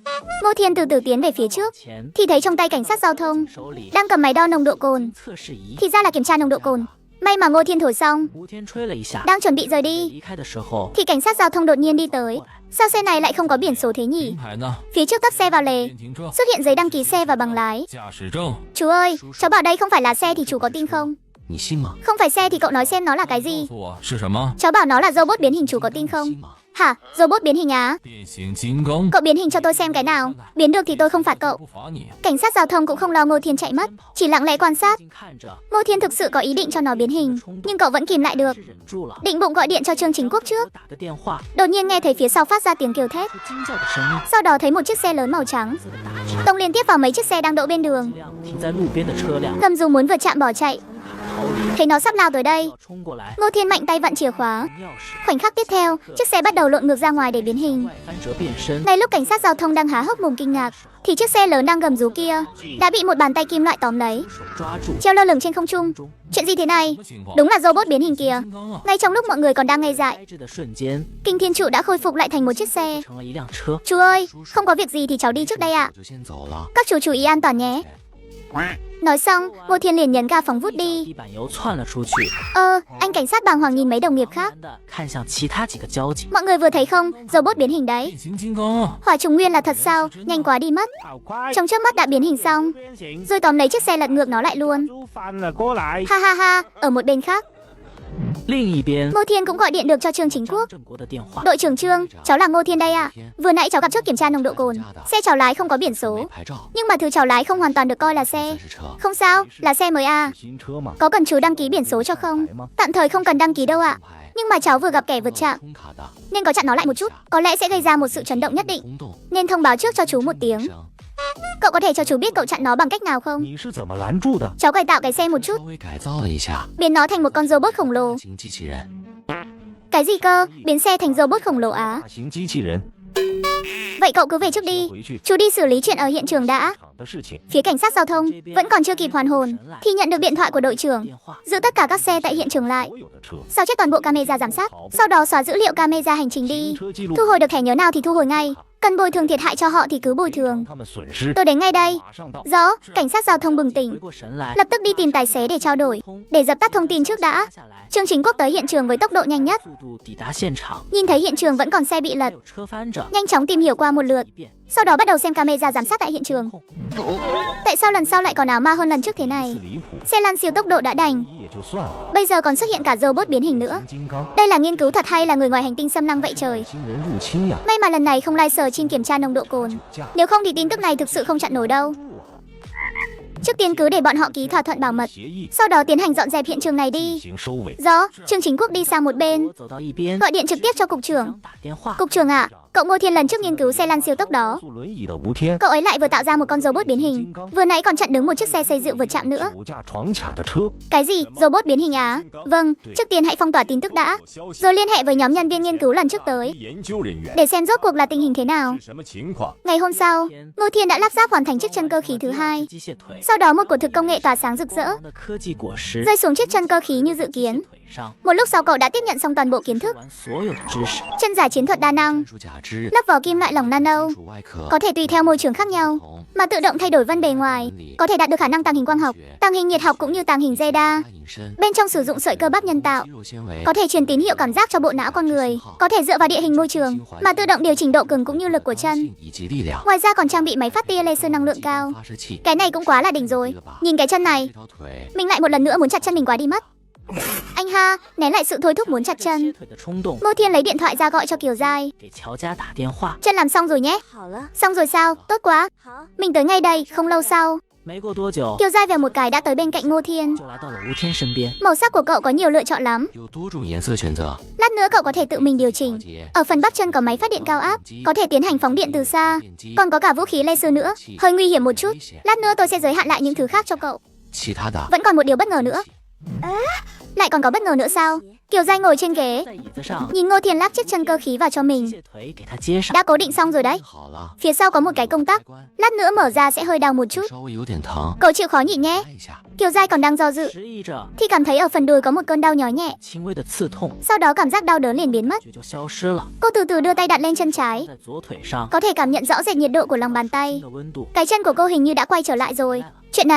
大了， Ngô Thiên từ từ tiến về phía trước, 前 thì thấy trong tay cảnh sát giao thông 手里 đang cầm máy đo nồng độ cồn. 测试仪。 Thì ra là kiểm tra nồng độ cồn. May mà Ngô Thiên thổi xong, 吴天吹了一下， đang chuẩn bị rời đi, 离开的时候， thì cảnh sát giao thông đột nhiên đi tới. Sao xe này lại không có biển số thế nhỉ? 牌呢？ Phía trước tấp xe vào lề, 电停车， xuất hiện giấy đăng ký xe và bằng lái. 驾驶证。 Chú ơi, cháu bảo đây không phải là xe thì chú có tin không? 你信吗？ Không phải xe thì cậu nói xem nó là cái 告 gì? 诉我是什么？ Cháu bảo nó là robot biến hình, chú có tin không? 信吗？ Hả? Robot biến hình á? 变形金刚。 Cậu biến hình cho tôi xem cái nào. Biến được thì tôi không phạt cậu. 不罚你。 Cảnh sát giao thông cũng không lo Ngô Thiên chạy mất, chỉ lặng lẽ quan sát. 静看着， Ngô Thiên thực sự có ý định cho nó biến hình, nhưng cậu vẫn kìm lại được. 是忍住了。 Định bụng gọi điện cho Trương Chính Quốc trước. 打个电话， Đột nhiên nghe thấy phía sau phát ra tiếng kêu thét. 出惊叫的声音， Sau đó thấy một chiếc xe lớn màu trắng 自的打直， tông liên tiếp vào mấy chiếc xe đang đỗ bên đường. 辆停在路边的车辆 Gầm rú muốn vượt chạm bỏ chạy. 逃离， Thấy nó sắp lao tới đây, 要冲过来， Ngô Thiên mạnh tay vặn chìa khóa. 钥匙， Khoảnh khắc tiếp theo, chiếc xe bắt đầu lộn ngược ra ngoài để biến hình. 外翻折变身， Ngay lúc cảnh sát giao thông đang há hốc mồm kinh ngạc, thì chiếc xe lớn đang gầm rú kia đã bị một bàn tay kim loại tóm lấy, 手抓住， treo lơ lửng trên không trung. Chuyện gì thế này? 什么情况？ Đúng là robot biến hình kìa. 金刚啊！ Ngay trong lúc mọi người còn đang ngây dại, 呆滞的瞬间 Kinh Thiên Trụ đã khôi phục lại thành một chiếc xe. 成了一辆车。 Chú ơi, không có việc gì thì cháu đi trước đây ạ. 我就先走了。 Các chú chú ý an toàn nhé. Nói xong, Ngô Thiên liền nhấn ga phóng vút đi. 地板油窜了出去， Anh cảnh sát bàng hoàng nhìn mấy đồng nghiệp 茫 khác. 然的看向其他几个交警。 Mọi người vừa thấy không, robot biến hình đấy. 变形金刚啊！ Hỏa trùng nguyên là thật sao? Nhanh quá đi mất. 好快， Trong chớp mắt đã biến hình xong, 变形， rồi tóm lấy chiếc xe lật ngược nó lại luôn. 都翻了过来。 Ha ha ha, ở một bên khác, 另一边， Ngô Thiên cũng gọi điện được cho Trương Chính Quốc. 郑国的电话， Đội trưởng Trương, cháu là Ngô Thiên đây ạ. Vừa nãy cháu gặp chốt kiểm tra nồng độ cồn. Xe cháu lái không có biển 没 số, 牌照， nhưng mà thứ cháu lái không hoàn toàn được coi là 算 xe. 是车。 Không sao, là xe mới à. 新车嘛， Có cần chú đăng ký biển số cho không? Tạm thời không cần đăng ký đâu ạ. 牌 Nhưng mà cháu vừa gặp kẻ vượt chạm, 充卡的， nên có chặn nó lại một chút. Có lẽ sẽ gây ra một sự chấn động nhất định, 冲动 nên thông báo trước cho chú một tiếng. 声 Cậu có thể cho chú biết cậu chặn nó bằng cách nào không? 你是怎么拦住的？ Cháu cải tạo cái xe một chút, 稍微改造了一下， biến nó thành một con robot khổng lồ. 大型机器人。 Cái gì cơ? Biến xe thành robot khổng lồ á? 大型机器人， Vậy cậu cứ về trước đi. 回去 Chú đi xử lý chuyện ở hiện trường đã. 场的事情。 Phía cảnh sát giao thông vẫn còn chưa kịp hoàn hồn thì nhận được điện thoại của đội trưởng, 电话 giữ tất cả các xe tại hiện trường lại, 所有的车， sao chép toàn bộ camera giám sát, sau đó xóa dữ liệu camera hành trình 行 đi. 车记录， Thu hồi được thẻ nhớ nào thì thu hồi ngay. Cần bồi thường thiệt hại cho họ thì cứ bồi thường. 他们损失 Tôi đến ngay đây. 马上到。 Rõ, cảnh sát giao thông bừng 回 tỉnh, 过神来， lập tức đi tìm tài xế để trao đổi, để dập tắt thông tin trước đã. 下来， Trương Chính Quốc tới hiện trường với tốc độ nhanh nhất, 速度抵达现场， nhìn thấy hiện trường vẫn còn xe bị 还 lật, 有车翻着， nhanh chóng tìm hiểu qua một lượt, 一遍 sau đó bắt đầu xem camera giám sát tại hiện trường. Tại sao lần sau lại còn ảo ma hơn lần trước thế này? 是离谱， Xe lăn siêu tốc độ đã đành, 也就算了。 bây giờ còn xuất hiện cả robot biến hình nữa. 金刚， Đây là nghiên cứu thật hay là người ngoài hành tinh xâm lăng vậy trời? 新人入侵呀！ May mà lần này không live stream kiểm tra nồng độ cồn. 驾 Nếu không thì tin tức này thực sự không chặn nổi đâu. Trước tiên cứ để bọn họ ký thỏa thuận bảo mật, 协议 sau đó tiến hành dọn dẹp hiện trường này 进 đi. 行收尾。 Rõ, Trương Chính Quốc đi sang một bên, 我走到一边， gọi điện trực tiếp cho cục trưởng. 想打电话， Cục trưởng ạ, cậu Ngô Thiên lần trước nghiên cứu xe lăn siêu tốc đó, 坐轮椅的吴天， cậu ấy lại vừa tạo ra một con robot biến hình, vừa nãy còn chặn đứng một chiếc xe xây dựng vượt chạm nữa. 酒驾闯卡的车， Cái gì? Robot biến hình á? Vâng, trước tiên hãy phong tỏa tin tức đã, rồi liên hệ với nhóm nhân viên nghiên cứu lần trước tới, 研究人员 để xem rốt cuộc là tình hình thế nào. 什么情况？ Ngày hôm sau, Ngô Thiên đã lắp ráp hoàn thành chiếc chân cơ khí thứ hai. 机械腿， Sau đó một quả thực công nghệ tỏa sáng rực rỡ 光的科技果实 rơi xuống chiếc chân cơ khí như dự kiến. 腿上， Một lúc sau cậu đã tiếp nhận xong toàn bộ kiến thức, 完所有的知识， chân giả chiến thuật đa năng, 战术假织 Lớp vỏ kim loại lỏng nano 主外壳 có thể tùy theo môi trường khác nhau 同 mà tự động thay đổi vân bề ngoài, có thể đạt được khả năng tàng hình quang học, tàng hình nhiệt học cũng như tàng hình radar. 隐身 Bên trong sử dụng sợi cơ bắp nhân tạo, 肌肉纤维 có thể truyền tín hiệu cảm giác cho bộ não con người, có thể dựa vào địa hình môi trường mà tự động điều chỉnh độ cứng cũng như lực của chân. 以及力量 Ngoài ra còn trang bị máy phát tia laser năng lượng cao. 发射器 Cái này cũng quá là đỉnh rồi. Nhìn cái chân này, 这条腿 mình lại một lần nữa muốn chặt chân mình quá đi mất. Anh ha, né lại sự thôi thúc muốn chặt chân. 切腿的冲动， Ngô Thiên lấy điện thoại ra gọi cho Kiều Giai. 给乔家打电话。 Chân làm xong rồi nhé. 好了， Xong rồi sao? Tốt quá. 好， Mình tới ngay đây, không lâu sau. 没过多久， Kiều Giai vèo một cái đã tới bên cạnh Ngô Thiên. 就来到了吴天身边。 Màu sắc của cậu có nhiều lựa chọn lắm. 有多种颜色选择 Lát nữa cậu có thể tự mình điều chỉnh. 节 Ở phần bắp chân có máy phát điện cao áp, có thể tiến hành phóng điện từ xa. 电机 Còn có cả vũ khí laser nữa. Hơi nguy hiểm một chút. Lát nữa tôi sẽ giới hạn lại những thứ khác cho cậu. 其他的 Vẫn còn một điều bất ngờ nữa. Lại còn có bất ngờ nữa sao? Kiều Giai ngồi trên ghế, 在椅子上， nhìn Ngô Thiên lắp chiếc chân cơ khí vào cho mình. 借腿给他接上。 Đã cố định xong rồi đấy. 好了 Phía sau có một cái công tắc. 开关 Lát nữa mở ra sẽ hơi đau một chút. 稍微有点疼 Cậu chịu khó nhịn nhé. 按一下 Kiều Giai còn đang do dự 迟疑着， thì cảm thấy ở phần đùi có một cơn đau nhói nhẹ. 轻微的刺痛， Sau đó cảm giác đau đớn liền biến mất. 就消失了。 Cô từ từ đưa tay đặt lên chân trái, 在左腿上 có thể cảm nhận rõ rệt nhiệt độ của lòng bàn tay. 的温度 Cái chân của cô hình như đã quay trở lại rồi. Chuyện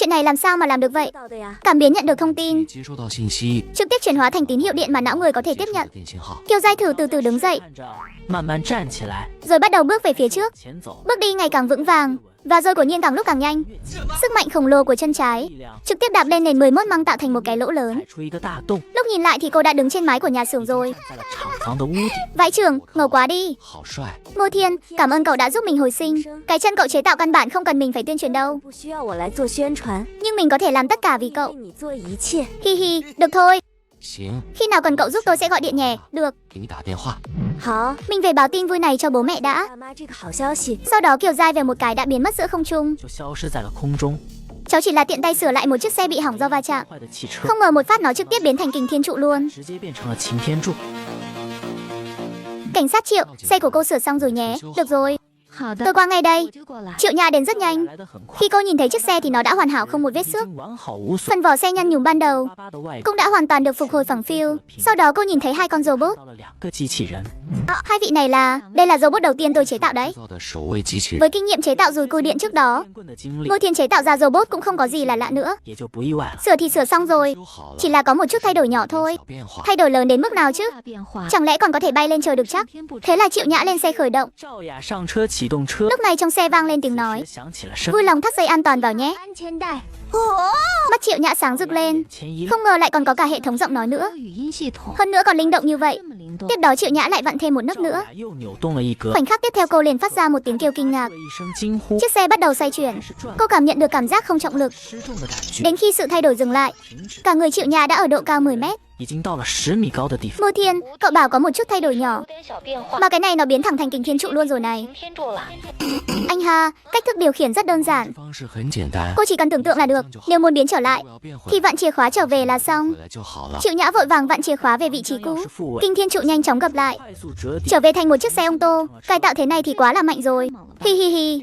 này làm sao mà làm được vậy? 到的呀。 Cảm biến nhận được thông tin, 接收到信息 trực tiếp chuyển hóa thành tín hiệu điện mà não người có thể 接 tiếp 收 nhận. 的电信号 Kiều Giai thử từ từ đứng dậy, 看着，慢慢站起来， rồi bắt đầu bước về phía trước. 前走， Bước đi ngày càng vững vàng, và rồi quả nhiên càng lúc càng nhanh. 越急， Sức mạnh khổng lồ của chân trái 力量 trực tiếp đạp lên nền 11 măng tạo thành một cái lỗ lớn. 踩出一个大洞， Lúc nhìn lại thì cô đã đứng trên mái của nhà xưởng rồi. 在了厂房的屋顶。 Vãi trưởng, ngầu quá đi. 好帅 Ngô Thiên, cảm ơn cậu đã giúp mình hồi sinh. Cái chân cậu chế tạo căn bản không cần mình phải tuyên truyền đâu. 不需要我来做宣传， Nhưng mình có thể làm tất cả vì 为 cậu. 你做一切。 Hi hi, được thôi. 行 Khi nào cần cậu giúp tôi sẽ gọi điện nhé. Được. 给你打电话 好， Mình về báo tin vui này cho bố mẹ đã. 爸妈这个好消息， Sau đó Kiều Giai về một cái đã biến mất giữa không trung. 就消失在了空中。 Cháu chỉ là tiện tay sửa lại một chiếc xe bị hỏng do va chạm. 坏的汽车 Không ngờ một phát nó trực tiếp biến thành kình thiên trụ luôn. 直接变成了擎天柱。 Cảnh sát Triệu, xe của cô sửa xong rồi nhé. Được rồi, 好的 tôi，qua ngay đây. 我就过来。 Triệu Nhã đến rất nhanh. 来得很快， Khi cô nhìn thấy chiếc xe thì nó đã hoàn hảo không một vết 已 xước. 经完好无损。 Phần vỏ xe nhăn nhúm ban đầu 巴巴的外 cũng đã hoàn toàn được phục hồi phẳng phiu. Sau đó cô nhìn thấy hai con robot. 到了两个机器人， Hai vị này đây là robot đầu tiên tôi chế tạo đấy. 造的守卫机器人 Với kinh nghiệm chế tạo dùi cui điện trước đó, 电棍的经历 Ngô Thiên chế tạo ra robot cũng không có gì là lạ nữa. 也就不意外了。 Sửa thì sửa xong rồi, 修好了 chỉ là có một chút thay đổi nhỏ thôi. 小变化 Thay đổi lớn đến mức nào chứ? 大变化， Chẳng lẽ còn có thể bay lên trời được chắc? 天不 Thế là Triệu Nhã lên xe khởi động. 赵雅上车启动车， Lúc này trong xe vang lên tiếng nói. 响起了声， Vui lòng thắt dây an toàn vào nhé. 安全带， Mắt Triệu Nhã sáng rực lên. 前一亮， Không ngờ lại còn có cả hệ thống giọng nói nữa. 有语音系统， Hơn nữa còn linh động như vậy. 这么灵动 Tiếp，đó Triệu Nhã lại vặn thêm một nấc 赵 nữa. 雅又扭动了一格， Khoảnh khắc tiếp theo cô liền phát ra một tiếng kêu kinh ngạc. 了一声惊呼， Chiếc xe bắt đầu xoay chuyển. 开始转， Cô cảm nhận được cảm giác không trọng lực. 失重的感觉， Đến khi sự thay đổi dừng lại, 停止， cả người Triệu Nhã đã ở độ cao 10 mét. 已经到了10米高的地方。 Ngô Thiên, cậu bảo có một chút thay đổi nhỏ. 点小变化， Mà cái này nó biến thẳng thành kình thiên trụ luôn rồi này. 天柱了。 Anh ha, cách thức điều khiển rất đơn giản. 方式很简单 Cô chỉ cần tưởng tượng là được. Nếu muốn biến trở lại, 我要变回 thì vặn chìa khóa trở về là xong. 回来就好了 Triệu Nhã vội vàng vặn chìa khóa về vị trí 将钥 cũ. 匙复位， Kinh thiên trụ nhanh chóng gập lại, 快速折叠， trở về thành một chiếc xe ô tô. Cải tạo thế này thì quá là mạnh rồi. Hi hi hi.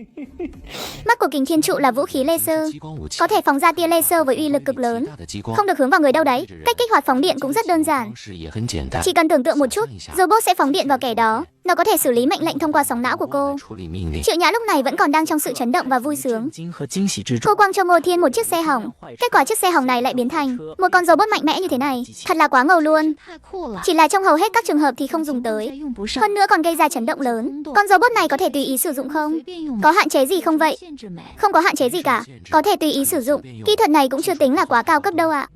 Mắt của kình thiên trụ là vũ khí laser, 激光武器 có thể phóng ra tia laser với uy lực cực lớn. 大的激光 Không được hướng vào người đâu đấy. Cách kích hoạt phóng điện cũng rất đơn giản. 方式也很简单 Chỉ cần tưởng tượng một chút, robot sẽ phóng điện vào kẻ đó. Nó có thể xử lý mệnh lệnh thông qua sóng não của cô. 处理命令 Triệu Nhã lúc này vẫn còn đang trong sự chấn động và vui sướng. 惊和惊喜之中 Cô，quăng cho Ngô Thiên một chiếc xe hỏng. Kết quả chiếc xe hỏng này lại biến thành một con robot mạnh mẽ như thế này. Thật là quá ngầu luôn. 太酷了， Chỉ là trong hầu hết các trường hợp thì không dùng 再 tới. 用不上， Hơn nữa còn gây ra chấn động lớn. Con robot này có thể tùy ý sử dụng không? 随便用， Có hạn chế gì không vậy? 限制美， Không có hạn chế gì cả. Có thể tùy ý sử dụng. Kỹ thuật này cũng chưa tính là quá cao cấp đâu ạ.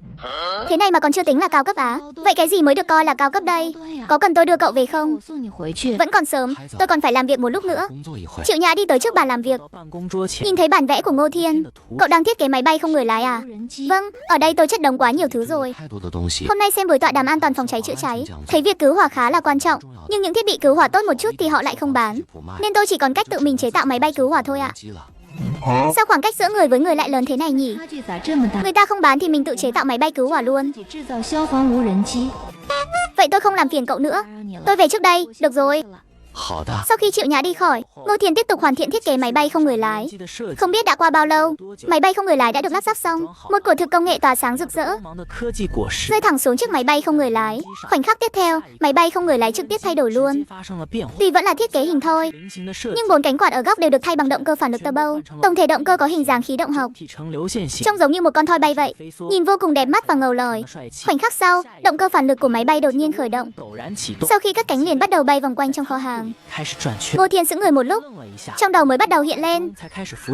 Thế này mà còn chưa tính là cao cấp á? Vậy cái gì mới được coi là cao cấp đây? 对呀， Có cần tôi đưa cậu về không? 我送你回去。 Vẫn còn sớm, tôi còn phải làm việc một lúc nữa. 工作一会 Triệu Nhã đi tới trước bàn làm việc, 到办公桌前， nhìn thấy bản vẽ của Ngô Thiên. 的图 Cậu đang thiết kế máy bay không người lái à? 无人机， Vâng, ở đây tôi chất đống quá nhiều thứ rồi. 太多的东西 Hôm nay xem buổi tọa đàm an toàn phòng cháy chữa cháy, thấy việc cứu hỏa khá là quan trọng. Nhưng những thiết bị cứu hỏa tốt một chút thì họ lại không bán. 不卖 Nên tôi chỉ còn cách tự mình chế tạo máy bay cứu hỏa thôi ạ. 机了 Sao khoảng cách giữa người với người lại lớn thế này nhỉ? 差距咋这么大？ Người ta không bán thì mình tự chế tạo máy bay cứu hỏa luôn. 自己制造消防无人机， Vậy tôi không làm phiền cậu nữa. 打扰你了。 Tôi về trước đây, được rồi. 好的， Sau khi chịu nhã đi khỏi, Ngô Thiền tiếp tục hoàn thiện thiết kế máy bay không người lái. Không biết đã qua bao lâu, máy bay không người lái đã được lắp ráp xong. Một cổ thực công nghệ tỏa sáng rực rỡ rơi thẳng xuống chiếc máy bay không người lái. Khoảnh khắc tiếp theo, máy bay không người lái trực tiếp thay đổi luôn. Tuy vẫn là thiết kế hình thôi, nhưng 4 cánh quạt ở góc đều được thay bằng động cơ phản lực turbo. Tổng thể động cơ có hình dáng khí động học, trông giống như một con thoi bay vậy, nhìn vô cùng đẹp mắt và ngầu lòi. Khoảnh khắc sau, động cơ phản lực của máy bay đột nhiên khởi động. Sau khi các cánh liền bắt đầu bay vòng quanh trong kho hàng, Ngô Thiền sững người một lúc, trong đầu mới bắt đầu hiện lên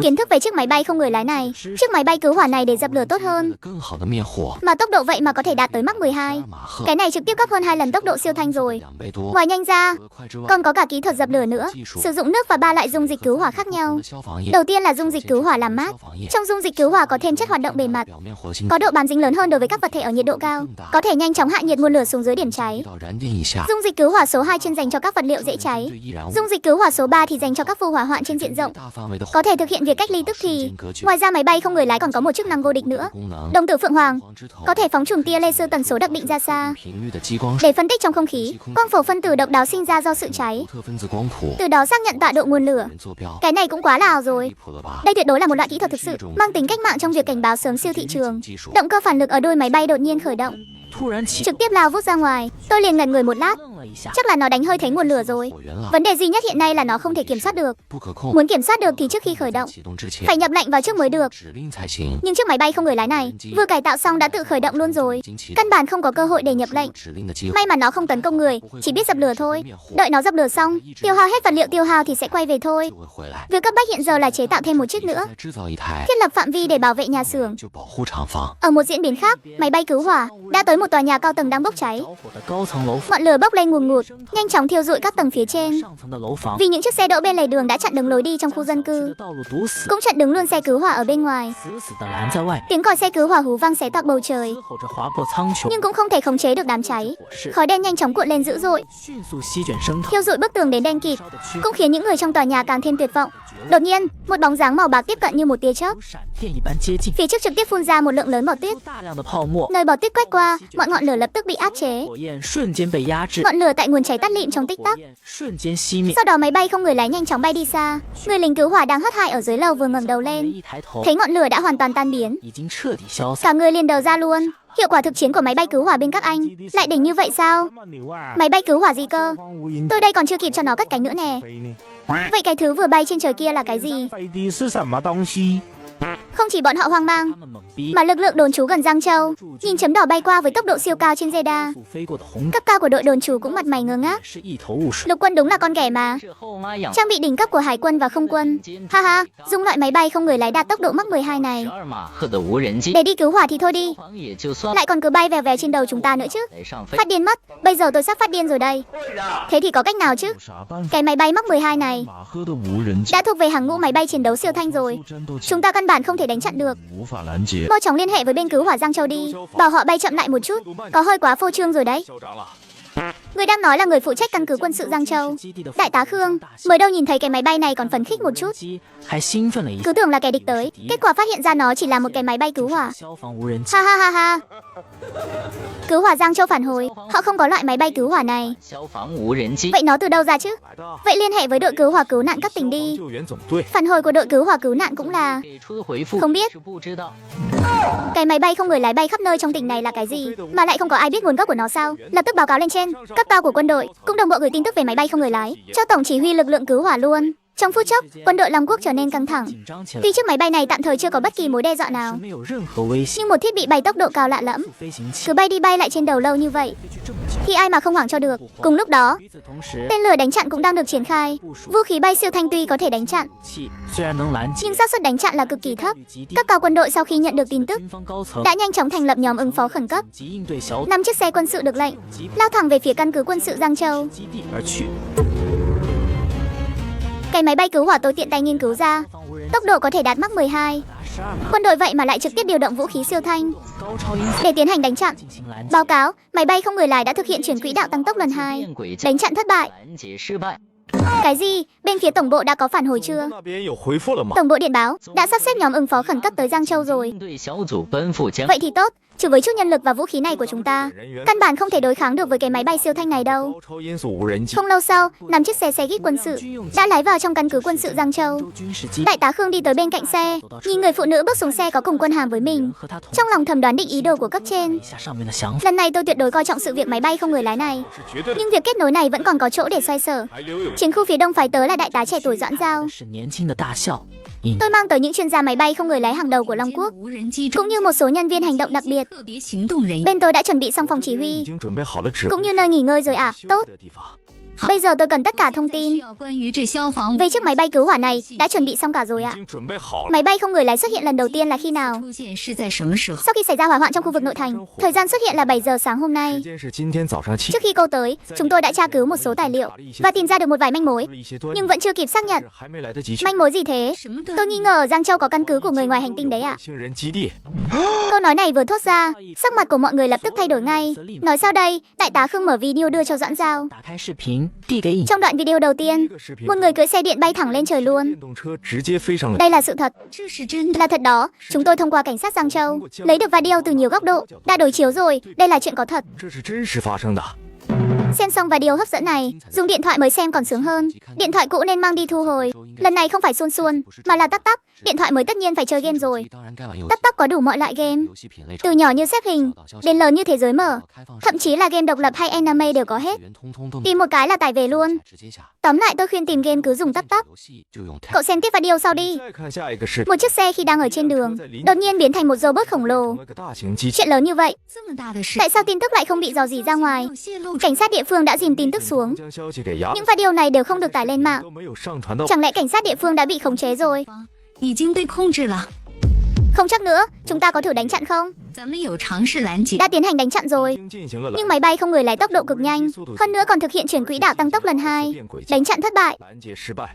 kiến thức về chiếc máy bay không người lái này. Chiếc máy bay cứu hỏa này để dập lửa tốt hơn, 更好的灭火， mà tốc độ vậy mà có thể đạt tới Mach 12. 马赫 Cái này trực tiếp gấp hơn 2 lần tốc độ siêu thanh rồi. 2倍多。 Ngoài nhanh ra, 除了快之外， còn có cả kỹ thuật dập lửa nữa, sử dụng nước và 3 loại dung dịch cứu hỏa khác nhau. 消防液， Đầu tiên là dung dịch cứu hỏa làm mát. 消防液 Trong dung dịch cứu hỏa có thêm chất hoạt động bề mặt, 表面活性 có độ bám dính lớn hơn đối với các vật thể ở nhiệt độ cao, có thể nhanh chóng hạ nhiệt nguồn lửa xuống dưới điểm cháy. 到燃点以下， Dung dịch cứu hỏa số 2 chuyên dành cho các vật liệu dễ cháy. 对易燃物 Dung dịch cứu hỏa số 3 thì dành cho các vụ hỏa hoạn trên diện rộng, 大范围的 có thể thực hiện việc cách ly tức thì. Ngoài ra máy bay không người lái còn có một chức năng vô địch nữa. 功能， Đồng tử Phượng Hoàng 光之头 có thể phóng trùng tia laser tần số đặc định ra xa 频率的激光 để phân tích trong không khí quang phổ phân tử độc đáo sinh ra do sự cháy, 特分子光谱， từ đó xác nhận tọa độ nguồn lửa. 人坐标， Cái này cũng quá là ảo rồi. 离谱了吧？ Đây tuyệt đối là một loại kỹ thuật thực sự mang tính cách mạng trong việc cảnh báo sớm siêu thị trường. 技术， Động cơ phản lực ở đuôi máy bay đột nhiên khởi động, trực tiếp lao vút ra ngoài. Tôi liền ngẩn người một lát, chắc là nó đánh hơi thấy nguồn lửa rồi. 火源了， Vấn đề duy nhất hiện nay là nó không thể kiểm soát được. 不可控， Muốn kiểm soát được thì trước khi khởi động, 启动之前 phải nhập lệnh vào trước mới được. 指令才行。 Nhưng chiếc máy bay không người lái này vừa cải tạo xong đã tự khởi động luôn rồi, 经启动 căn bản không có cơ hội để nhập lệnh. 指令的机会， May mà nó không tấn công người, chỉ biết dập lửa thôi. Đợi nó dập lửa xong, tiêu hao hết vật liệu tiêu hao thì sẽ quay về thôi. 就会回来。 Việc cấp bách hiện giờ là chế tạo thêm một chiếc nữa, 再制造一台， thiết lập phạm vi để bảo vệ nhà xưởng. 就保护厂房。 Ở một diễn biến khác, máy bay cứu hỏa đã tới một tòa nhà cao tầng đang bốc cháy. Ngọn lửa bốc lên ngùn ngụt, nhanh chóng thiêu rụi các tầng phía trên. Vì những chiếc xe đỗ bên lề đường đã chặn đứng lối đi trong khu dân cư, cũng chặn đứng luôn xe cứu hỏa ở bên ngoài. Tiếng còi xe cứu hỏa hú vang xé toạc bầu trời, nhưng cũng không thể khống chế được đám cháy. Khói đen nhanh chóng cuộn lên dữ dội, thiêu rụi bức tường đến đen kịt, cũng khiến những người trong tòa nhà càng thêm tuyệt vọng. Đột nhiên, một bóng dáng màu bạc tiếp cận như một tia chớp. Phía trước trực tiếp phun ra một lượng lớn bọt tuyết. Nơi bọt tuyết quét qua, mọi ngọn lửa lập tức bị áp chế. Ngọn lửa tại nguồn cháy tắt lịm trong tích tắc. Sau đó máy bay không người lái nhanh chóng bay đi xa. Người lính cứu hỏa đang hớt hải ở dưới lầu vừa ngẩng đầu lên, thấy ngọn lửa đã hoàn toàn tan biến, cả người liền đờ ra luôn. Hiệu quả thực chiến của máy bay cứu hỏa bên các anh lại đỉnh như vậy sao? Máy bay cứu hỏa gì cơ? Tôi đây còn chưa kịp cho nó cất cánh nữa nè. Vậy cái thứ vừa bay trên trời kia là cái gì? Không chỉ bọn họ hoang mang, mà lực lượng đồn trú gần Giang Châu nhìn chấm đỏ bay qua với tốc độ siêu cao trên radar. Cấp cao của đội đồn trú cũng mặt mày ngơ ngác. Lục quân đúng là con ghẻ mà. Trang bị đỉnh cấp của hải quân và không quân. Ha ha, dùng loại máy bay không người lái đạt tốc độ Mach 12 này để đi cứu hỏa thì thôi đi, lại còn cứ bay vèo vèo trên đầu chúng ta nữa chứ. Phát điên mất, bây giờ tôi sắp phát điên rồi đây. Thế thì có cách nào chứ? Cái máy bay Mach 12 này đã thuộc về hàng ngũ máy bay chiến đấu siêu thanh rồi. Chúng ta căn bản không thể đánh chặn được. Mau chóng liên hệ với bên cứu hỏa Giang Châu đi, bảo họ bay chậm lại một chút, có hơi quá phô trương rồi đấy. Người đang nói là người phụ trách căn cứ quân sự Giang Châu, Đại tá Khương. Mới đâu nhìn thấy cái máy bay này còn phấn khích một chút, cứ tưởng là kẻ địch tới, kết quả phát hiện ra nó chỉ là một cái máy bay cứu hỏa. Ha ha ha ha. Cứu hỏa Giang Châu phản hồi, họ không có loại máy bay cứu hỏa này. Vậy nó từ đâu ra chứ? Vậy liên hệ với đội cứu hỏa cứu nạn cấp tỉnh đi. Phản hồi của đội cứu hỏa cứu nạn cũng là không biết. Cái máy bay không người lái bay khắp nơi trong tỉnh này là cái gì mà lại không có ai biết nguồn gốc của nó sao? Lập tức báo cáo lên trên. Cấp cao của quân đội cũng đồng bộ gửi tin tức về máy bay không người lái cho tổng chỉ huy lực lượng cứu hỏa luôn. Trong phút chốc, quân đội Long Quốc trở nên căng thẳng. Tuy chiếc máy bay này tạm thời chưa có bất kỳ mối đe dọa nào, nhưng một thiết bị bay tốc độ cao lạ lẫm cứ bay đi bay lại trên đầu lâu như vậy thì ai mà không hoảng cho được. Cùng lúc đó, tên lửa đánh chặn cũng đang được triển khai. Vũ khí bay siêu thanh tuy có thể đánh chặn, nhưng xác suất đánh chặn là cực kỳ thấp. Cấp cao quân đội sau khi nhận được tin tức đã nhanh chóng thành lập nhóm ứng phó khẩn cấp. 5 chiếc xe quân sự được lệnh lao thẳng về phía căn cứ quân sự Giang Châu. Cái máy bay cứu hỏa tôi tiện tay nghiên cứu ra, tốc độ có thể đạt Mach 12. Quân đội vậy mà lại trực tiếp điều động vũ khí siêu thanh để tiến hành đánh chặn. Báo cáo, máy bay không người lái đã thực hiện chuyển quỹ đạo tăng tốc lần 2, đánh chặn thất bại. Cái gì? Bên phía tổng bộ đã có phản hồi chưa? 那边有回复了吗？ Tổng bộ điện báo đã sắp xếp nhóm ứng phó khẩn cấp tới Giang Châu rồi. 应对小组奔赴江 Vậy thì tốt, chứ với chút nhân lực và vũ khí này của chúng ta, 人员 căn bản không thể đối kháng được với cái máy bay siêu thanh này đâu. 高超音速无人机 Không lâu sau, 5 chiếc xe gíp quân sự đã lái vào trong căn cứ quân sự Giang Châu. 州军事机 Đại tá Khương đi tới bên cạnh xe, nhìn người phụ nữ bước xuống xe có cùng quân hàm với mình. 和他同 Trong lòng thầm đoán định ý đồ của cấp trên. 一下上面的想法， Lần này tôi tuyệt đối coi trọng sự việc máy bay không người lái này. 是绝对的， Nhưng việc kết nối này vẫn còn có chỗ để xoay sở. 还留有 Chiến khu phía đông phái tớ là đại tá trẻ tuổi Doãn Giao. 是年轻的大校，引 Tôi mang tới những chuyên gia máy bay không người lái hàng đầu của Long Quốc, 无人机中 cũng như một số nhân viên hành động đặc biệt. 特别行动人员。 Bên tôi đã chuẩn bị xong phòng chỉ 已 huy, 经准备好了指 cũng 挥 như nơi nghỉ ngơi rồi à? 休息 Tốt. 的地方。 Bây giờ tôi cần tất cả thông 需 tin. 要关于这消防 Về chiếc máy bay cứu hỏa này đã chuẩn bị xong cả rồi 已 ạ. 经准备好了。 Máy bay không người lái xuất hiện lần đầu tiên là khi nào? 出现是在什么时候？ Sau khi xảy ra hỏa hoạn trong khu vực nội thành, thời gian xuất hiện là 7 giờ sáng hôm 时 nay. 间是今天早上7 Trước khi cô tới, chúng tôi đã tra cứu một số tài liệu và tìm ra được một vài manh mối, 了一些端倪 nhưng vẫn chưa kịp xác nhận. 还没来得及去 Manh mối gì thế? 什么的？ Tôi nghi ngờ ở Giang Châu có căn cứ của người ngoài hành tinh đấy ạ. 星人基地。 Câu nói này vừa thốt ra, sắc mặt của mọi người lập tức thay đổi ngay. Nói sau đây, đại tá Khương mở video đưa cho Doãn Giao. 打开视频递给尹 Trong đoạn video đầu tiên, 这个视频 một người cưỡi xe điện bay thẳng lên trời luôn. 电动车直接飞上了。 Đây là sự thật, 这是真的。 là thật đó. Chúng tôi thông qua cảnh sát Giang Châu, lấy được video từ nhiều góc độ, đã đối chiếu rồi, đây là chuyện có thật. 这是真实发生的。 Xem xong video hấp dẫn này, dùng điện thoại mới xem còn sướng hơn. Điện thoại cũ nên mang đi thu hồi. Lần này không phải suôn suôn, mà là tắp tắp. Điện thoại mới tất nhiên phải chơi game rồi. 当然该玩游 Tắp tắp có đủ mọi loại game, 游戏品类 từ nhỏ như xếp hình, đến lớn như thế giới mở. 开放 Thậm chí là game độc lập hay anime đều có hết. 源通通都 Tìm một cái là tải về luôn. 直接下。 Tóm lại tôi khuyên tìm game cứ dùng tắp tắp. 游戏就用 Tab Cậu xem tiếp video sau đi. 再看下一个视频， Một chiếc xe khi đang ở trên đường, đột nhiên biến thành một robot khổng lồ. 成了个大型机器。 Chuyện lớn như vậy, 这么大的事， tại sao tin tức lại không bị dò dỉ ra ngoài? 没有泄露出 Cảnh sát địa phương đã dìm tin tức xuống. 将消息给压 Những video này đều không được tải lên mạng. 都没有上传到。 Chẳng lẽ cảnh sát địa phương đã bị khống chế rồi? 已经被控制了。 Không chắc nữa, chúng ta có thử đánh chặn không? 咱们有尝试拦截， Đã tiến hành đánh chặn 已 rồi. 经进行了 Nhưng máy bay không người lái tốc độ cực nhanh. Hơn nữa còn thực hiện chuyển quỹ đạo tăng tốc lần 2. 变轨迹， Đánh chặn thất bại. 拦截失败。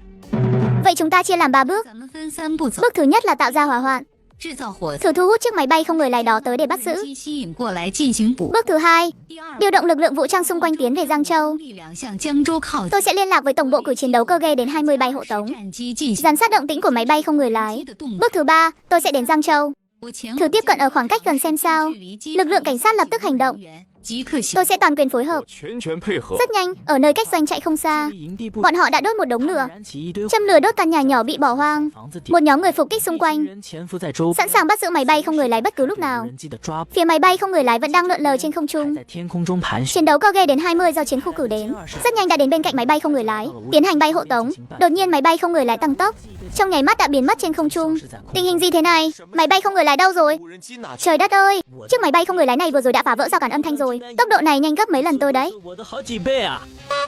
Vậy chúng ta chia làm 3 bước. 咱们分3步走： Bước thứ nhất là tạo ra hỏa hoạn, 制造火灾， thử thu hút chiếc máy bay không người lái đó tới để bắt 无人 giữ. 机吸引过来进行捕。 Bước thứ hai, 第二， điều động lực lượng vũ trang xung quanh tiến về Giang Châu. 力量向江州靠近， Tôi sẽ liên lạc với tổng bộ cử chiến đấu cơ ghe đến 20 bay hộ tống, 战机进行 giám sát động tĩnh của máy bay không người lái. 的动作。 Bước thứ ba, tôi sẽ đến Giang Châu, 我前 thử tiếp cận ở khoảng cách gần xem sao. 距离接 Lực lượng cảnh sát lập tức hành động. 即刻行 Tôi sẽ toàn quyền phối hợp. 全权配合。 Rất nhanh, ở nơi cách doanh trại không xa, 营地部 bọn họ đã đốt một đống lửa, 燃起一堆 châm lửa đốt căn nhà nhỏ bị bỏ hoang. 房子底， Một nhóm người phục kích xung 军 quanh, 人潜伏在周 sẵn sàng bắt giữ máy bay không người lái bất cứ lúc 无 nào. 人机的抓捕， Phía máy bay không người lái vẫn đang lượn lờ trên không 还 trung. 在天空中盘旋。 Chiến đấu cơ ghe đến 20 do chiến khu cử đến, rất nhanh đã đến bên cạnh máy bay không người lái, tiến hành bay hộ tống. Đột nhiên máy bay không người lái tăng tốc, trong nháy mắt đã biến mất trên không trung. Tình hình gì thế này? Máy bay không người lái đâu rồi? 无人机哪去？ Trời đất ơi, chiếc máy bay không người lái này vừa rồi đã phá vỡ rào cản âm thanh rồi. Tốc độ này nhanh gấp mấy lần tôi đấy. 我的好几倍啊！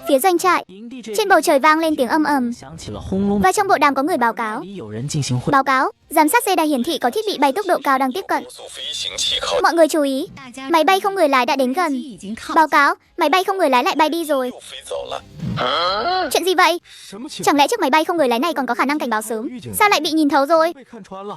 Phía doanh trại, 营地这 trên bầu trời vang lên tiếng âm ầm 响起了轰隆， và trong bộ đàm có người báo cáo. 里有人进行会。 Báo cáo, giám sát radar hiển thị có thiết bị bay tốc độ cao đang tiếp cận. Mọi người chú ý, 大家 máy bay không người lái đã đến 机 gần. 已经靠 Báo cáo, máy bay không người lái lại bay đi rồi. Chuyện gì vậy? 什么情 Chẳng lẽ chiếc máy bay không người lái này còn có khả năng cảnh báo sớm? Sao lại bị nhìn thấu rồi? 被看穿了？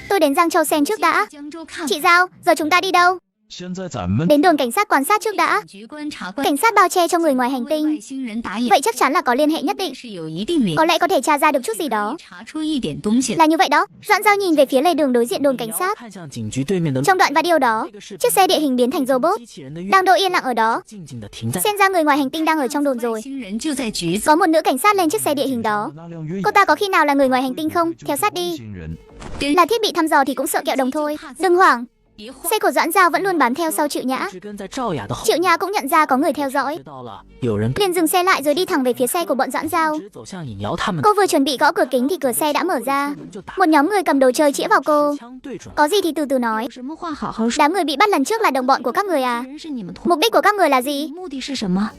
Tôi đến Giang Châu xem trước đã. 江州看 Chị Giao, giờ chúng ta đi đâu? 现在咱们 Đến đồn cảnh sát quan sát trước đã. 局观察官 Cảnh sát bao che cho người ngoài hành 为 tinh. 外星人打眼， Vậy chắc chắn là có liên hệ nhất định. 是有一定联 Có lẽ có thể tra ra được chút gì đó. 查出一点东西来。 Là như vậy đó. Doãn Giao nhìn về phía lề đường đối diện đồn cảnh sát. 看向警局对面的 Trong đoạn video đó, chiếc xe địa hình biến thành robot, 机器人的 đang đỗ yên lặng ở đó. 静静地停在 Xem ra người ngoài hành tinh đang ở trong đồn 外 rồi. 星人就在局子， Có một nữ cảnh sát lên chiếc xe địa hình đó. 那辆越野 Cô ta có khi nào là người ngoài hành tinh không? Theo sát đi. 星人， Là thiết bị thăm dò thì cũng sợ kẹo đồng thôi. Đừng hoảng. 别慌， Xe của Doãn Giao vẫn luôn bám theo sau Triệu Nhã. 一直跟在赵雅的后， Triệu Nhã cũng nhận ra có người theo dõi, 知道了有人 liền dừng xe lại rồi đi thẳng về phía xe của bọn Doãn Giao. 直走向尹瑶他们， Cô vừa chuẩn bị gõ cửa kính thì cửa xe đã mở ra. 就打 Một nhóm người cầm đồ chơi chĩa vào cô. 枪对准。 Có gì thì từ từ nói. 有什么话好好说。 Đám người bị bắt lần trước là đồng bọn của các người à? 人是你们同， Mục đích của các người là gì? 目的是什么？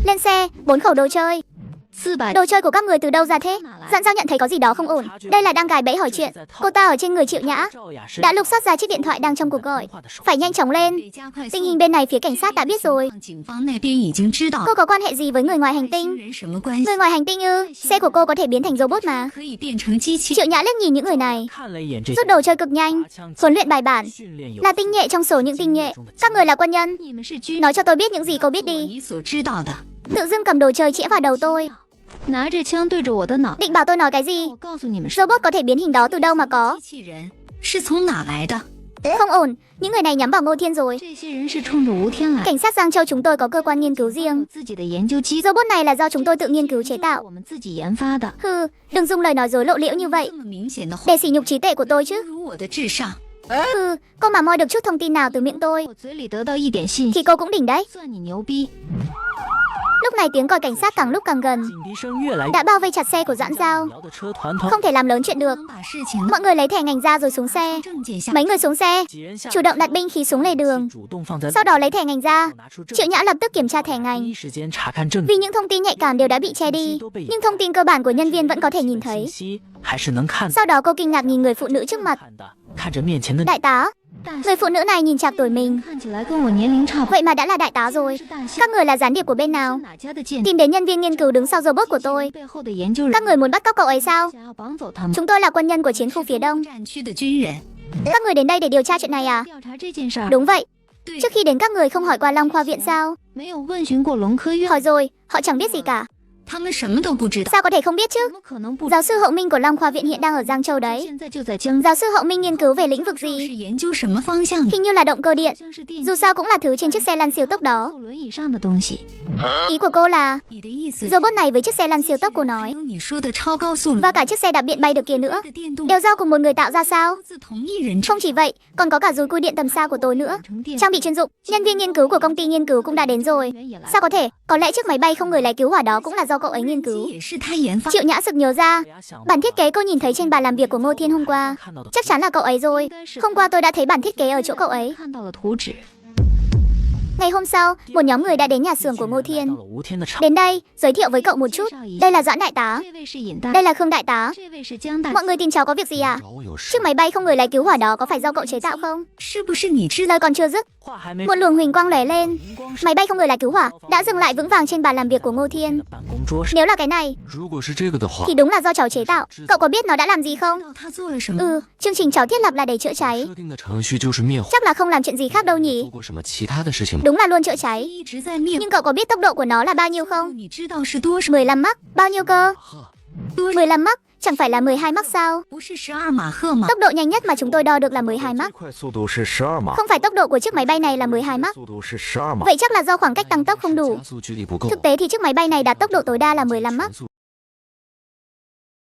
Lên xe, 4 khẩu đồ chơi. 400 Đồ chơi của các người từ đâu ra thế? Doãn Giao nhận thấy có gì đó không ổn. Đây là đang gài bẫy hỏi chuyện. Cô ta ở trên người Triệu Nhã, 赵雅是 đã lục soát ra chiếc điện thoại đang trong cuộc gọi. 话的手， Phải nhanh chóng lên. 得加快速 Tình 度 hình bên này phía cảnh sát đã biết rồi. 警方那边已经知道 Cô có quan hệ gì với người ngoài hành 星 tinh? 人什么关系， Người ngoài hành tinh ư? Xe của cô có thể biến thành robot mà. 可以变成机器。 Triệu Nhã liếc nhìn những người này, 看了一眼这 rút đồ chơi cực nhanh, 拔枪 huấn luyện bài bản, 训练有 là tinh nhuệ trong số những tinh nhuệ. Các người là quân nhân, 你们是军， nói cho tôi biết những gì cô biết 我 đi. 你所知道的。 Tự dưng cầm đồ chơi chĩa vào đầu tôi. 拿着枪对着我的脑。 Định bảo tôi nói cái gì? 我告诉你们， Robot có thể biến hình đó từ đâu mà có? 机器人是从哪来的？ Không ổn, những người này nhắm vào Ngô Thiên rồi. 这些人是冲着吴天来， Cảnh sát Giang Châu chúng tôi có cơ quan nghiên cứu riêng. 有自己的研究机构， Robot này là do chúng tôi tự nghiên cứu chế 我 tạo. 们自己研发的。 Hừ, đừng dùng lời nói dối lộ liễu như vậy 这么明显的话， để sỉ nhục trí tuệ của tôi 侮 chứ. 辱我的智商。 Hừ, cô mà moi được chút thông tin nào từ miệng tôi 我嘴里得到一点信 thì 息， cô cũng đỉnh đấy. 算你牛逼。 Lúc này tiếng còi cảnh sát càng lúc càng gần, 警笛声越来越 đã bao vây chặt xe của Doãn Giao. 摇的车团团， Không thể làm lớn chuyện được. 能把事情 Mọi người lấy thẻ ngành ra rồi xuống xe. 证件下， Mấy người xuống xe, 几人下 chủ động đặt binh khí xuống lề đường, 主动放在 sau đó lấy thẻ ngành ra. 拿出证 Triệu Nhã lập tức kiểm tra thẻ 第 ngành. 一时间查看证 Vì 据， những thông tin nhạy cảm đều đã bị che đi, nhưng thông tin cơ bản của nhân viên vẫn có thể nhìn 信 thấy. 息还是能看 Sau đó cô kinh ngạc nhìn người phụ nữ trước mặt. 看的，看着面前的 Đại tá, 大 người phụ nữ này nhìn chạc tuổi mình, 看起来跟我年龄差不多。 vậy mà đã là đại tá rồi. 是大象 Các người là gián điệp của bên 是 nào? 哪家的间谍？ Tìm đến nhân viên nghiên cứu đứng sau robot của tôi. 背后的研究人 Các người muốn bắt cóc cậu ấy sao? 想要绑走他们。 Chúng tôi là quân nhân của chiến khu phía đông. 战区的军人 Các người đến đây để điều tra chuyện này à? 调查这件事儿， Đúng vậy. 对 Trước khi đến các người không hỏi qua Long Khoa viện sao? 没有问询过龙科院， Hỏi rồi, họ chẳng biết gì cả. 他们什么都不知道。 Sao có thể không biết chứ? 怎么可能不知道？ Giáo sư Hậu Minh của Long Khoa viện hiện đang ở Giang Châu đấy. 现在就在江 Giáo sư Hậu Minh nghiên cứu về lĩnh vực 是 gì? 研究什么方向的？ Hình như là động cơ điện. 像是电 Dù sao cũng là thứ trên chiếc xe lăn siêu tốc đó. 坐轮椅上的东西。 Ý của cô là 你的意思？ robot này với chiếc xe lăn siêu tốc cô 还 nói 有你说的超高速 và cả chiếc xe đạp điện bay được kia nữa 的电动 đều do cùng một người tạo ra sao? 自同一人 Không chỉ vậy, còn có cả dùi cui điện tầm xa của tôi nữa. 成电 Trang bị chuyên dụng, nhân viên nghiên cứu của công ty nghiên cứu cũng đã đến rồi. 源也来 Sao có thể? Có lẽ chiếc máy bay không người lái cứu hỏa đó cũng là do cậu ấy nghiên cứu. 也是他研发。 Triệu Nhã sực nhớ ra, 大家想 bản thiết kế cô nhìn thấy trên bàn làm việc của Ngô Thiên hôm qua. 看到的 Chắc chắn là cậu ấy rồi. 应该是 Hôm qua tôi đã thấy bản thiết kế ở chỗ cậu ấy. 看到了图纸。 Ngày hôm sau, một nhóm người đã đến nhà xưởng của Ngô 来 Thiên. 到了吴天的厂， Đến đây, giới thiệu với cậu một chút. Đây là Doãn đại tá, 这位是尹大， đây là Khương đại tá. 这位是江大， Mọi người tìm cháu có việc gì à? 找我有事 Chiếc。máy bay không người lái cứu hỏa đó có phải do cậu chế tạo không? 是不是你知道？ Lời còn chưa dứt, 话还没 một luồng huỳnh quang lóe lên. 荧光 Máy bay không người lái cứu hỏa đã dừng lại vững vàng trên bàn làm việc của Ngô Thiên. 办公桌上， Nếu là cái này, 如果是这个的话 thì đúng là do cháu chế tạo. Cậu có biết nó đã làm gì không? 知道他做了什么？ Ừ, chương trình cháu thiết lập là để chữa cháy. 设定的程序就是灭火。 Chắc là không làm chuyện gì khác đâu 做 nhỉ? 过什么其他的事情吗？ Đúng là luôn chữa cháy. 一直在灭。 Nhưng cậu có biết tốc độ của nó là bao nhiêu không? 你知道是多少？ 15 mach, bao nhiêu cơ? 多少？ 15 mach, chẳng phải là 12 mach sao? 不是12马赫吗？ Tốc độ nhanh nhất mà chúng tôi đo được là 12 最 mach. 快速度是12码， Không phải tốc độ của chiếc máy bay này là 12 mach. 速度是12码。 Vậy chắc là do khoảng cách tăng tốc không đủ. 加速距离不够。 Thực tế thì chiếc máy bay này đạt tốc độ tối đa là 15 mach. 全速